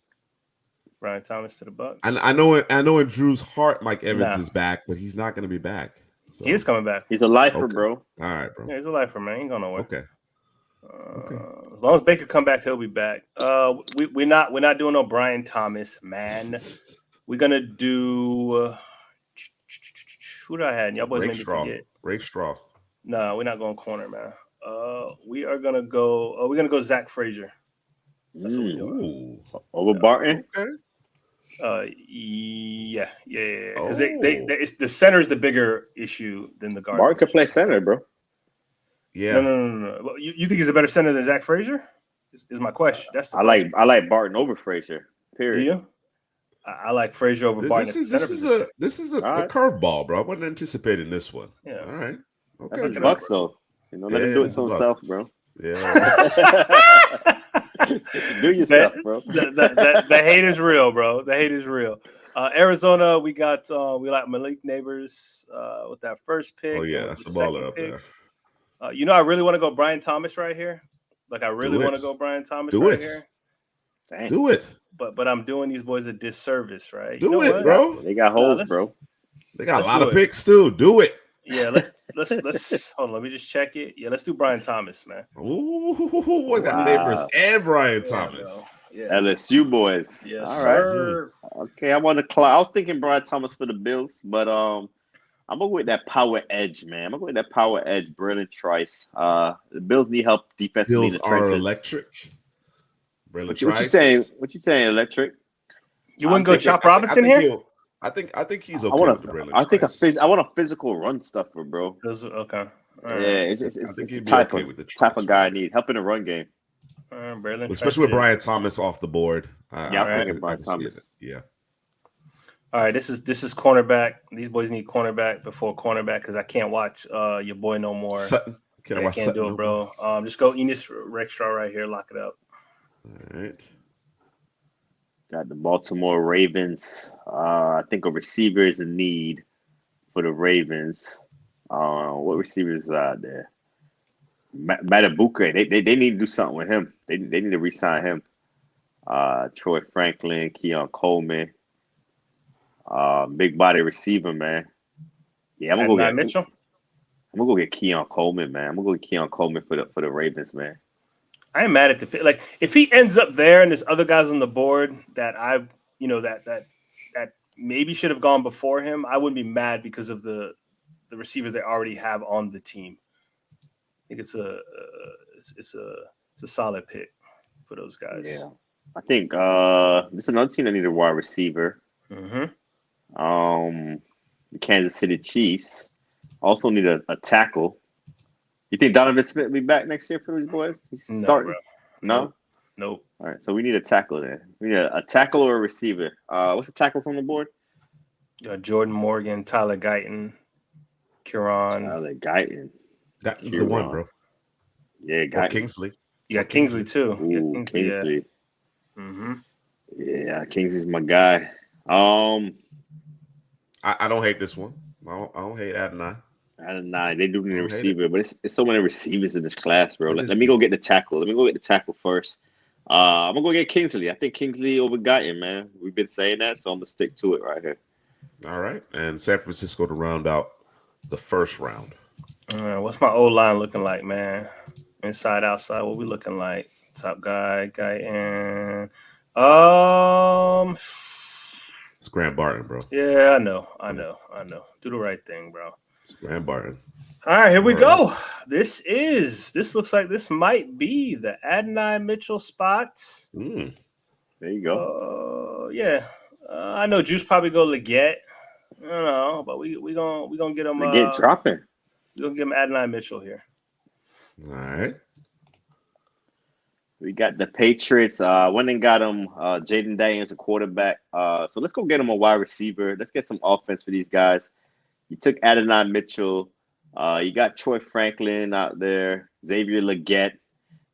Brian Thomas to the Bucks. I know in Drew's heart, Mike Evans is back, but he's not going to be back. So. He is coming back. He's a lifer, bro. All right, bro. Yeah, he's a lifer, man. He ain't going nowhere. Okay. As long as Baker come back, he'll be back. We're not doing no Brian Thomas, man. We're gonna do who do I had? Y'all boys made me forget. Ray Straw. No, we're not going corner, man. We are gonna go. We're gonna go Zach Frazier. That's what we're doing. Over Barton. Okay. Yeah. Because the center is the bigger issue than the guard. Barton could play center, bro. Yeah. No. Well, you think he's a better center than Zach Frazier? Is my question. That's the question. I like Barton over Frazier. Period. Do you? I like Frazier over Barton. This is a curveball, bro. I wasn't anticipating this one. Yeah. All right. Okay. That's his Bucks, though. Let him do it to himself, bro. Yeah. Do yourself, bro. The hate is real, bro. The hate is real. Arizona, we like Malik Neighbors with that first pick. Oh yeah, and that's the a second baller up pick. there. I really want to go Brian Thomas right here. Like I really want to go Brian Thomas right here. Dang. Do it. But I'm doing these boys a disservice, right? Do it, bro. They got holes, bro. They got a lot of picks too. Do it. Yeah, let's hold on. Let me just check it. Yeah, let's do Brian Thomas, man. Ooh, we got Neighbors and Brian Thomas. Bro. Yeah, LSU boys. Yes, all sir. Right. Okay, I was thinking Brian Thomas for the Bills, but I'm gonna go with that power edge, man. I'm gonna go with that power edge, Braylon Trice. The Bills need help defensively in the trenches. Bills are electric. What you saying? What you saying, electric? You wouldn't go Chop Robinson here? I think he's okay with the Braylon. I want a physical run stuffer, bro. Okay. Yeah, it's the type of guy I need. Help in the run game. Especially with Brian Thomas off the board. I'm thinking Brian Thomas. Yeah. All right, this is cornerback. These boys need cornerback before cornerback because I can't watch your boy no more. Sutton. I can't do it, bro. Just go Enos Rexstraw right here. Lock it up. All right. Got the Baltimore Ravens. I think a receiver is a need for the Ravens. What receivers are out there? Matabuke. They need to do something with him. They need to re-sign him. Troy Franklin, Keon Coleman. Big body receiver, man. Yeah, I'm gonna go get Keon Coleman, man. I'm gonna go get Keon Coleman for the Ravens, man. I am mad at the pick. Like if he ends up there and there's other guys on the board that that maybe should have gone before him, I wouldn't be mad because of the receivers they already have on the team. I think it's a solid pick for those guys. Yeah, I think this is another team that need a wide receiver. Mm-hmm. The Kansas City Chiefs also need a tackle. You think Donovan Smith will be back next year for these boys? He's starting? No? Nope. All right, so we need a tackle then. We need a tackle or a receiver. What's the tackles on the board? Jordan Morgan, Tyler Guyton, Kieran. Tyler Guyton. That's the one, bro. Yeah, Guyton. Kingsley. You got Kingsley too. Ooh, Kingsley. Yeah. Mm-hmm. Yeah, Kingsley's my guy. I don't hate this one. I don't hate Adonai. They do need a receiver, but it's so many receivers in this class, bro. Let me go get the tackle. Let me go get the tackle first. I'm gonna go get Kingsley. I think Kingsley over Guyton, man. We've been saying that, so I'm gonna stick to it right here. All right, and San Francisco to round out the first round. What's my O-line looking like, man? Inside, outside, what we looking like? Top guy, Guyton. It's Graham Barton, bro. Yeah, I know. Do the right thing, bro. It's Graham Barton. All right, here we go. This looks like this might be the Adonai Mitchell spot. There you go. Yeah. I know Juice probably go Leggett. I don't know, but we gonna get him. Leggett dropping. We're gonna give him Adonai Mitchell here. All right. We got the Patriots. Went and got him Jaden Daniels, a quarterback. So let's go get him a wide receiver. Let's get some offense for these guys. You took Adonai Mitchell. You got Troy Franklin out there. Xavier Leggett.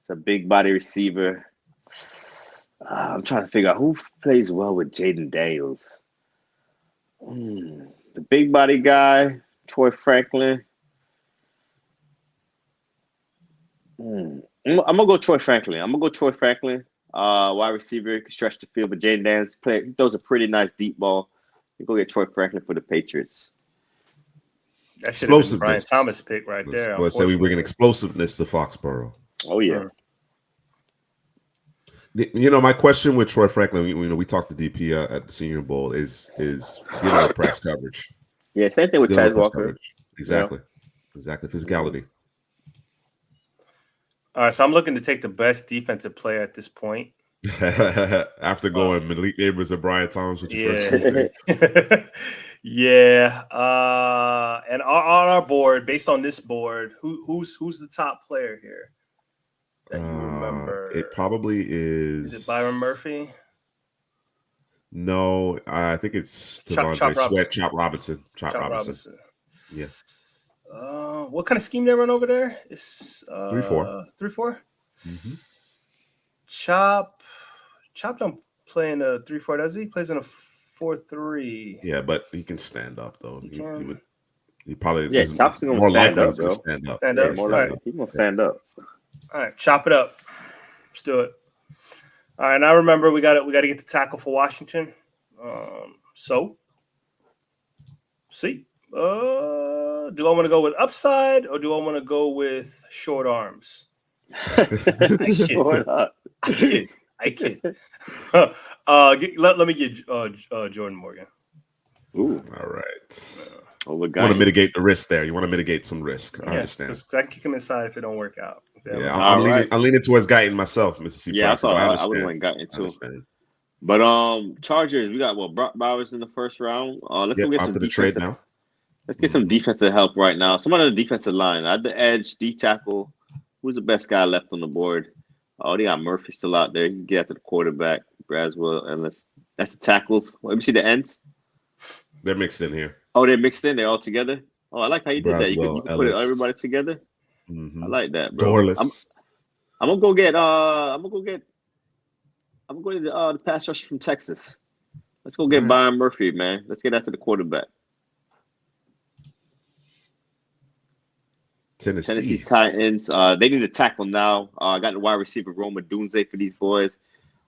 It's a big body receiver. I'm trying to figure out who plays well with Jaden Daniels. The big body guy, Troy Franklin. I'm gonna go Troy Franklin. Wide receiver, can stretch the field, but Jaden Daniels he throws a pretty nice deep ball. You go get Troy Franklin for the Patriots. That should have been Brian Thomas pick right there. Let's say we bring an explosiveness to Foxborough. Oh yeah. My question with Troy Franklin, we talked to DP at the Senior Bowl is getting the press coverage. Yeah, same thing with Chaz Walker. Exactly, physicality. All right, so I'm looking to take the best defensive player at this point. After going Malik Neighbors and Brian Thomas with your first pick. Yeah. And on our board, based on this board, who's the top player here that you remember? It probably is. Is it Byron Murphy? No, I think it's Chop Robinson. Chop Robinson. Yeah. What kind of scheme they run over there? It's 3-4. 3-4. Mm-hmm. Chop don't play in a 3-4, does he? He plays in a 4-3. Yeah, but he can stand up though. He can. He probably Yeah, Chop's gonna more stand likely up, he's gonna bro. stand up. Stand Yeah, up. more All likely right. he's gonna stand up. All right, chop it up. Let's do it. All right, now remember we got to get the tackle for Washington. So, see, do I want to go with upside or do I want to go with short arms? Short up. I kid. Let me get Jordan Morgan. Ooh, All right. oh, You want to mitigate the risk there. You want to mitigate some risk. I understand. Because I can kick him inside if it don't work out. Yeah, I'm leaning towards Guyton myself, Mr. C. Yeah, Price, I would have went Guyton too. Understand. But Chargers, we got Brock Bowers in the first round. Let's go get some defensive. Now. Let's get some defensive help right now. Someone on the defensive line. At the edge, D tackle. Who's the best guy left on the board? Oh, they got Murphy still out there. You can get after the quarterback, Braswell, and that's the tackles. Let me see the ends. They're mixed in here. Oh, they're mixed in. They're all together. Oh, I like how you did that. You can put everybody together. Mm-hmm. I like that, bro. Doorless. I'm gonna go get the pass rusher from Texas. Let's go get Byron Murphy, man. Let's get after the quarterback. Tennessee Titans. They need a tackle now. I got the wide receiver Roma Dunze for these boys.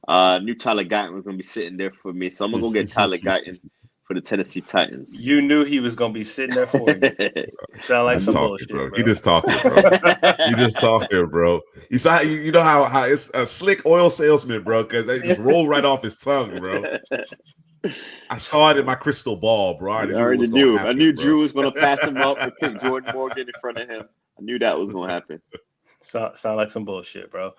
New Tyler Guyton was gonna be sitting there for me, so I'm gonna go get Tyler Guyton for the Tennessee Titans. You knew he was gonna be sitting there for you. Sound like some bullshit, bro. You just talking, bro. You just talking, bro. You know how it's a slick oil salesman, bro, because they just roll right off his tongue, bro. I saw it in my crystal ball, bro. I knew Drew was gonna pass him up and pick Jordan Morgan in front of him. I knew that was gonna happen. Sound like some bullshit, bro.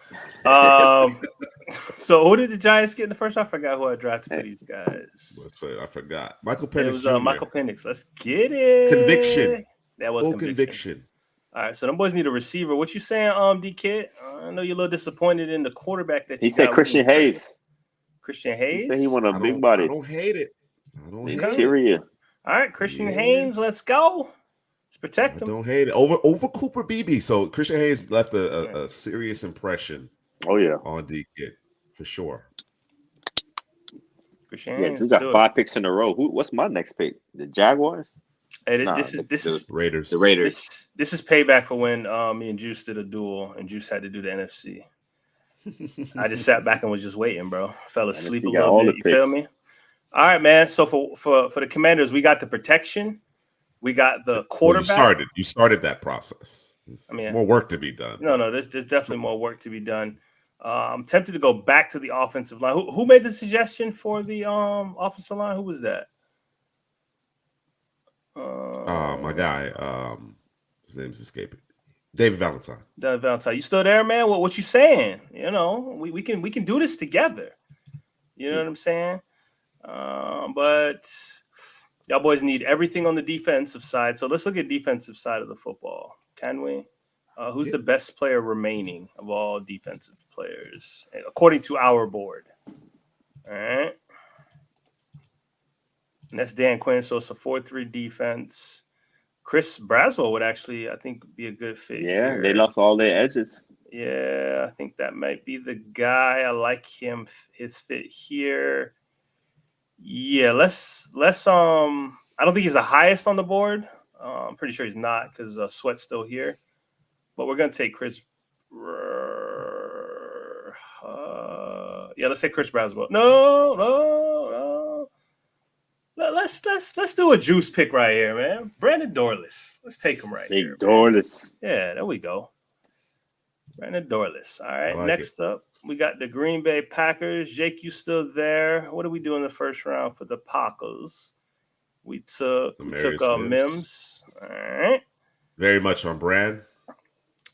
So who did the Giants get in the first round? I forgot who I drafted for these guys. I forgot. Michael Penix. It was Michael Penix. Let's get it. Conviction. That was conviction. All right, so them boys need a receiver. What you saying, D Kid? I know you're a little disappointed in the quarterback that you got. He said Christian Hayes. Christian Hayes. He said he want a big body. I don't hate it. Interior. All right, Christian Hayes. Let's go. Let's protect him. I don't hate it. Over Cooper Beebe. So Christian Hayes left a serious impression. Oh yeah, on D Kid for sure. Christian Hayes. We got 5 picks in a row. What's my next pick? The Jaguars. Hey, this is Raiders. The Raiders. This is payback for when me and Juice did a duel and Juice had to do the NFC. I just sat back and was just waiting, bro. Fell asleep a little bit. You feel me? All right, man. So for the Commanders, we got the protection. We got the quarterback. You started that process. There's more work to be done. No. There's definitely more work to be done. I'm tempted to go back to the offensive line. Who made the suggestion for the offensive line? Who was that? My guy. His name's escaping. David Valentine. David Valentine. You still there, man? What you saying? You know, we can do this together. You know what I'm saying? But y'all boys need everything on the defensive side. So let's look at defensive side of the football. Can we? Who's the best player remaining of all defensive players, according to our board? All right. And that's Dan Quinn. So it's a 4-3 defense. Chris Braswell would actually, I think, be a good fit. Yeah, here. They lost all their edges. Yeah, I think that might be the guy. I like him, his fit here. Yeah, let's I don't think he's the highest on the board. I'm pretty sure he's not because Sweat's still here. But we're gonna take Chris. Let's take Chris Braswell. No. Let's do a juice pick right here, man. Brandon Dorless. Let's take him right here. Dorless. Yeah, there we go. Brandon Dorless. All right. Next up, we got the Green Bay Packers. Jake, you still there? What do we do in the first round for the Packers? We took Mims. All right. Very much on brand.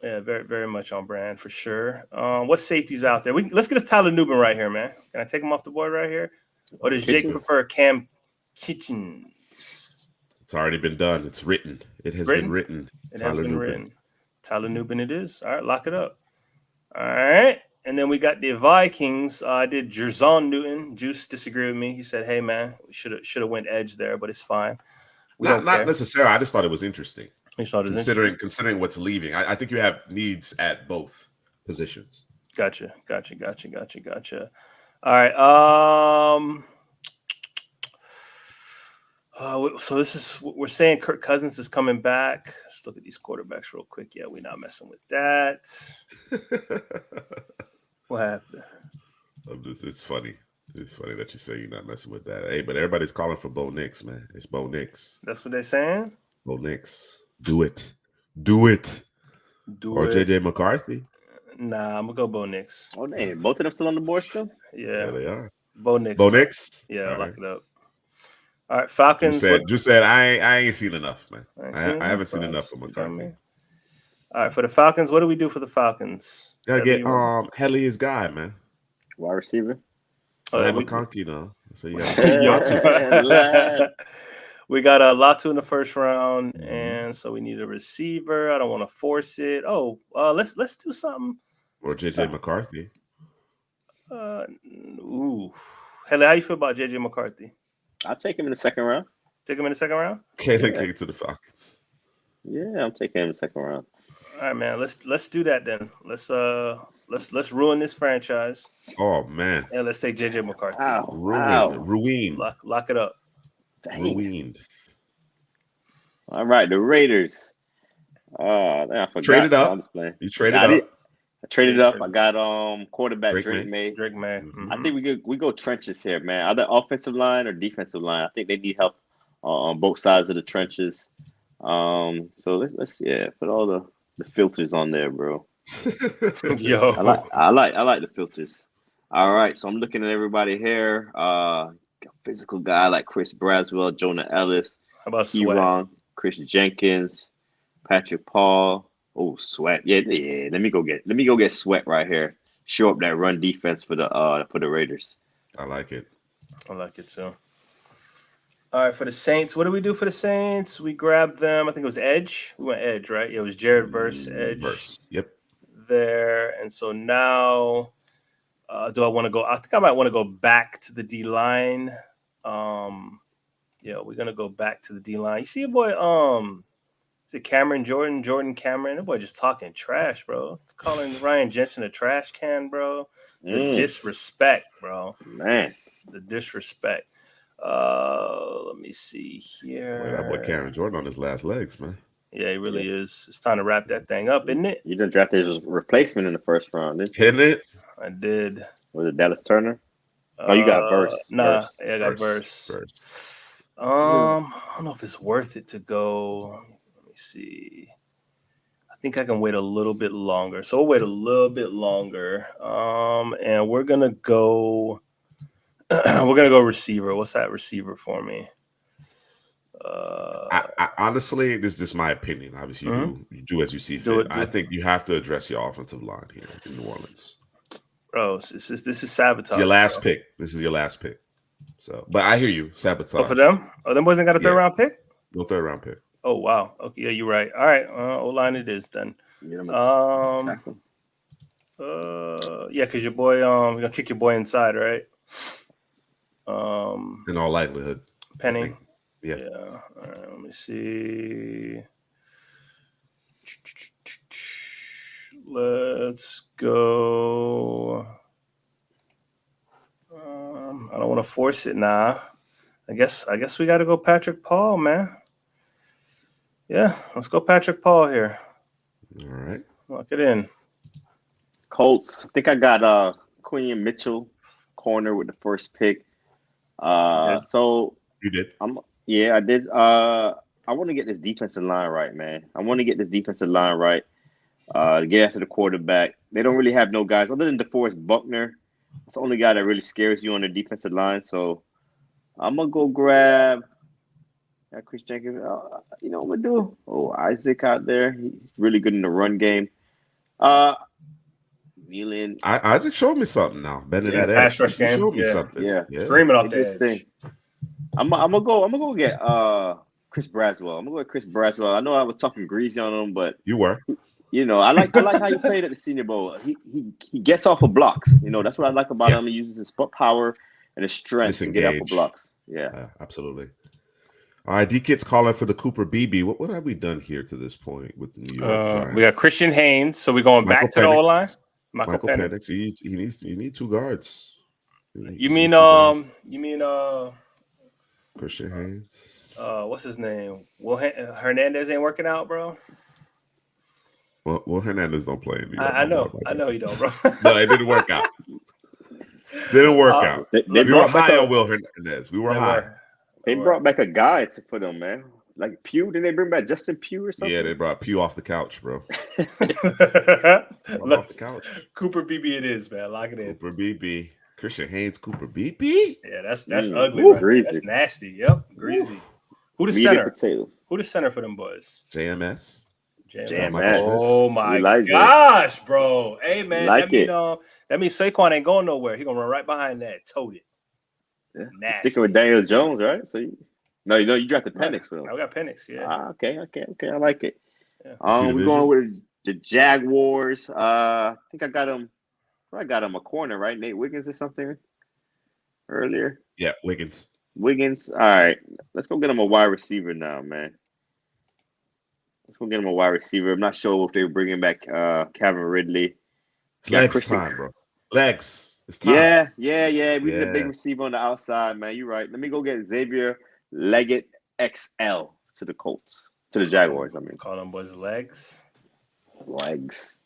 Yeah, very, very much on brand for sure. What safety's out there? Let's get us Tyler Newman right here, man. Can I take him off the board right here? Or does Jake prefer Cam Kitchens? It's already been done. It's written. It has been written. It has been written. Tyler Newman it is. All right, lock it up. All right. And then we got the Vikings. I did Jerzon Newton. Juice disagreed with me. He said, hey, man, we should have went edge there, but it's fine. Not necessarily. I just thought it was interesting. Considering what's leaving. I think you have needs at both positions. Gotcha. All right. So this is we're saying Kirk Cousins is coming back. Let's look at these quarterbacks real quick. Yeah, we're not messing with that. What happened? It's funny. It's funny that you say you're not messing with that. Hey, but everybody's calling for Bo Nix, man. It's Bo Nix. That's what they're saying? Bo Nix. Do it. Or JJ McCarthy. Nah, I'm gonna go Bo Nix. Oh, damn. Both of them still on the board still? Yeah, they are. Bo Nix. Bo Nix? Yeah, all lock right. it up. All right, Falcons. You said I ain't seen enough, man. I haven't seen enough of McCarthy. All right, for the Falcons, what do we do for the Falcons? Gotta get Helly his guy, man. Wide receiver. Oh, McConkey, no. So you we got a Latu in the first round, and so we need a receiver. I don't want to force it. Oh, let's do something. Or JJ McCarthy. Ooh. Helly, how you feel about JJ McCarthy? I'll take him in the second round. Take him in the second round? Okay, then kick it to the Falcons. Yeah, I'm taking him in the second round. All right, man. Let's do that then. Let's ruin this franchise. Oh man. And let's take JJ McCarthy. Ruined. Lock it up. Dang. Ruined. All right, the Raiders. I forgot. Traded up. You traded up. I traded up. I got quarterback Drake May. Mm-hmm. I think we go trenches here, man. Either offensive line or defensive line. I think they need help on both sides of the trenches. So let's put all the filters on there, bro. Yo, I like the filters. All right, so I'm looking at everybody here. A physical guy like Chris Braswell, Jonah Ellis, how about Sweat? Chris Jenkins, Patrick Paul. Oh, Sweat. Yeah. Let me go get Sweat right here. Show up that run defense for the Raiders. I like it. I like it too. All right, for the Saints, what do we do for the Saints? We grabbed them. I think it was Edge. We went Edge, right? Yeah, it was Jared versus Edge. Yep. There. And so now, do I want to go? I think I might want to go back to the D line. We're gonna go back to the D line. You see your boy, is it Jordan Cameron? That boy just talking trash, bro. It's calling Ryan Jensen a trash can, bro. The disrespect, bro. Man, the disrespect. Let me see here. Boy, that boy Cameron Jordan on his last legs, man. Yeah, he really is. It's time to wrap that thing up, isn't it? You done drafted his replacement in the first round, didn't you? Isn't it? I did. Was it Dallas Turner? Oh, you got Verse. Nah, I got Verse. I don't know if it's worth it to go. Let me see. I think I can wait a little bit longer. So we'll wait a little bit longer. And we're gonna go. We're gonna go receiver. What's that receiver for me? I honestly, this is just my opinion. Obviously, you do as you see fit. I think you have to address your offensive line here in New Orleans. Bro, this is sabotage. It's your last pick. This is your last pick. So, but I hear you. Sabotage. Oh, for them? Oh, them boys ain't got a third round pick? No third round pick. Oh, wow. Okay, yeah, you're right. All right, O-line it is then. Yeah, because your boy, you're gonna kick your boy inside, right? In all likelihood. Penny. Yeah. All right, let me see. Let's go. I don't want to force it now. I guess we got to go Patrick Paul, man. Yeah, let's go Patrick Paul here. All right. Lock it in. Colts. I think I got Quinn Mitchell, corner with the first pick. So you did. I did. I want to get this defensive line right, man. To get after the quarterback. They don't really have no guys other than DeForest Buckner. That's the only guy that really scares you on the defensive line. So I'm gonna go grab Chris Jenkins. You know what I'm gonna do? Oh, Isaac out there. He's really good in the run game. Isaac showed me something now. Better that pass rush game. Showed me something. Yeah. Screaming off the edge. I'm gonna go get Chris Braswell. I'm gonna go with Chris Braswell. I know I was talking greasy on him, but you were. You know, I like how he played at the Senior Bowl. He gets off of blocks. You know, that's what I like about him. He uses his power and his strength to get off of blocks. Yeah, absolutely. All right, D-Kit's calling for the Cooper BB. What have we done here to this point with the New York Giants? We got Christian Haynes, so we're going back to the O-line. Michael Penix. You need two guards. You mean Christian Haynes. What's his name? Will Hernandez ain't working out, bro. Well, Hernandez don't play in New York. I know he don't, bro. No, it didn't work out. Didn't work out. They we were high on Will Hernandez. We were high. They brought back a guy for them, man. Like Pugh. Didn't they bring back Justin Pugh or something? Yeah, they brought Pugh off the couch, bro. Off the couch. Cooper BB it is, man. Lock it in. Cooper BB. Christian Haynes, Cooper BB. Yeah, that's ugly. Right? Greasy. That's nasty. Yep, greasy. Who the center? Who the center for them boys? JMS. Oh my gosh, bro. Hey man, that means Saquon ain't going nowhere. He gonna run right behind that. Tote it. Yeah. Sticking with Daniel Jones, right? So you drafted Penix for him. I got Penix, yeah. Okay. I like it. Yeah. We're going with the Jaguars. I think I got him a corner, right? Nate Wiggins or something earlier. Yeah, Wiggins. All right. Let's go get him a wide receiver now, man. Let's go get him a wide receiver. I'm not sure if they're bringing back Calvin Ridley. Legs time, bro. Legs. It's time. Yeah. We need a big receiver on the outside, man. You're right. Let me go get Xavier Leggett XL to the Colts. To the Jaguars, I mean. Call them boys legs. Legs.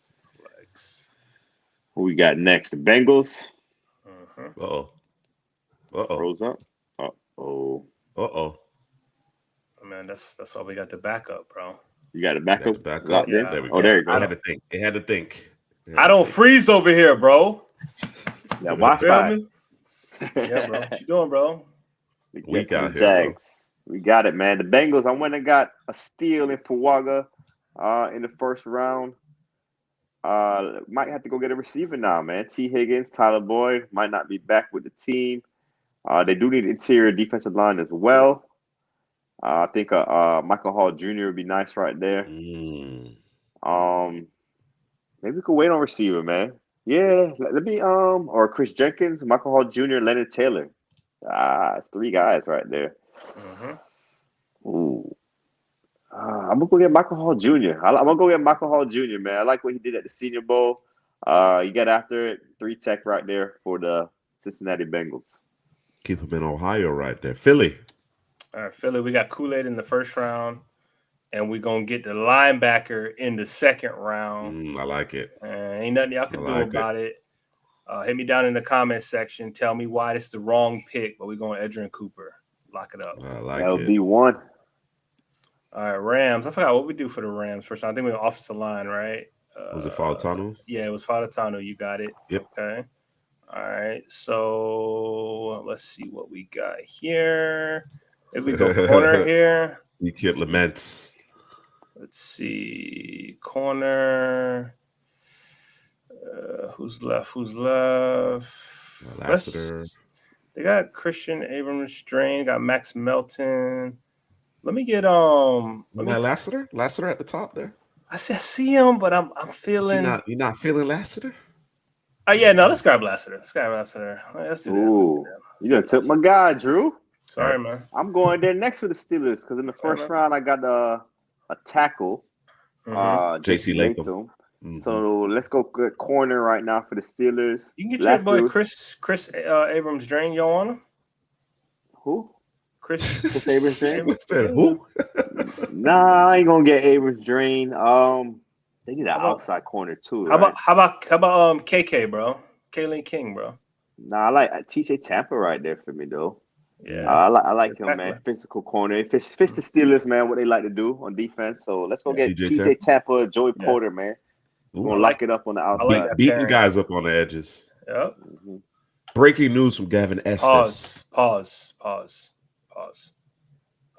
Who we got next? The Bengals. Uh-oh. Rose up. Uh-oh. Man, that's why we got the backup, bro. You got a backup? Yeah. There we go. There you go. It had to think. I don't freeze over here, bro. Yeah, Wi-Fi. Yeah, bro. What you doing, bro? We got the Jags. Bro. We got it, man. The Bengals, I went and got a steal in Fuaga in the first round. Might have to go get a receiver now, man. T. Higgins, Tyler Boyd might not be back with the team. They do need interior defensive line as well. I think Michael Hall Jr. would be nice right there. Maybe we could wait on receiver, man. Yeah, let me or Chris Jenkins, Michael Hall Jr., Leonard Taylor. It's three guys right there. Ooh. I'm gonna go get Michael Hall Jr. I'm gonna go get Michael Hall Jr., man. I like what he did at the Senior Bowl. You got after it, 3 tech right there for the Cincinnati Bengals. Keep him in Ohio right there. Philly. All right, Philly, we got Kool-Aid in the first round, and we're going to get the linebacker in the second round. I like it. Ain't nothing y'all can do about it. Hit me down in the comment section. Tell me why this is the wrong pick, but we're going Edgerrin Cooper. Lock it up. I like That'll be one. All right, Rams. I forgot what we do for the Rams first. I think we were offensive line, right? Was it Falatano? Yeah, it was Falatano. You got it. Yep. Okay. All right. So let's see what we got here. If we go corner here. You kid laments. Let's see. Corner. Who's left? They got Christian Abrams Drain, got Max Melton. Let me get Lassiter? Lassiter at the top there. I see him, but I'm feeling you're not feeling Lassiter? Oh yeah, no, let's grab Lassiter. Let's do that. Ooh, you done took my guy, Drew. Sorry, man. I'm going there next for the Steelers because in the first round I got a tackle, J.C. Latham. So let's go good corner right now for the Steelers. You can get your boy Chris Abrams Drain. You want him? Who? Chris Abrams Drain. Who? Nah, I ain't gonna get Abrams Drain. They need an outside corner too. How about KK, bro? Kayleen King, bro. Nah, I like TJ Tampa right there for me though. Yeah, I like him, man. Physical corner. It fits the Steelers, man. What they like to do on defense. So let's go get TJ Tampa, Joey Porter, man. We're gonna lock it up on the outside. Beating guys up on the edges. Yep. Breaking news from Gavin Estes. Pause.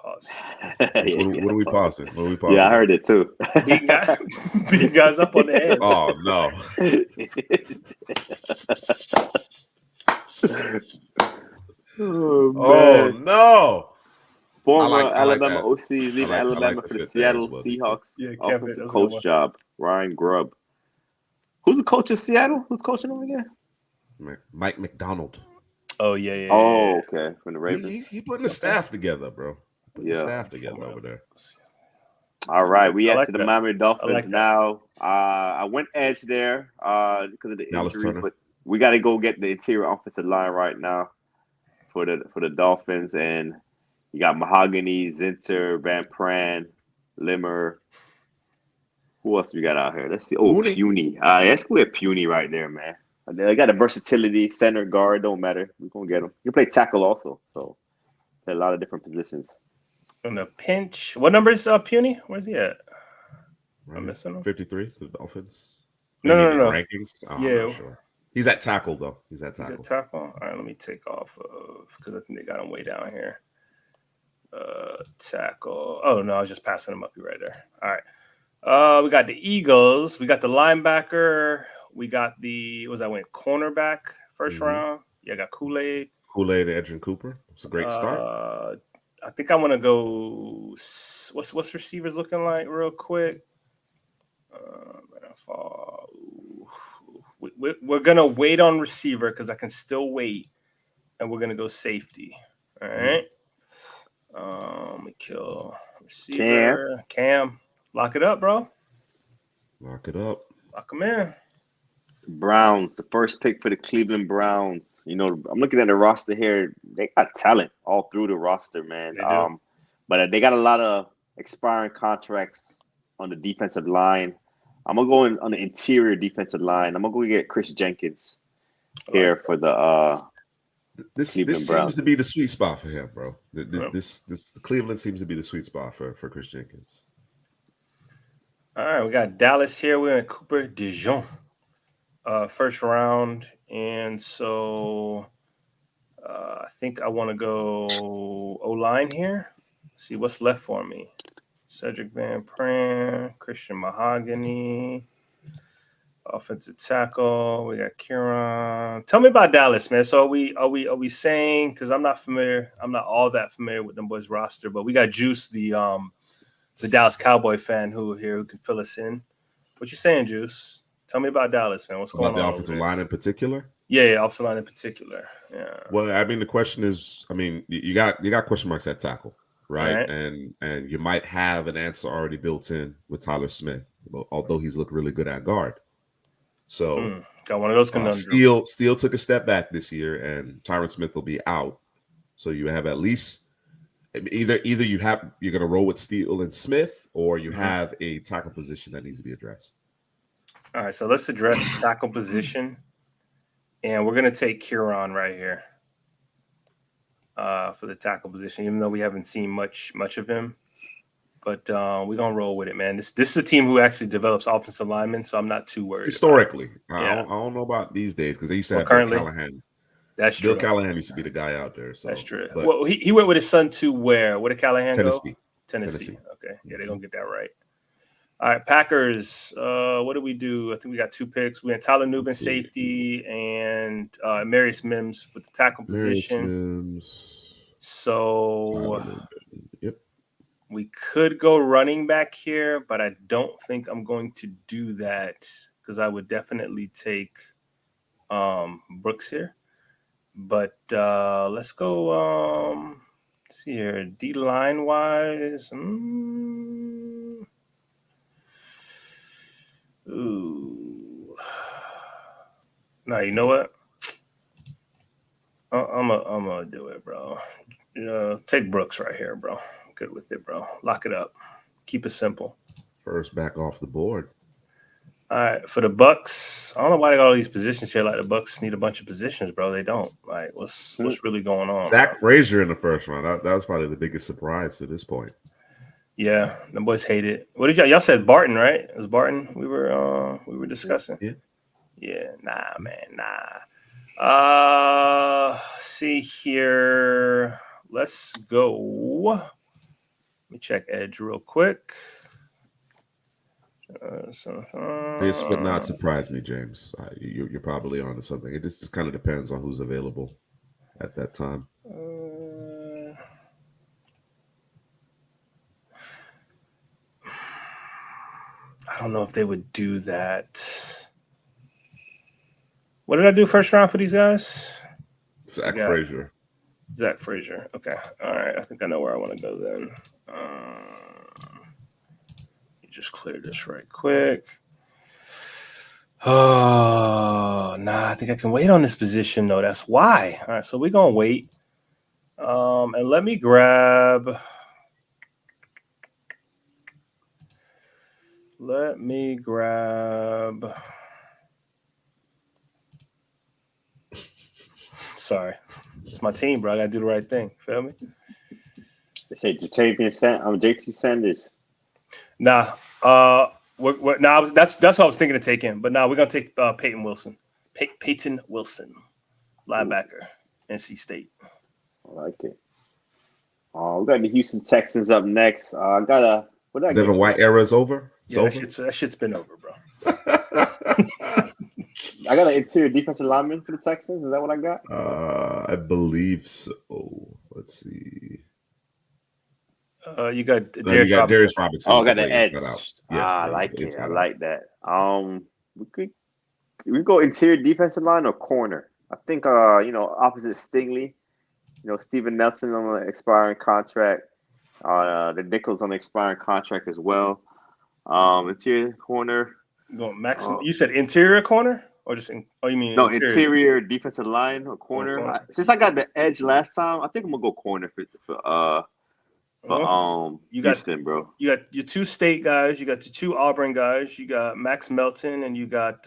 What are we pausing? Yeah, I heard it too. Beating guys up on the edge. Oh no. Oh no. Former Alabama OC leaving Alabama for the Seattle Seahawks. Offensive coach job. Ryan Grubb. Who's the coach of Seattle? Who's coaching them again? Mike McDonald. Oh yeah. Oh, okay. From the Ravens. He's putting the staff together, bro. Staff together over there. All right, we I at like to the that. Miami Dolphins like that. now. I went edge there because of the Dallas injuries, Turner. but we got to go get the interior offensive line right now for the Dolphins, and you got Mahogany, Zinter, Van Pran, Limmer. Who else we got out here? Let's see. Oh, Puny. Puny. Let's go with Puny right there, man. They got the versatility, center, guard, don't matter. We're gonna get him. You play tackle also, so play a lot of different positions. On the pinch. What number is Puny? Where's he at? I'm missing him. 53 to the Dolphins. No. Rankings? Oh, Yeah. I'm not sure. He's at tackle, though. He's at tackle. All right, let me take off of, because I think they got him way down here. Tackle. Oh, no, I was just passing him up. You're right there. All right. We got the Eagles. We got the linebacker. We got the, cornerback first round. Yeah, I got Kool-Aid. Kool-Aid, Edrin Cooper. It's a great start. I think I want to go, what's receivers looking like real quick? We're going to wait on receiver because I can still wait. And we're going to go safety. All right. We kill receiver. Cam. Lock it up, bro. Lock it up. Lock him in. Browns, the first pick for the Cleveland Browns. You know, I'm looking at the roster here. They got talent all through the roster, man. They do. But they got a lot of expiring contracts on the defensive line. I'm gonna go on the interior defensive line. I'm gonna go get Chris Jenkins here for the this Cleveland seems Browns. to be the sweet spot for him, bro. This Cleveland seems to be the sweet spot for Chris Jenkins. All right, we got Dallas here. We're in Cooper Dijon, first round, and so I think I want to go O-line here. See what's left for me. Cedric Van Pran, Christian Mahogany, offensive tackle. We got Kieran. Tell me about Dallas, man. So are we saying, because I'm not all that familiar with them boys roster, but we got Juice, the Dallas Cowboy fan who can fill us in. What you saying, Juice? Tell me about Dallas, man. What's going on? About the offensive line in particular? Yeah, offensive line in particular. Yeah. Well, I mean, the question is, you got question marks at tackle, right? And you might have an answer already built in with Tyler Smith, although he's looked really good at guard. So got one of those conundrums. Steele took a step back this year, and Tyron Smith will be out. So you have at least either you're going to roll with Steele and Smith, or you have a tackle position that needs to be addressed. All right, so let's address the tackle position, and we're going to take Kieran right here for the tackle position, even though we haven't seen much of him. But we're going to roll with it, man. This is a team who actually develops offensive linemen, so I'm not too worried. Historically, I don't know about these days because they used to have Bill Callahan. That's true. Bill Callahan used to be the guy out there. So that's true. Well, he went with his son to where? Where did Callahan go? Tennessee. Okay. Yeah, they're going to get that right. All right, Packers. What do we do? I think we got 2 picks. We had Tyler Nubin, safety, and Marius Mims with the tackle position. So we could go running back here, but I don't think I'm going to do that because I would definitely take Brooks here. But let's go. Let's see here. D line wise. Ooh. No, you know what? I'm gonna do it, bro. Take Brooks right here, bro. I'm good with it, bro. Lock it up. Keep it simple. First back off the board. All right, for the Bucks, I don't know why they got all these positions here. Like the Bucks need a bunch of positions, bro. They don't. Like, what's really going on? Zach Frazier in the first round. That was probably the biggest surprise to this point. Yeah, the boys hate it. What did y'all said? Barton, right? It was Barton. We were discussing. Yeah. Nah, man. Nah. See here. Let's go. Let me check edge real quick. This would not surprise me, James. You're probably onto something. It just kind of depends on who's available at that time. I don't know if they would do that. What did I do first round for these guys? Zach Frazier. Okay. All right. I think I know where I want to go then. just clear this right quick. Oh, nah, I think I can wait on this position, though. That's why. All right, so we're going to wait. And let me grab... Sorry. It's my team, bro. I got to do the right thing. Feel me? They say JT Sanders. Nah. That's what I was thinking of taking. But now we're going to take Peyton Wilson. Peyton Wilson, linebacker, NC State. I like it. We got the Houston Texans up next. I got a what did I Devin get? White era is over. That shit's been over, bro. I got an interior defensive lineman for the Texans. Is that what I got? I believe so. Let's see. You got Darius Robinson. Oh, I got the edge. Yeah, I like it. I like that. We go interior defensive line or corner. I think opposite Stingley. Steven Nelson on an expiring contract. The Nichols on an expiring contract as well. Interior corner. You said interior corner or just you mean interior defensive line or corner? Since I got the edge last time, I think I'm gonna go corner for Houston, bro. You got your 2 state guys, you got your 2 Auburn guys, you got Max Melton, and you got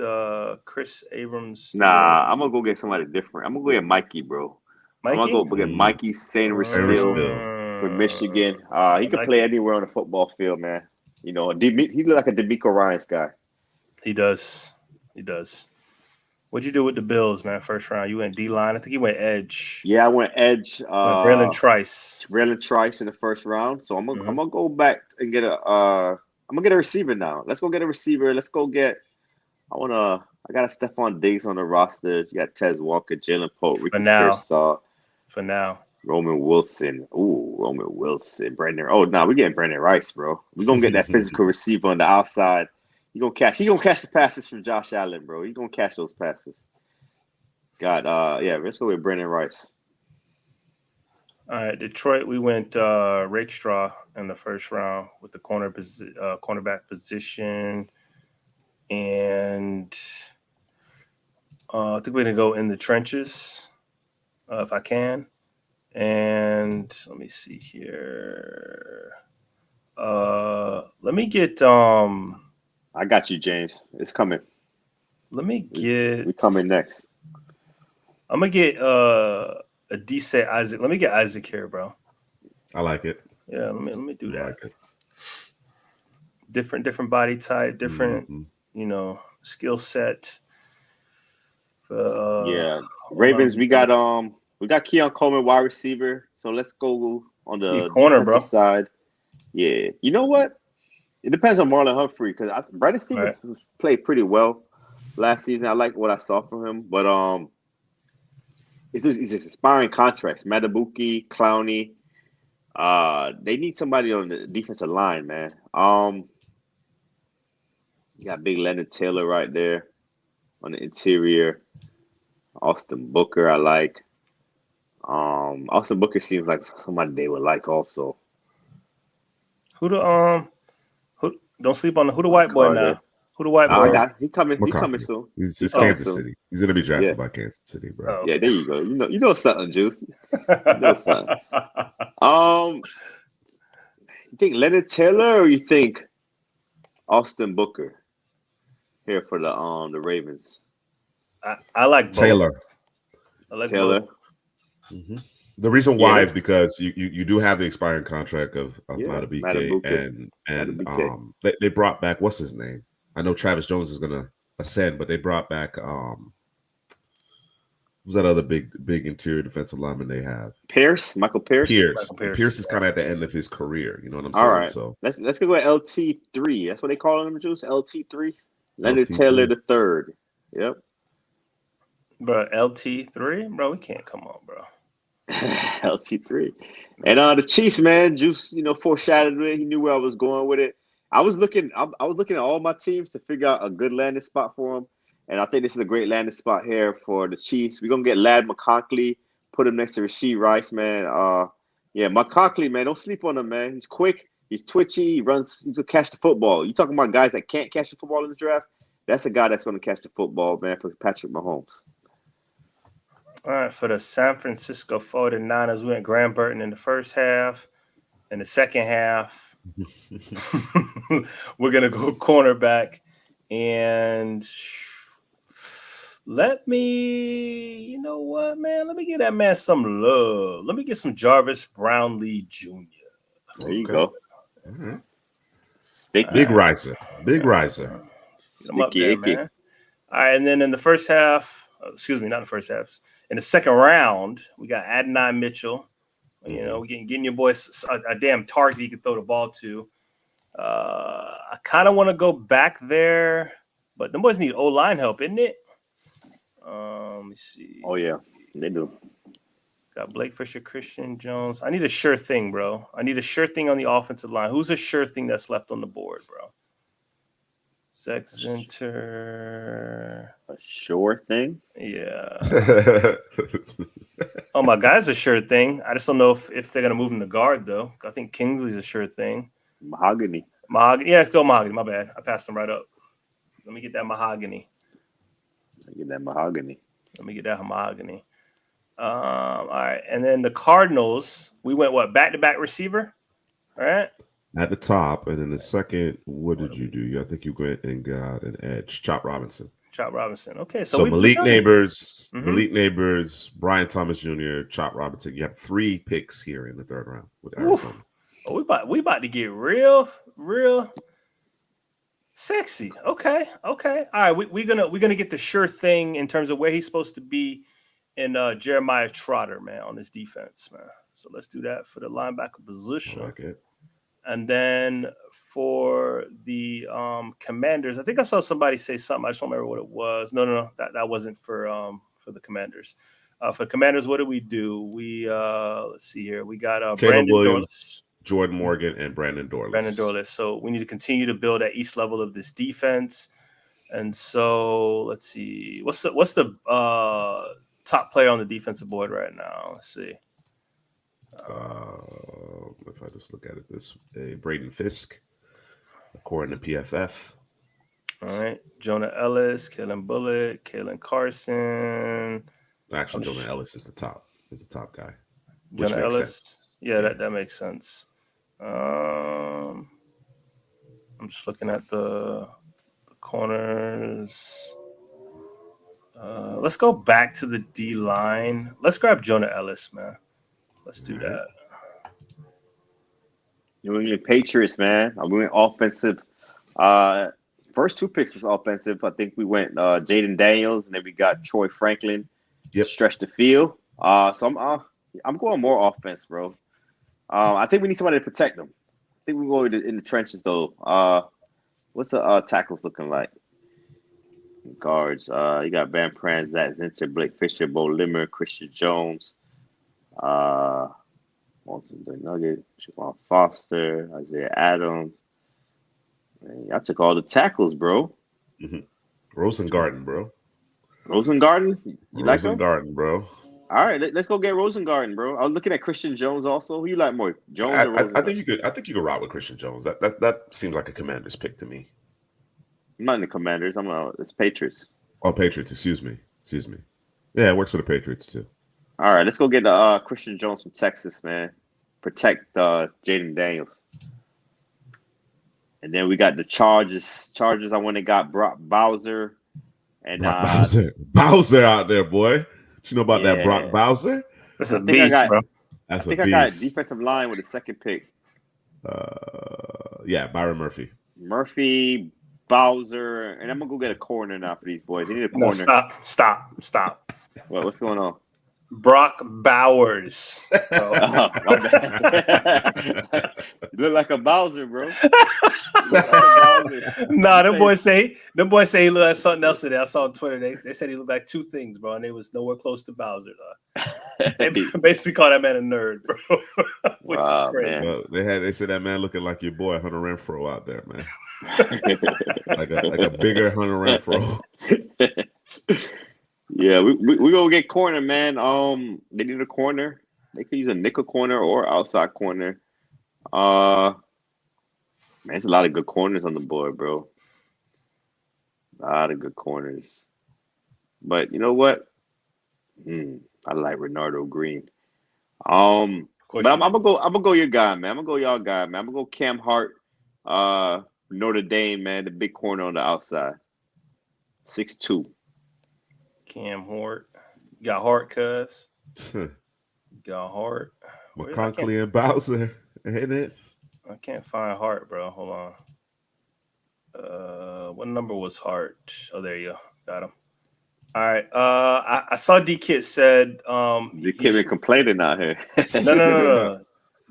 Chris Abrams. Nah, I'm gonna go get somebody different. I'm gonna go get Mikey, bro. I'm gonna go get Mikey Sainristil for Michigan. He can play anywhere on the football field, man. He look like a DeMeco Ryans guy. He does. What'd you do with the Bills, man? First round, you went D-line. I think you went edge. Yeah, I went edge. Braylon Trice in the first round. So I'm gonna go back and get a receiver now. Let's go get a receiver. Let's go get. I got Stephon Diggs on the roster. You got Tez Walker, Jalen Pope, Ricky Pearsall. For now. Roman Wilson. Ooh, Roman Wilson. Brandon. Oh, no, we're getting Brandon Rice, bro. We're going to get that physical receiver on the outside. He going to catch the passes from Josh Allen, bro. He's going to catch those passes. Let's go with Brandon Rice. All right, Detroit, we went Rakestraw in the first round with the cornerback position. And I think we're going to go in the trenches if I can. And let me see here. Let me get I got you, James. It's coming. Let me get we coming next. I'm gonna get a decent Isaac. Let me get Isaac here, bro. I like it. Yeah, let me do that. Like it. Different body type, different skill set. Ravens, we got Keon Coleman, wide receiver. So let's go on the corner, bro. Side. Yeah. You know what? It depends on Marlon Humphrey because Brandon Stevens played pretty well last season. I like what I saw from him, but it's just aspiring contracts. Matabuki, Clowney. They need somebody on the defensive line, man. You got big Leonard Taylor right there on the interior. Austin Booker, I like. Austin Booker seems like somebody they would like also. Don't sleep on who the white boy now. Who the white boy? He coming soon. He's Kansas City. He's gonna be drafted by Kansas City, bro. Okay. Yeah, there you go. You know something, Juice. You know something. You think Leonard Taylor or you think Austin Booker here for the Ravens? I like both. Taylor. I like Taylor. Both. Mm-hmm. The reason why is because you do have the expiring contract of Matabike and they brought back what's his name? I know Travis Jones is gonna ascend, but they brought back who's that other big interior defensive lineman they have? Michael Pierce. Pierce is kind of at the end of his career. You know what I'm saying? All right. So let's go with LT3. That's what they call him, Juice. LT3. Leonard Taylor the third. Yep. Bro, LT3, bro, we can't come on, bro. LT3. And the Chiefs, man, Juice, foreshadowed it. He knew where I was going with it. I was looking at all my teams to figure out a good landing spot for them. And I think this is a great landing spot here for the Chiefs. We're gonna get Ladd McConkey, put him next to Rashee Rice, man. McConkey, man, don't sleep on him, man. He's quick. He's twitchy. He runs. He's gonna catch the football. You talking about guys that can't catch the football in the draft? That's a guy that's gonna catch the football, man. For Patrick Mahomes. All right, for the San Francisco 49ers, we went Graham Burton in the first half. In the second half, we're going to go cornerback. And let me, you know what, man? Let me give that man some love. Let me get some Jarvis Brownlee Jr. There you go. Mm-hmm. Sticky. Big riser. Big riser. Get him up there, man. All right, and then in the first half, excuse me, not the first half. In the second round, we got Adonai Mitchell. You know, getting your boy a damn target he can throw the ball to. I kind of want to go back there, but the boys need O-line help, isn't it? Let me see. Oh, yeah, they do. Got Blake Fisher, Christian Jones. I need a sure thing, bro. I need a sure thing on the offensive line. Who's a sure thing that's left on the board, bro? Zach Zinter. A sure thing? Yeah. Oh, my guy's a sure thing. I just don't know if they're going to move him to guard, though. I think Kingsley's a sure thing. Mahogany. Yeah, let's go Mahogany. My bad. I passed him right up. Let me get that Mahogany. Let me get that Mahogany. All right. And then the Cardinals, we went, back-to-back receiver? All right. At the top, and in the second, what did you do? I think you went and got an edge. Chop Robinson. Okay, so Malik Neighbors, Brian Thomas Jr., Chop Robinson. You have 3 picks here in the third round with Arizona. Oh, we about to get real sexy. Okay. All right, we're gonna get the sure thing in terms of where he's supposed to be in Jeremiah Trotter, man, on this defense, man. So let's do that for the linebacker position. I like it. And then for the Commanders, I think I saw somebody say something. I just don't remember what it was. No, that wasn't for the Commanders. For Commanders, what did we do? We let's see here. We got Brandon Williams, Jordan Morgan, and Brandon Dorless. So we need to continue to build at each level of this defense. And so let's see. What's the top player on the defensive board right now? Let's see. If I just look at it this way, Braden Fisk, according to PFF. All right, Jonah Ellis, Kalen Bullock, Kalen Carson. Actually, Jonah Ellis is the top. Is the top guy. Jonah Ellis. Sense. Yeah, that makes sense. I'm just looking at the corners. Let's go back to the D line. Let's grab Jonah Ellis, man. Let's do that. New England Patriots, man. We went offensive. First 2 picks was offensive. I think we went Jaden Daniels, and then we got Troy Franklin. Yep. Stretch the field. So I'm going more offense, bro. I think we need somebody to protect them. I think we go in the trenches, though. What's the tackles looking like? Guards. You got Van Pran, Zach Zinter, Blake Fisher, Bo Limmer, Christian Jones. Nugget, Siobhan Foster, Isaiah Adams. Man, I took all the tackles, bro. Mm-hmm. Rosengarten, bro. Rosengarten? You like him? Rosengarten, bro. All right, let's go get Rosengarten, bro. I was looking at Christian Jones also. Who you like more, Jones or Rosengarten? I think you could rock with Christian Jones. That seems like a Commanders pick to me. I'm not in the Commanders. it's Patriots. Oh, Patriots. Excuse me. Yeah, it works for the Patriots too. All right, let's go get Christian Jones from Texas, man. Protect Jaden Daniels. And then we got the Chargers. I went and got Brock Bowser. And Bowser out there, boy. What you know about that Brock Bowser? That's a beast, bro. I think I got a defensive line with the second pick. Byron Murphy, Bowser, and I'm gonna go get a corner now for these boys. They need a corner. No, stop. What's going on? Brock Bowers. My bad. You look like a Bowser, bro. Nah, them boys say he looked like something else today. I saw on Twitter. They said he looked like 2 things, bro, and they was nowhere close to Bowser. They basically call that man a nerd, bro. Which is crazy. Well, they said that man looking like your boy Hunter Renfrow out there, man. like a bigger Hunter Renfrow. Yeah, we gonna get corner, man. They need a corner. They could use a nickel corner or outside corner. Man, there's a lot of good corners on the board, bro. A lot of good corners. But you know what? I like Renardo Green. Of course But you I'm do. gonna go your guy, man. I'm gonna go y'all guy, man. I'm gonna go Cam Hart, Notre Dame, man, the big corner on the outside. 6'2". Cam Hart. You got Hart, cuz. You got Hart. McConkley and Bowser, ain't it? I can't find Hart, bro. Hold on. What number was Hart? Oh, there you go. Got him. All right. I saw D Kit said The kid been complaining out here. no.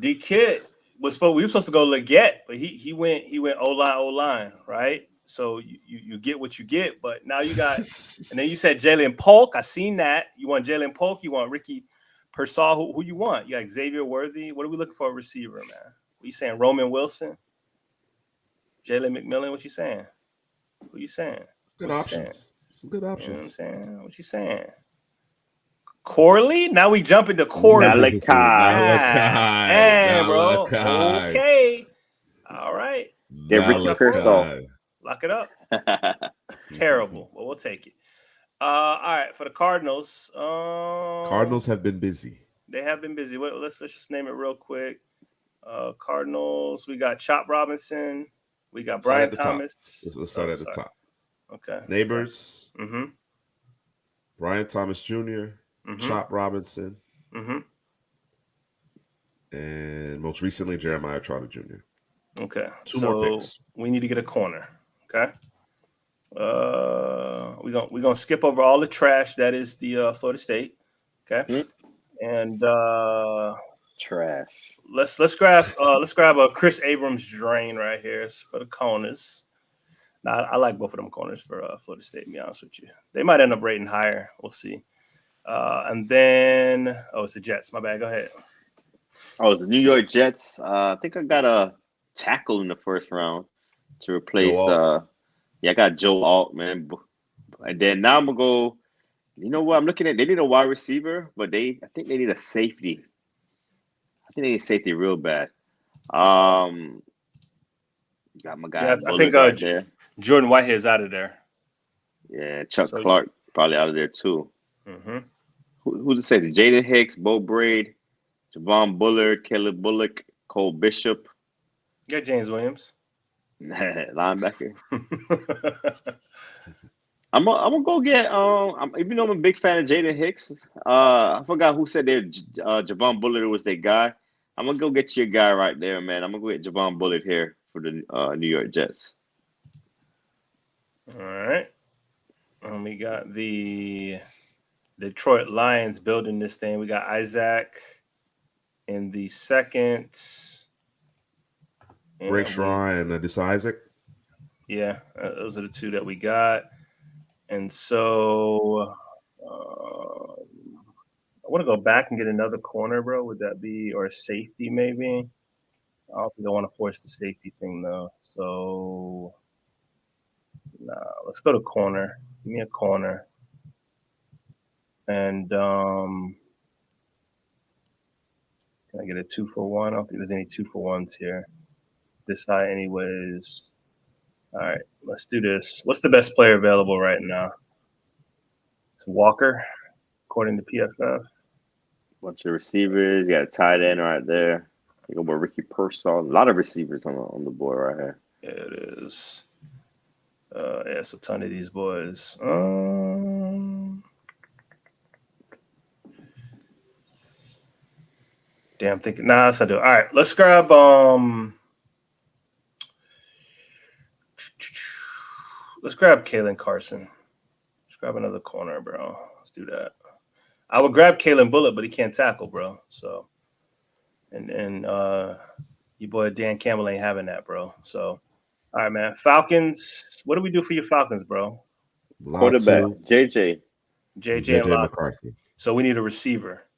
D Kit we were supposed to go Leggett, but he went O-line, right? So you get what you get, but now you got and then you said Jalen Polk. I seen that. You want Jalen Polk, you want Ricky Pearsall, who you want? You got Xavier Worthy. What are we looking for a receiver, man? What you saying? Roman Wilson? Jalen McMillan, what you saying? Who you saying? Good What options. you saying? Some good options. You know what I'm saying? What you saying? Corley? Now we jump into Corley. Malachi. Damn, bro. Okay. All right. Get Ricky Pearsall. Lock it up. Terrible. Well, we'll take it. All right. For the Cardinals. Cardinals have been busy. They have been busy. Wait, let's just name it real quick. Cardinals. We got Chop Robinson. We got Brian Thomas. Let's start at the top. Okay. Neighbors. Mm-hmm. Brian Thomas Jr. Chop Robinson. And most recently, Jeremiah Trotter Jr. Okay. Two more picks. We need to get a corner. Okay. We're gonna skip over all the trash that is the Florida State. Okay. And trash. Let's grab a Chris Abrams drain right here for the corners. Now I like both of them corners for Florida State, to be honest with you. They might end up rating higher. We'll see. And then it's the Jets. My bad. Go ahead. Oh, the New York Jets. I think I got a tackle in the first round to replace. I got Joe Alt, man. And then now I'm gonna go. You know what? I'm looking at. They need a wide receiver, but I think they need a safety. I think they need safety real bad. Got my guy. I think there. Jordan Whitehead's out of there. Yeah, Chuck Clark probably out of there too. Mm-hmm. Who to say? Jaden Hicks, Bo Braid, Javon Bullard, Caleb Bullock, Cole Bishop. You got James Williams. Linebacker. I'm gonna go get even though I'm a big fan of Jaden Hicks, I forgot who said Javon Bullard was their guy. I'm gonna go get your guy right there, man. I'm gonna go get Javon Bullard here for the New York Jets. All right. And we got the Detroit Lions building this thing. We got Isaac in the second. Ray Shaw and this Isaac. Yeah, those are the two that we got. And so I want to go back and get another corner, bro. Would that be, or a safety maybe? I don't think I want to force the safety thing though. So let's go to corner. Give me a corner. And can I get a 2-for-1? I don't think there's any 2-for-1s here. Decide anyways. All right, let's do this. What's the best player available right now? It's Walker, according to PFF. Bunch of receivers. You got a tight end right there. You go with Ricky Pearsall. A lot of receivers on the board right here. Yeah, it is. It's a ton of these boys. Damn, thinking. Nah, that's not do. All right, let's grab. Let's grab Kalen Carson. Let's grab another corner, bro. Let's do that. I would grab Kalen Bullock, but he can't tackle, bro. So, and your boy Dan Campbell ain't having that, bro. So, all right, man. Falcons. What do we do for your Falcons, bro? Quarterback JJ McCarthy. So we need a receiver.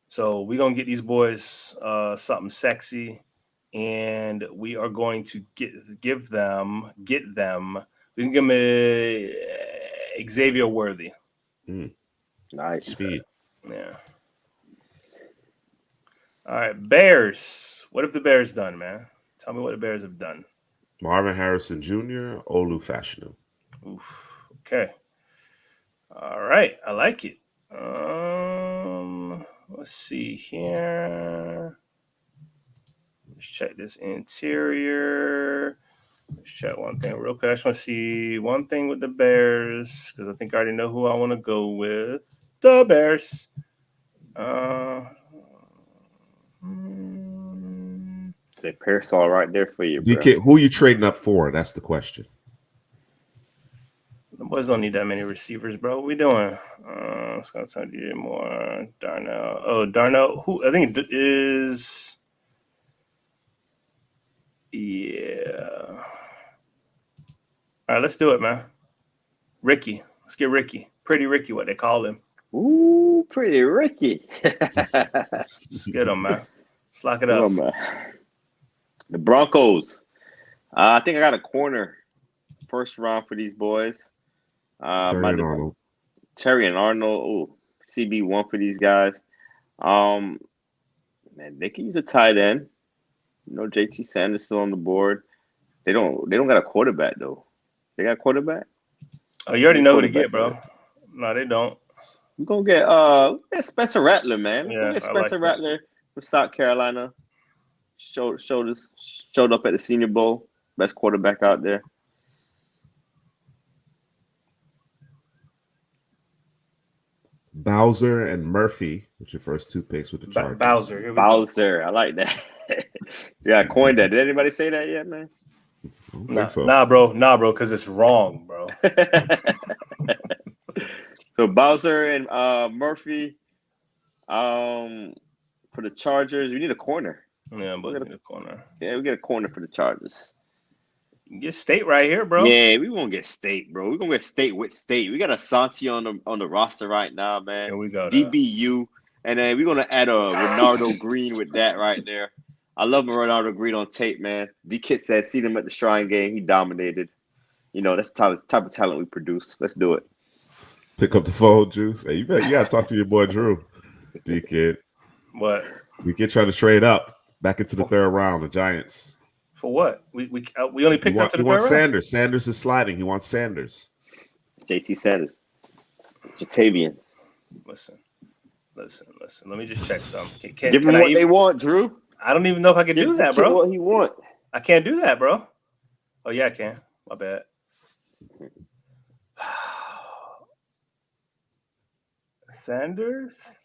So we're gonna get these boys something sexy, and we are going to get them. We can give them a Xavier Worthy. Nice. Speed. Yeah. All right, Bears. What have the Bears done, man? Tell me what the Bears have done. Marvin Harrison Jr., Olu Fashanu. Oof. Okay. All right. I like it. Let's see here. Let's check this interior. Let's check one thing real quick. I just want to see one thing with the Bears because I think I already know who I want to go with. The Bears. Say parasol right there for you, bro. DK, who are you trading up for? That's the question. The boys don't need that many receivers, bro. What we doing? It's gonna tell you more. Darnell. Oh, Darnell. Who I think it is. Yeah. All right, let's do it, man. Ricky. Let's get Ricky. Pretty Ricky, what they call him. Ooh, pretty Ricky. Let's get him, man. Let's lock it up. Oh, man. The Broncos. I think I got a corner first round for these boys. Terry and Arnold. Terry and Arnold. Oh, CB1 for these guys. Man, they can use a tight end. You know, JT Sanders still on the board. They don't got a quarterback though. They got a quarterback? Oh, you already know who to get, bro. No, they don't. We're gonna get Spencer Rattler, man. Let's go get Spencer Rattler from South Carolina. Showed up at the Senior Bowl. Best quarterback out there. Bowser and Murphy, which your first two picks with the Chargers. Bowser, I like that. Yeah, I coined that. Did anybody say that yet, man? Nah, bro, because it's wrong, bro. So Bowser and Murphy, for the Chargers, we need a corner. Yeah, but we need a corner. Yeah, we get a corner for the Chargers. Get State right here, bro. Yeah, we won't get State, bro. We're gonna get State with State. We got Asante on the roster right now, man. Here we go. DBU, and then we're gonna add a Ronaldo Green with that right there. I love Ronaldo Green on tape, man. D-Kit said, "See him at the Shrine game. He dominated." You know, that's the type of talent we produce. Let's do it. Pick up the phone, Juice. Hey, you gotta talk to your boy Drew. D-Kid. What? D-Kid trying to trade up back into the third round. The Giants. For what? We only picked up to the third round? Sanders. Sanders is sliding. He wants Sanders. JT Sanders. Jatavian. Listen. Let me just check something. Give them what they want, Drew. I don't even know if I can do that, bro. What he want? I can't do that, bro. Oh yeah, I can. My bad. Sanders.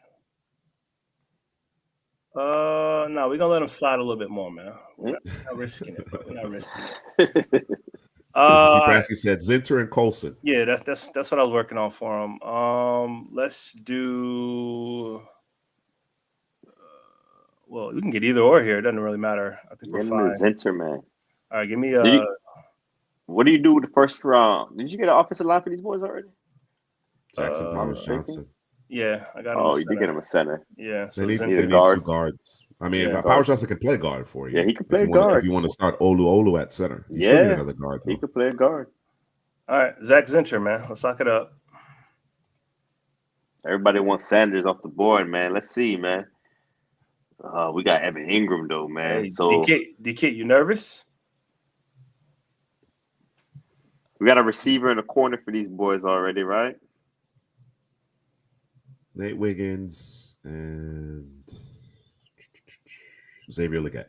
No, we're gonna let him slide a little bit more, man. We're not risking it, bro. We're not risking it. Nebraska said Zinter and Colson. Yeah, that's what I was working on for him. Let's do. Well, we can get either or here. It doesn't really matter. I think we're fine. Zinter, man. All right, give me. What do you do with the first round? Did you get an offensive line for these boys already? Jackson Powers Johnson. Yeah, I got him. Oh, you did get him a center. Yeah, so they need two guards. I mean, Powers Johnson can play guard for you. Yeah, he can play guard. If you want to start Olu at center, you still need another guard. He can play guard. All right, Zach Zinter, man. Let's lock it up. Everybody wants Sanders off the board, man. Let's see, man. We got Evan Ingram though, man. Hey, so DK, you nervous? We got a receiver in the corner for these boys already, right? Nate Wiggins and Xavier Legette.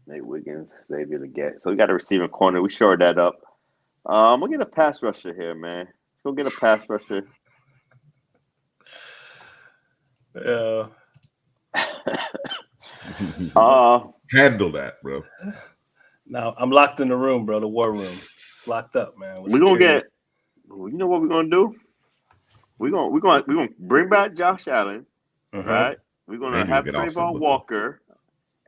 Nate Wiggins, Xavier Legette. So we got a receiver corner. We shored that up. We'll get a pass rusher here, man. Let's go get a pass rusher. Yeah. Handle that, bro. Now I'm locked in the room, bro. The war room. It's locked up, man. We're gonna get. You know what we're gonna do? We're gonna bring back Josh Allen, right? We're gonna have Trayvon Walker,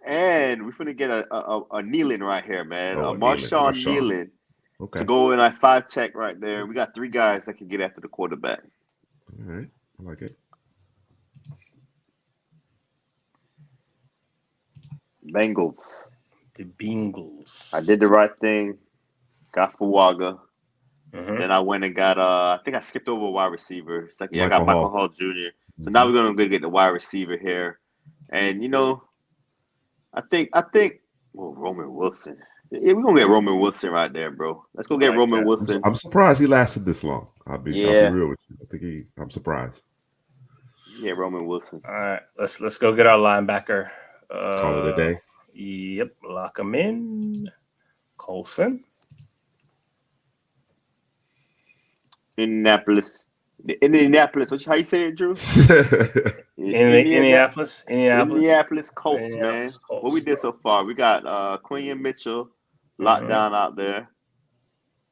and we're gonna get a Nealon right here, man. A Marshawn Nealon to go in like 5 tech right there. We got 3 guys that can get after the quarterback. All right, I like it. Bengals. The Bengals. I did the right thing. Got Fuaga. Then I went and got I think I skipped over a wide receiver. It's like, I got Michael Hall Jr. So now we're gonna go get the wide receiver here. And you know, I think Oh, Roman Wilson. Yeah, we're gonna get Roman Wilson right there, bro. Let's go get Roman Wilson. I'm surprised he lasted this long. I'll be real with you. I think I'm surprised. Yeah, Roman Wilson. All right, let's go get our linebacker. Call it a day. Yep, lock him in. Colson. Indianapolis. How you say it, Drew? Indianapolis Colts, man. What we did so far? We got Quinn Mitchell locked down out there.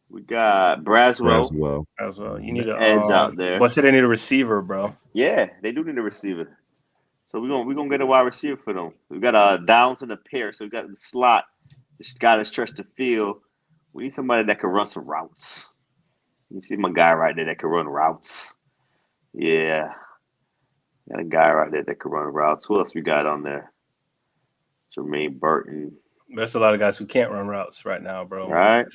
We got Braswell. You need an edge out there. What's it? They need a receiver, bro. Yeah, they do need a receiver. So we're gonna get a wide receiver for them. We got Downs in the pair, so we got the slot. This guy that stretch the field. We need somebody that can run some routes. You see my guy right there that can run routes. Yeah. Got a guy right there that can run routes. Who else we got on there? Jermaine Burton. There's a lot of guys who can't run routes right now, bro. Right.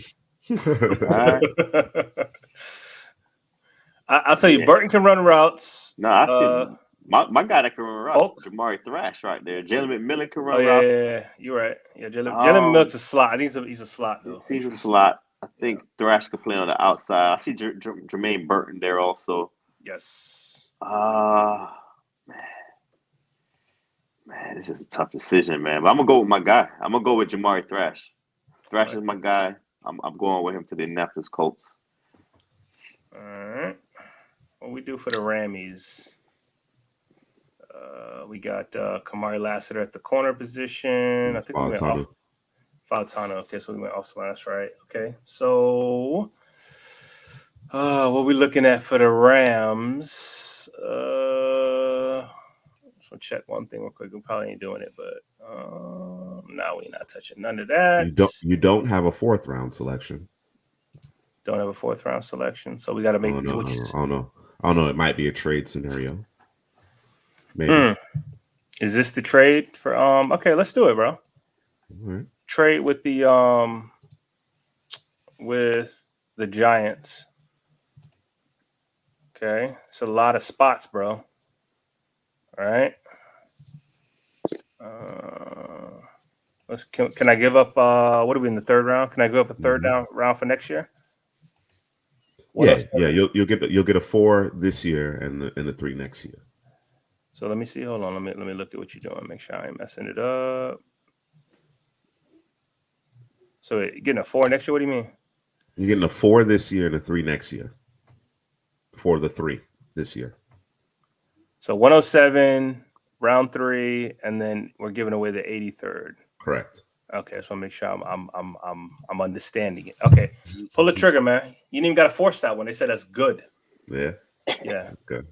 I'll tell you, Burton can run routes. No, I see my guy that can run routes. Jamari Thrash right there. Jalen McMillan can run routes. Yeah, you're right. Yeah, Jalen McMillan's a slot. I think he's a slot though. He's a slot. I think Thrash could play on the outside. I see Jermaine Burton there also. Yes. Man, this is a tough decision, man. But I'm gonna go with my guy. I'm gonna go with Jamari Thrash. Thrash is my guy. I'm going with him to the Indianapolis Colts. All right. What we do for the Rammies? We got Kamari Lassiter at the corner position. I think we went off. Fautano. Okay, so we went off last, right? Okay, so what are we looking at for the Rams? So check one thing real quick. We probably ain't doing it, but no, we're not touching none of that. You don't have a 4th round selection. Don't have a 4th round selection, so we got to make. I don't know. It might be a trade scenario. Maybe. Is this the trade for? Okay, let's do it, bro. All right. Trade with the Giants. Okay, it's a lot of spots, bro. All right. Can I give up? What are we in the 3rd round? Can I give up a 3rd round for next year? Yeah. You'll get a 4 this year and the 3 next year. So let me see. Hold on. Let me look at what you're doing. Make sure I ain't messing it up. So you're getting a 4 next year? What do you mean? You're getting a 4 this year and a 3 next year. For the 3 this year. So 107, round 3, and then we're giving away the 83rd. Correct. Okay, so make sure I'm understanding it. Okay, pull the trigger, man. You didn't even got to force that one. They said that's good. Yeah. Yeah. Good.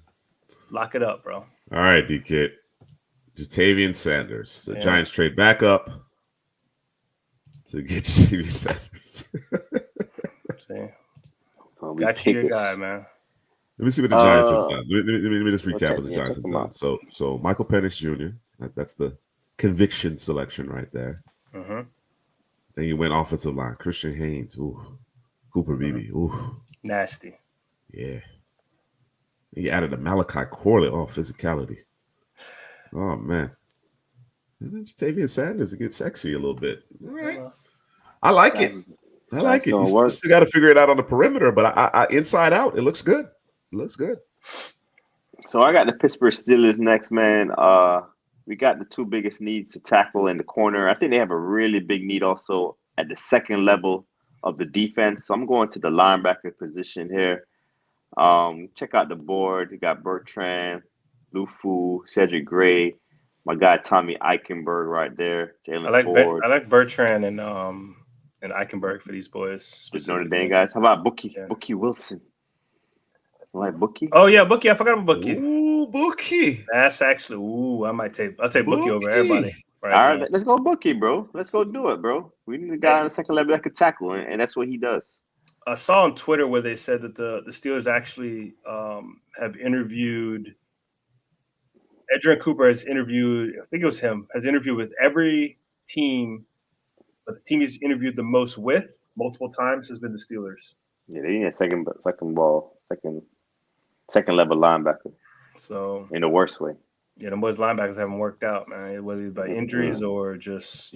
Lock it up, bro. All right, D-Kid. Jatavian Sanders. The Giants trade back up to get Jatavian Sanders. See? Got you, your guy, man. Let me see what the Giants have done. Let me just recap what the Giants have done. So Michael Penix Jr., that's the conviction selection right there. Mm-hmm. Then you went offensive line. Christian Haynes. Ooh. Cooper Beebe. Ooh. Nasty. Yeah. And you added a Malachi Corley. Oh, physicality. Oh, man. And then Jatavian Sanders to get sexy a little bit. All right. I like it. I like it. You still got to figure it out on the perimeter, but I inside out, it looks good. It looks good. So I got the Pittsburgh Steelers next, man. We got the 2 biggest needs to tackle in the corner. I think they have a really big need also at the 2nd level of the defense. So I'm going to the linebacker position here. Check out the board. You got Bertrand, Lufu, Cedric Gray, my guy Tommy Eichenberg right there. I like Bertrand and Eichenberg for these boys. The Notre Dame guys. How about Bookie? Yeah. Bookie Wilson. You like Bookie? Oh yeah, Bookie. I forgot about Bookie. Ooh, Bookie. That's actually. I'll take Bookie over everybody. Right, all right, let's go Bookie, bro. Let's go do it, bro. We need a guy on the 2nd level that could tackle, and that's what he does. I saw on Twitter where they said that the Steelers actually have interviewed. Edgerrin Cooper has interviewed. I think it was him. Has interviewed with every team, but the team he's interviewed the most with multiple times has been the Steelers. Yeah, they need a second level linebacker. So in the worst way. Yeah, the boys linebackers haven't worked out, man. Whether it's by injuries or just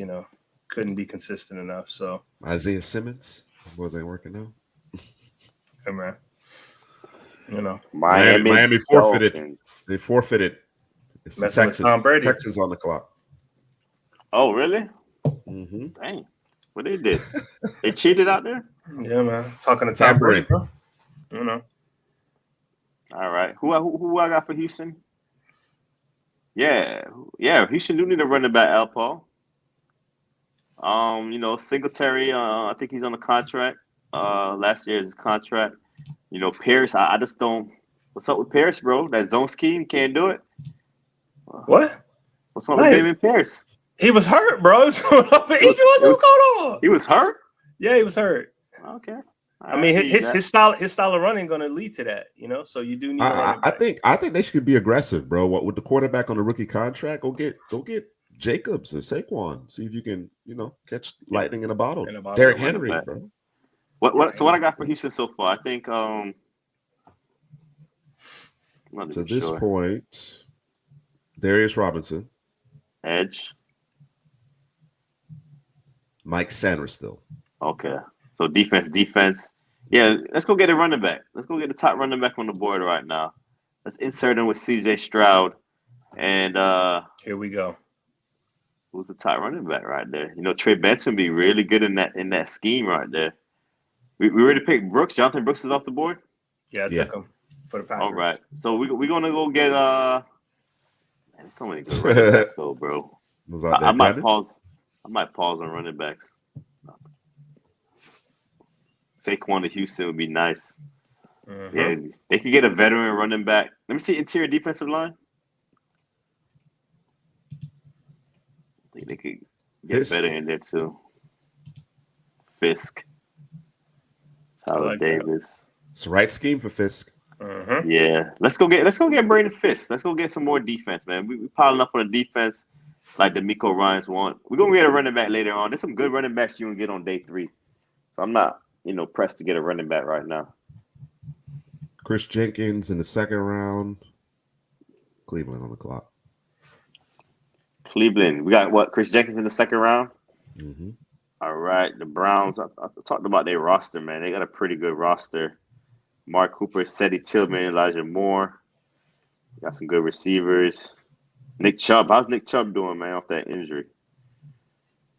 couldn't be consistent enough. So Isaiah Simmons wasn't working out. hey, man, you know, Miami forfeited. Dolphins. They forfeited. It's the messing with Tom Brady. Texans on the clock. Oh, really? Mm-hmm. Dang. What they did? They cheated out there? Yeah, man. Talking to Tom Brady, bro. You know. All right. Who I got for Houston? Yeah. Houston do need a running back, Al Paul. Singletary, I think he's on a contract. Last year's contract. Pierce, I just don't. What's up with Pierce, bro? That zone scheme, you can't do it. What? What's wrong with David Pierce? He was hurt, bro. What's going on? He was hurt? Yeah, he was hurt. Okay. I mean, his style of running going to lead to that, So you do need. I think they should be aggressive, bro. What with the quarterback on the rookie contract? Go get Jacobs or Saquon. See if you can, catch lightning in a bottle. Derrick Henry, bro. So what I got for Houston so far? I think to this point, Darius Robinson, edge, Mike Sanders still. Okay, so defense. Yeah, let's go get a running back. Let's go get the top running back on the board right now. Let's insert him with CJ Stroud, and here we go. Who's the top running back right there? Trey Benson be really good in that scheme right there. We already picked Brooks. Jonathan Brooks is off the board. Yeah, I took him for the Packers. All right, so we're gonna go get Man, there's so many good running backs though, bro. I might pause on running backs. Saquon to Houston would be nice. Mm-hmm. Yeah, they could get a veteran running back. Let me see interior defensive line. I think they could get better in there too. Fisk. Tyler Davis. It's the right scheme for Fisk. Mm-hmm. Yeah, let's go get Brandon Fisk. Let's go get some more defense, man. We piling up on the defense like the Miko Ryans want. We're gonna get a running back later on. There's some good running backs you can get on day 3. So I'm not, pressed to get a running back right now. Chris Jenkins in the second round. Cleveland on the clock. Cleveland. We got what? Chris Jenkins in the second round? Mm-hmm. All right. The Browns. I talked about their roster, man. They got a pretty good roster. Mark Cooper, Seti Tillman, Elijah Moore. Got some good receivers. Nick Chubb. How's Nick Chubb doing, man, off that injury?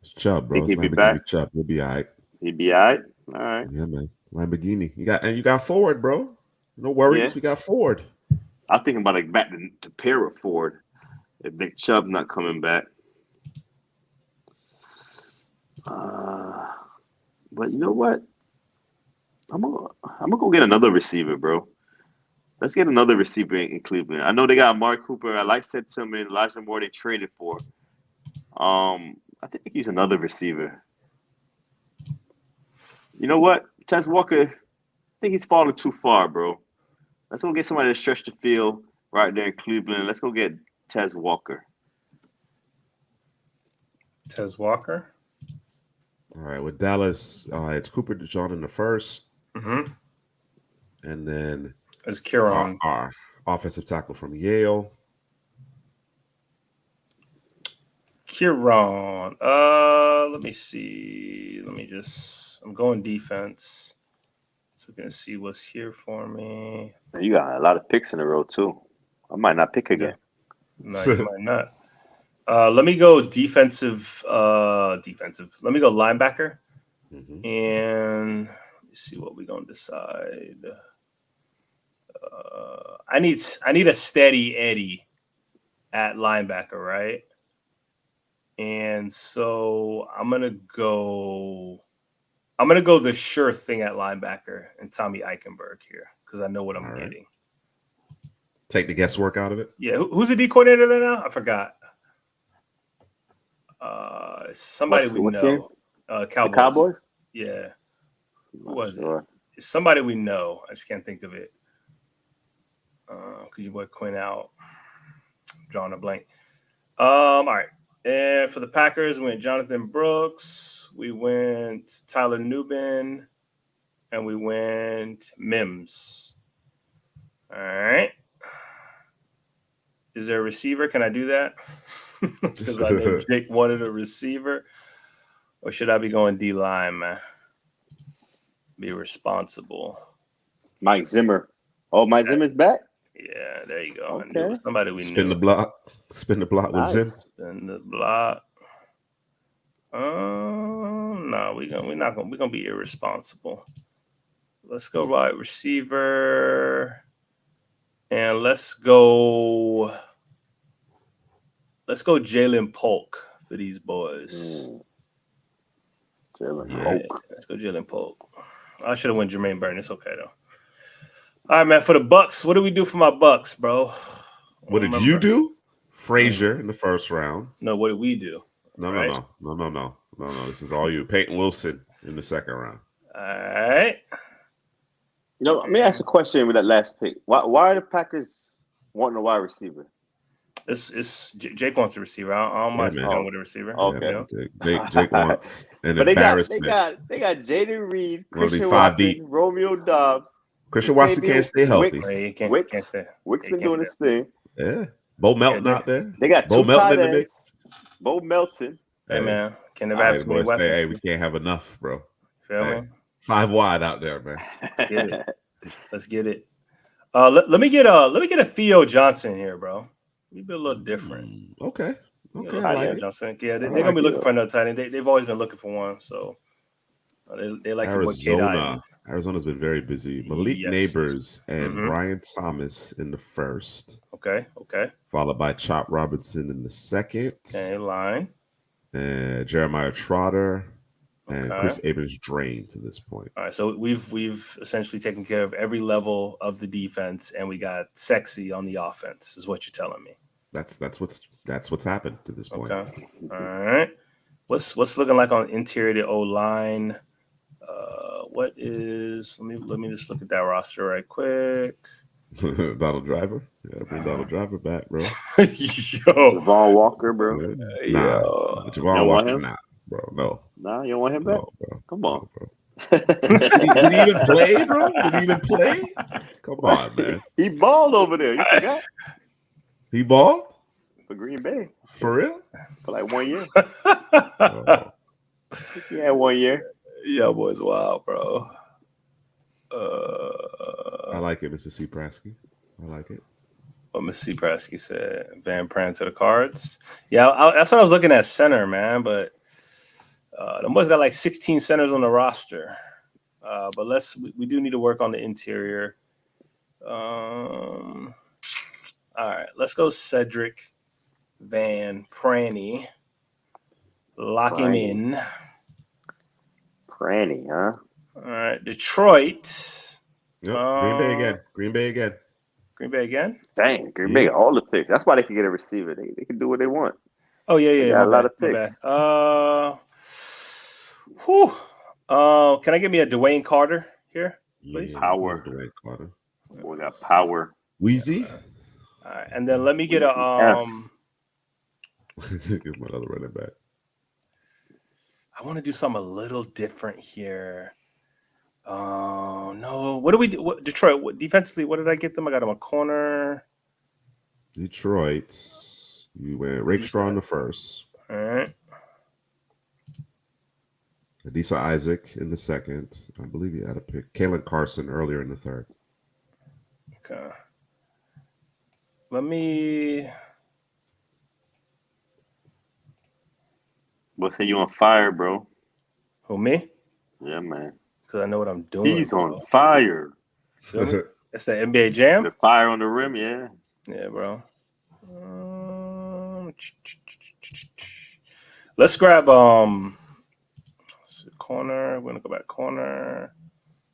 It's Chubb, bro. He'll be back. Chubb. He'll be all right. He'll be all right? All right. Yeah, man. Lamborghini. You got Ford, bro. No worries. Yeah. We got Ford. I'm thinking about back to pair with Ford if Nick Chubb not coming back. But you know what? I'm gonna go get another receiver, bro. Let's get another receiver in Cleveland. I know they got Mark Cooper. I like Seth Tillman, Elijah Moore. They traded for. I think he's another receiver. You know what? Tez Walker, I think he's falling too far, bro. Let's go get somebody to stretch the field right there in Cleveland. Let's go get Tez Walker. Tez Walker? All right. With Dallas, it's Cooper DeJean in the first. Mm-hmm. And then it's Kieran. Our offensive tackle from Yale. Kieran. Let me see. I'm going defense. So we're going to see what's here for me. You got a lot of picks in a row, too. I might not pick again. No, you might not. Let me go defensive. Let me go linebacker. Mm-hmm. And let's see what we're going to decide. I need a steady Eddie at linebacker, right? And so I'm gonna go the sure thing at linebacker and Tommy Eichenberg here because I know what I'm getting. Take the guesswork out of it. Yeah, who's the D coordinator there now? I forgot. Somebody we know. Cowboys. Yeah. Who was it? It's somebody we know. I just can't think of it. Because your boy Quinn out. Drawing a blank. All right. And for the Packers, we went Jonathan Brooks. We went Tyler Nubin. And we went Mims. All right. Is there a receiver? Can I do that? Because I know Jake wanted a receiver. Or should I be going D-line, man? Be responsible. Mike Zimmer. Oh, Mike Zimmer's back? Yeah, there you go. Okay. I knew it was somebody we Spin knew. the block. Spin the block with Zim. Spin the block. No, we're gonna be irresponsible. Let's go wide receiver. And let's go Jalen Polk for these boys. Jalen Polk. Let's go Jalen Polk. I should have went Jermaine Burton. It's okay though. All right, man. For the Bucks, what do we do for my Bucks, bro? What did you do? Frazier in the first round. No, what did we do? No. This is all you. Peyton Wilson in the second round. All right. No, let me ask a question with that last pick. Why are the Packers wanting a wide receiver? It's Jake wants a receiver. I don't mind sticking with a receiver. Okay. Yeah, Jake wants an but embarrassment. They got Jaden Reed, Well, Christian five Watson, deep. Romeo Dobbs. Christian Watson can't stay healthy. Wicks been doing his thing. Yeah. Bo Melton out there. They got Bo two Melton tight in the mix. Bo Melton. Hey, man. Can never have too many weapons. Hey, we can't have enough, bro. Feel me? 5 wide out there, man. Let's get it. Let me get a Theo Johnson here, bro. We be a little different. Okay. I like it. Johnson. Yeah, they're gonna be looking for another tight end. They've always been looking for one, so they like Arizona. Arizona's been very busy. Malik Neighbors and Brian Thomas in the first. Okay. Followed by Chop Robinson in the second. Okay, line. And Jeremiah Trotter and Chris Abrams drained to this point. All right, so we've essentially taken care of every level of the defense, and we got sexy on the offense. Is what you're telling me? That's what's happened to this point. Okay. All right. What's looking like on interior of the O line? What is? Let me just look at that roster right quick. Donald Driver. Yeah, bring Donald Driver back, bro. Yo, Javon Walker, bro. Javon Walker, nah, bro. No. Nah, you don't want him back? No, bro. Come on, bro. Did he even play, bro? Did he even play? Come on, man. He balled over there. You forgot? He balled? For Green Bay. For real? For like 1 year. He had 1 year. Yeah, boy's wild, bro. I like it, Mr. C. Prasky. I like it. What Mr. C. Prasky said. Van Pran to the Cards. Yeah, that's what I was looking at center, man. But the boys got like 16 centers on the roster. But we do need to work on the interior. All right, let's go Cedric Van Pranny. Lock him in. Pranny, huh? All right, Detroit. Yep. Green Bay again. Dang, Green Bay all the picks. That's why they can get a receiver. They can do what they want. Oh yeah. They got a lot of picks. Can I get me a Dwayne Carter here, please? Yeah, power. Dwayne Carter. Boy got power. Wheezy. All right, and then let me get a Give him another running back. I want to do something a little different here. No. What do we do? Detroit, defensively, what did I get them? I got them a corner. Detroit. You went Rakestraw in the first. All right. Adisa Isaac in the second. I believe you had a pick. Kalen Carson earlier in the third. Okay. Let me. We'll say you on fire, bro. Who, me? Yeah, man. Because I know what I'm doing. He's on fire. That's the NBA Jam? The fire on the rim, yeah. Yeah, bro. Let's grab corner. We're gonna go back corner.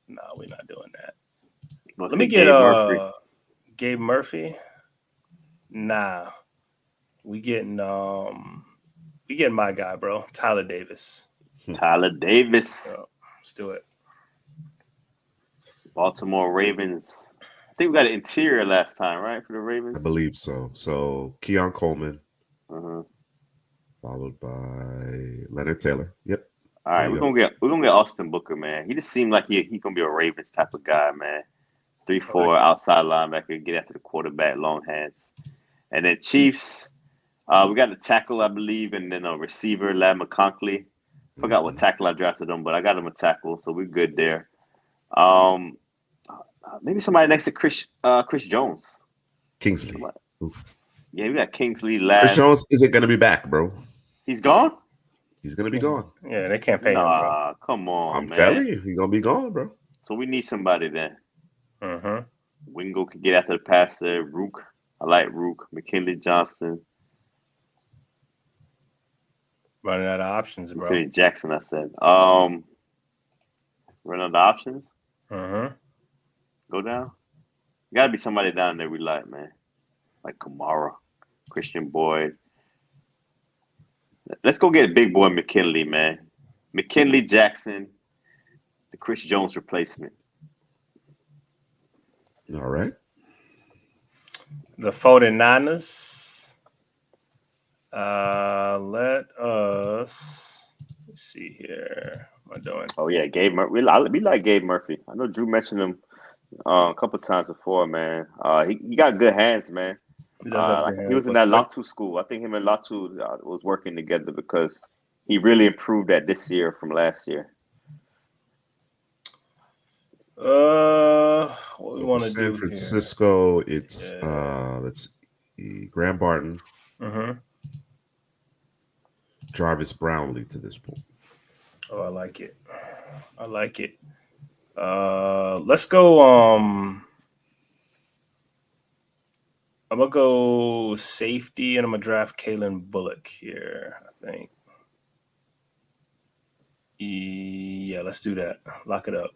No, we're not doing that. Let me get Gabe Murphy. Nah. We getting my guy, bro. Tyler Davis. Tyler Davis. Bro, let's do it. Baltimore Ravens. I think we got an interior last time, right? For the Ravens? I believe so. So Keon Coleman. Followed by Leonard Taylor. Yep. All right, we're gonna get Austin Booker, man. He just seemed like he gonna be a Ravens type of guy, man. 3-4 outside linebacker, get after the quarterback, long hands. And then Chiefs, we got a tackle, I believe, and then a receiver, Lad McConkey. Forgot what tackle I drafted him, but I got him a tackle, so we're good there. Maybe somebody next to Chris Jones. Kingsley. Yeah, we got Kingsley Chris Ladd. Jones isn't going to be back, bro. He's gone? He's going to be gone. Yeah, they can't pay him, bro. Come on, I'm man. telling you, he's going to be gone, bro. So we need somebody then. Mm-hmm. Wingo could get after the passer. Rook. I like Rook. McKinley Johnson. Running out of options, bro. McKinley Jackson, I said. Running out of options? Mm-hmm. Go down? Got to be somebody down there we like, man. Like Kamara, Christian Boyd. Let's go get big boy McKinley, man. McKinley Jackson, the Chris Jones replacement. All right. The 49ers. Let us see here. What am I doing? Oh, yeah, Gabe Murphy. We like Gabe Murphy. I know Drew mentioned him a couple times before, man. He got good hands, man. He was in that Latu school. I think him and Latu was working together because he really improved that this year from last year. What we want to do San Francisco, here. it's let's see, Graham Barton, Jarvis Brownlee to this point. Oh, I like it. Let's go. I'm gonna go safety, and I'm gonna draft Kalen Bullock here. I think. Yeah, let's do that. Lock it up.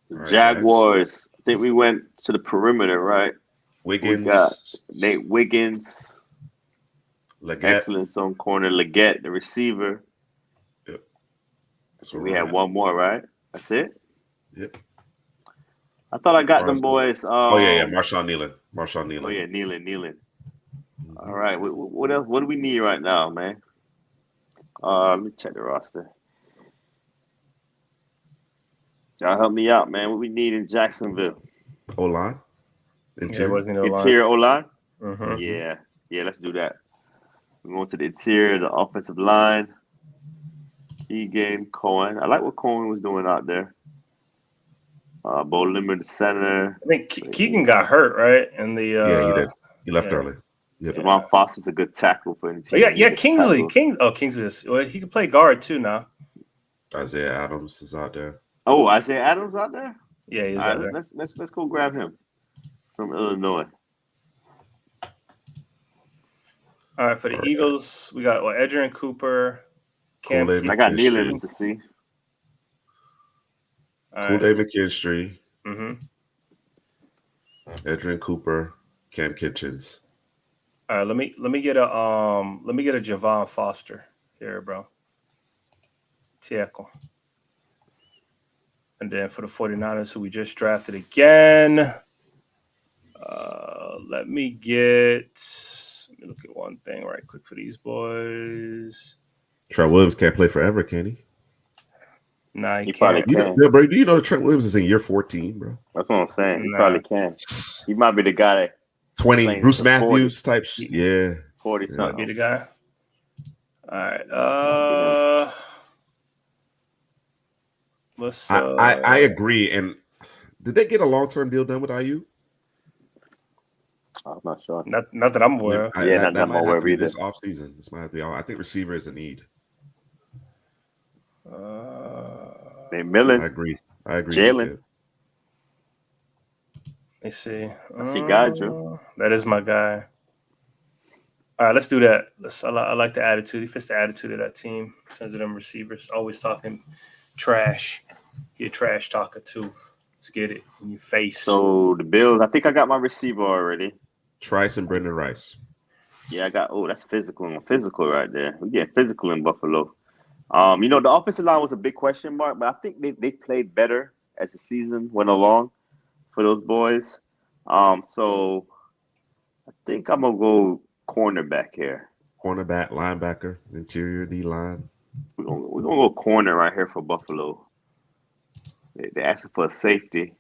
Right, Jaguars. Guys. I think we went to the perimeter, right? Wiggins. We got Nate Wiggins. Leggett. Excellence on corner. Leggett, the receiver. Yep. So we had one more, right? That's it? Yep. I thought I got them boys. Marshawn Nealon. Oh, yeah, Nealon. Mm-hmm. All right. What else? What do we need right now, man? Let me check the roster. Y'all help me out, man. What we need in Jacksonville? O-line. Interior O-line? Mm-hmm. Yeah, let's do that. We're going to the interior, the offensive line. Keegan, Cohen. I like what Cohen was doing out there. Bo Limmer, the center. I think Keegan got hurt, right? In the yeah, he did. He left early. Yep. Javon Foster's a good tackle for any team. Kingsley. Kingsley. He can play guard too now. Isaiah Adams is out there. Oh, Isaiah Adams out there? Yeah, he's out there. Let's go grab him from Illinois. All right, for the Eagles, we got Edgerrin Cooper. I got Nealon to see. Kool-Aid McKinstry. Mm-hmm. Edgerrin Cooper, Cam Kitchens. All right, let me get a Javon Foster here, bro. Tackle. And then for the 49ers, who we just drafted again, let me look at one thing right quick for these boys. Trent Williams can't play forever, can he? Nah, he probably can't. can. Bro, do you know Trent Williams is in year 14, bro? That's what I'm saying. He probably can. He might be the guy that 20, Bruce Matthews 40. Type shit. Yeah. 40 something. Might be the guy. All right. Let's. I agree. And did they get a long-term deal done with IU? I'm not sure. Not that I'm aware of. That might have to be this offseason. This might have to be. I think receiver is a need. Millen. I agree. Jalen. Let's see. I see guy, Drew. That is my guy. All right, let's do that. I like the attitude. He fits the attitude of that team in terms of them receivers. Always talking trash. He a trash talker too. Let's get it in your face. So the Bills, I think I got my receiver already. Trice and Brendan Rice. Yeah, I got. Oh, that's physical right there. We get physical in Buffalo. The offensive line was a big question mark, but I think they played better as the season went along for those boys. So I think I'm gonna go cornerback here. Cornerback, linebacker, interior D line. We're gonna go corner right here for Buffalo. They're asking for a safety.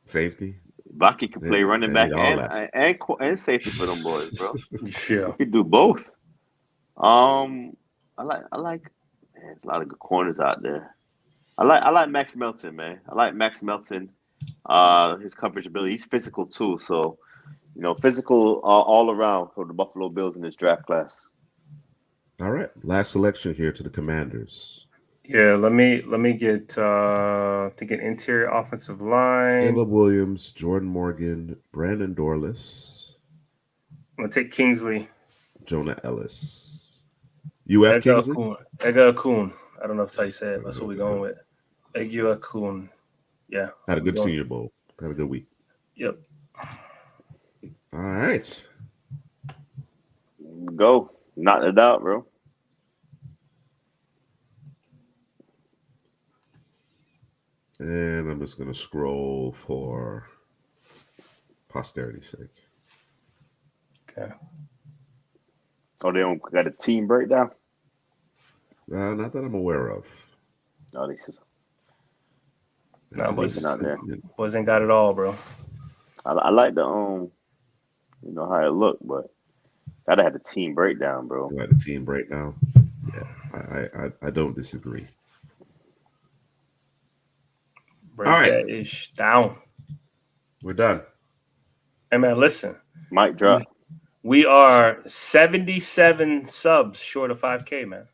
Safety. Bucky can play running back and safety for them boys, bro. Yeah, he can do both. I like. Man, there's a lot of good corners out there. I like Max Melton, man. I like Max Melton. His coverage ability. He's physical too, so physical all around for the Buffalo Bills in this draft class. All right, last selection here to the Commanders. Yeah, let me get think an interior offensive line. Caleb Williams, Jordan Morgan, Brandon Dorless. I'm gonna take Kingsley. Jonah Ellis. UF Kingsley? Ega Akun. I don't know if that's how you say it. That's what we're going with. Ega Akun. Yeah. Had a good Senior Bowl. Had a good week. Yep. All right. Go. Knock it out, bro. And I'm just going to scroll for posterity's sake. Okay. Oh, they don't got a team breakdown? Not that I'm aware of. No, they said. No, boys out there. Boys ain't got it all, bro. I like the how it looked, but gotta have the team breakdown, bro. Like the team breakdown. Yeah, I don't disagree. Break all right, that ish down. We're done. Hey man, listen. Mic drop. We are 77 subs short of 5K, man.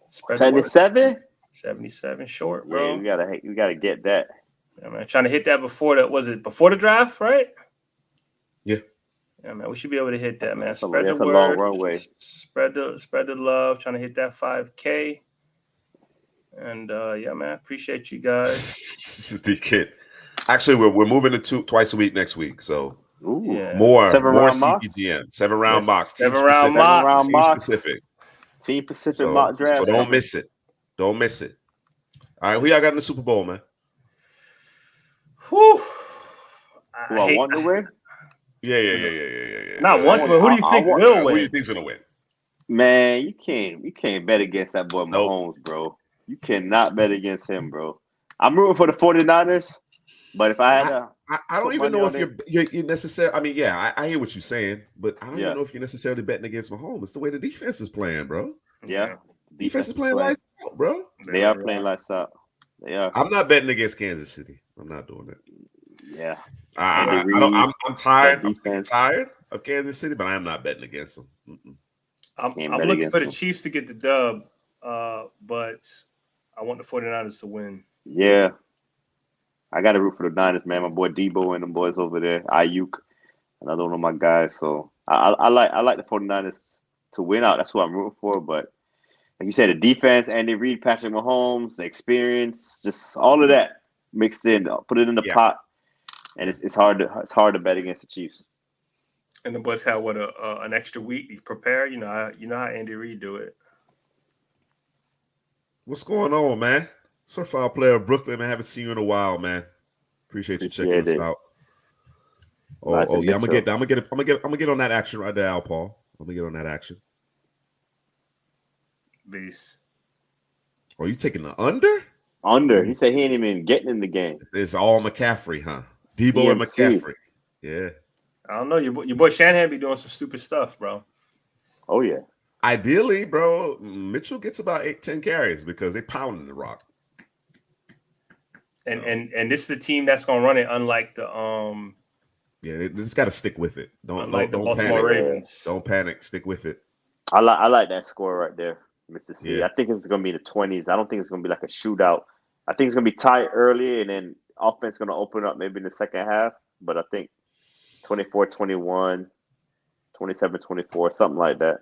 77? 77 short, bro. Yeah, we gotta get that. Yeah, man. Trying to hit that before the draft, right? Yeah. Yeah, man. We should be able to hit that, man. That's Spread the a word. long runway. Spread the love. Trying to hit that 5K. And yeah, man. Appreciate you guys. The kid. Actually, we're moving to twice a week next week, so yeah. more CPGM. CPGM. 7-round mocks. 7-round mocks. Team specific so, mock draft. So don't miss it. Don't miss it. All right, who y'all got in the Super Bowl, man? Who I want to win? Yeah. Not want to win. Who do you think will win? Who do you think's gonna win? Man, you can't bet against that boy Mahomes, bro. You cannot bet against him, bro. I'm rooting for the 49ers, but if I had to, I don't even know if you're necessarily. I mean, yeah, I hear what you're saying, but I don't even know if you're necessarily betting against Mahomes. It's the way the defense is playing, bro. Yeah, defense is playing lights out, bro. They are playing lights out. They are. I'm not betting against Kansas City. I'm not doing it. Yeah, I'm tired. I'm tired of Kansas City, but I am not betting against them. I'm looking for the Chiefs to get the dub, but I want the 49ers to win. Yeah. I got to root for the Niners, man. My boy Debo and them boys over there. Ayuk, another one of my guys. So I like the 49ers to win out. That's what I'm rooting for. But like you said, the defense, Andy Reid, Patrick Mahomes, the experience, just all of that mixed in. Put it in the pot, and it's hard to bet against the Chiefs. And the boys have an extra week to prepare. You know how Andy Reid do it. What's going on, man? Surfile player of Brooklyn, man. Haven't seen you in a while, man. Appreciate you checking us out. Oh yeah, I'm gonna get on that action right there, Al Paul. I'm gonna get on that action. Beast. Oh, you taking the under? Under. He said he ain't even getting in the game. It's all McCaffrey, huh? Debo and McCaffrey. Yeah. I don't know. Your boy Shanahan be doing some stupid stuff, bro. Oh yeah. Ideally, bro, Mitchell gets about 8-10 carries because they pounding the rock. And this is the team that's gonna run it, unlike the they just got to stick with it. Don't Baltimore panic. Ravens. Don't panic. Stick with it. I like that score right there, Mr. C. Yeah. I think it's gonna be in the 20s. I don't think it's gonna be like a shootout. I think it's gonna be tight early, and then offense gonna open up maybe in the second half. But I think 24-21, 27-24, something like that.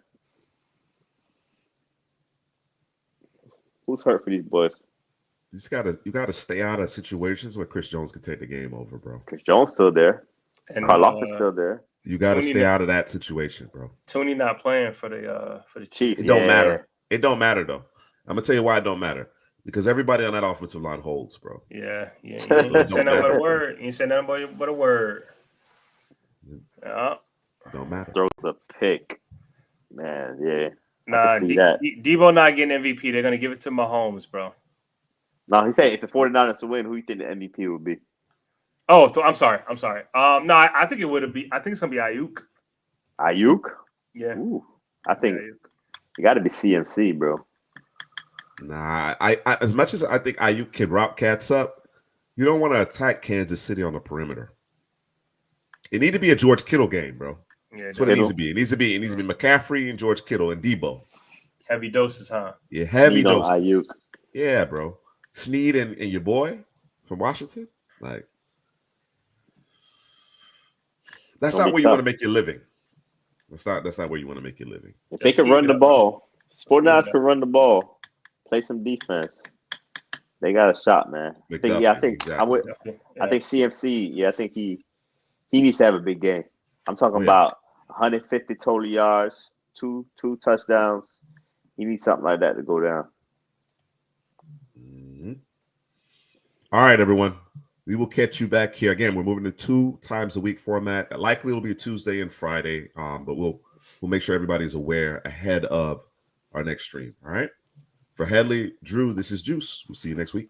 Who's hurt for these boys? You gotta stay out of situations where Chris Jones could take the game over, bro. Chris Jones still there. And Karloff is still there. You gotta stay out of that situation, bro. Tony not playing for the Chiefs. It don't matter. It don't matter though. I'm gonna tell you why it don't matter. Because everybody on that offensive line holds, bro. Yeah. You ain't saying nothing but a word. You ain't saying nothing but a word. Yeah. Don't matter. Throws a pick. Man, yeah. Nah, Debo not getting MVP. They're gonna give it to Mahomes, bro. No, he said if the 49ers to win, who you think the MVP would be? Oh, I'm sorry. No, I think it would be. I think it's gonna be Ayuk. Ayuk? Yeah. Ooh, I think. You got to be CMC, bro. Nah, I as much as I think Ayuk can route cats up, you don't want to attack Kansas City on the perimeter. It need to be a George Kittle game, bro. Yeah, That's what it needs to be. It needs to be McCaffrey and George Kittle and Debo. heavy doses, huh? Yeah, heavy Sneed on doses. Ayuk. Yeah, bro. Sneed and your boy from Washington. Like, that's Gonna not be where you want to tough. make your living. That's not where you want to make your living. If they Just can scheme run it the up, bro. ball, Sport Scheme it Knives up. can run the ball, play some defense. They got a shot, man. I think exactly. I think CMC. Yeah, I think he needs to have a big game. I'm talking about 150 total yards, two touchdowns. He needs something like that to go down. Mm-hmm. All right, everyone. We will catch you back here again. We're moving to 2 times a week format. Likely it'll be a Tuesday and Friday, but we'll make sure everybody's aware ahead of our next stream. All right. For Headley, Drew, this is Juice. We'll see you next week.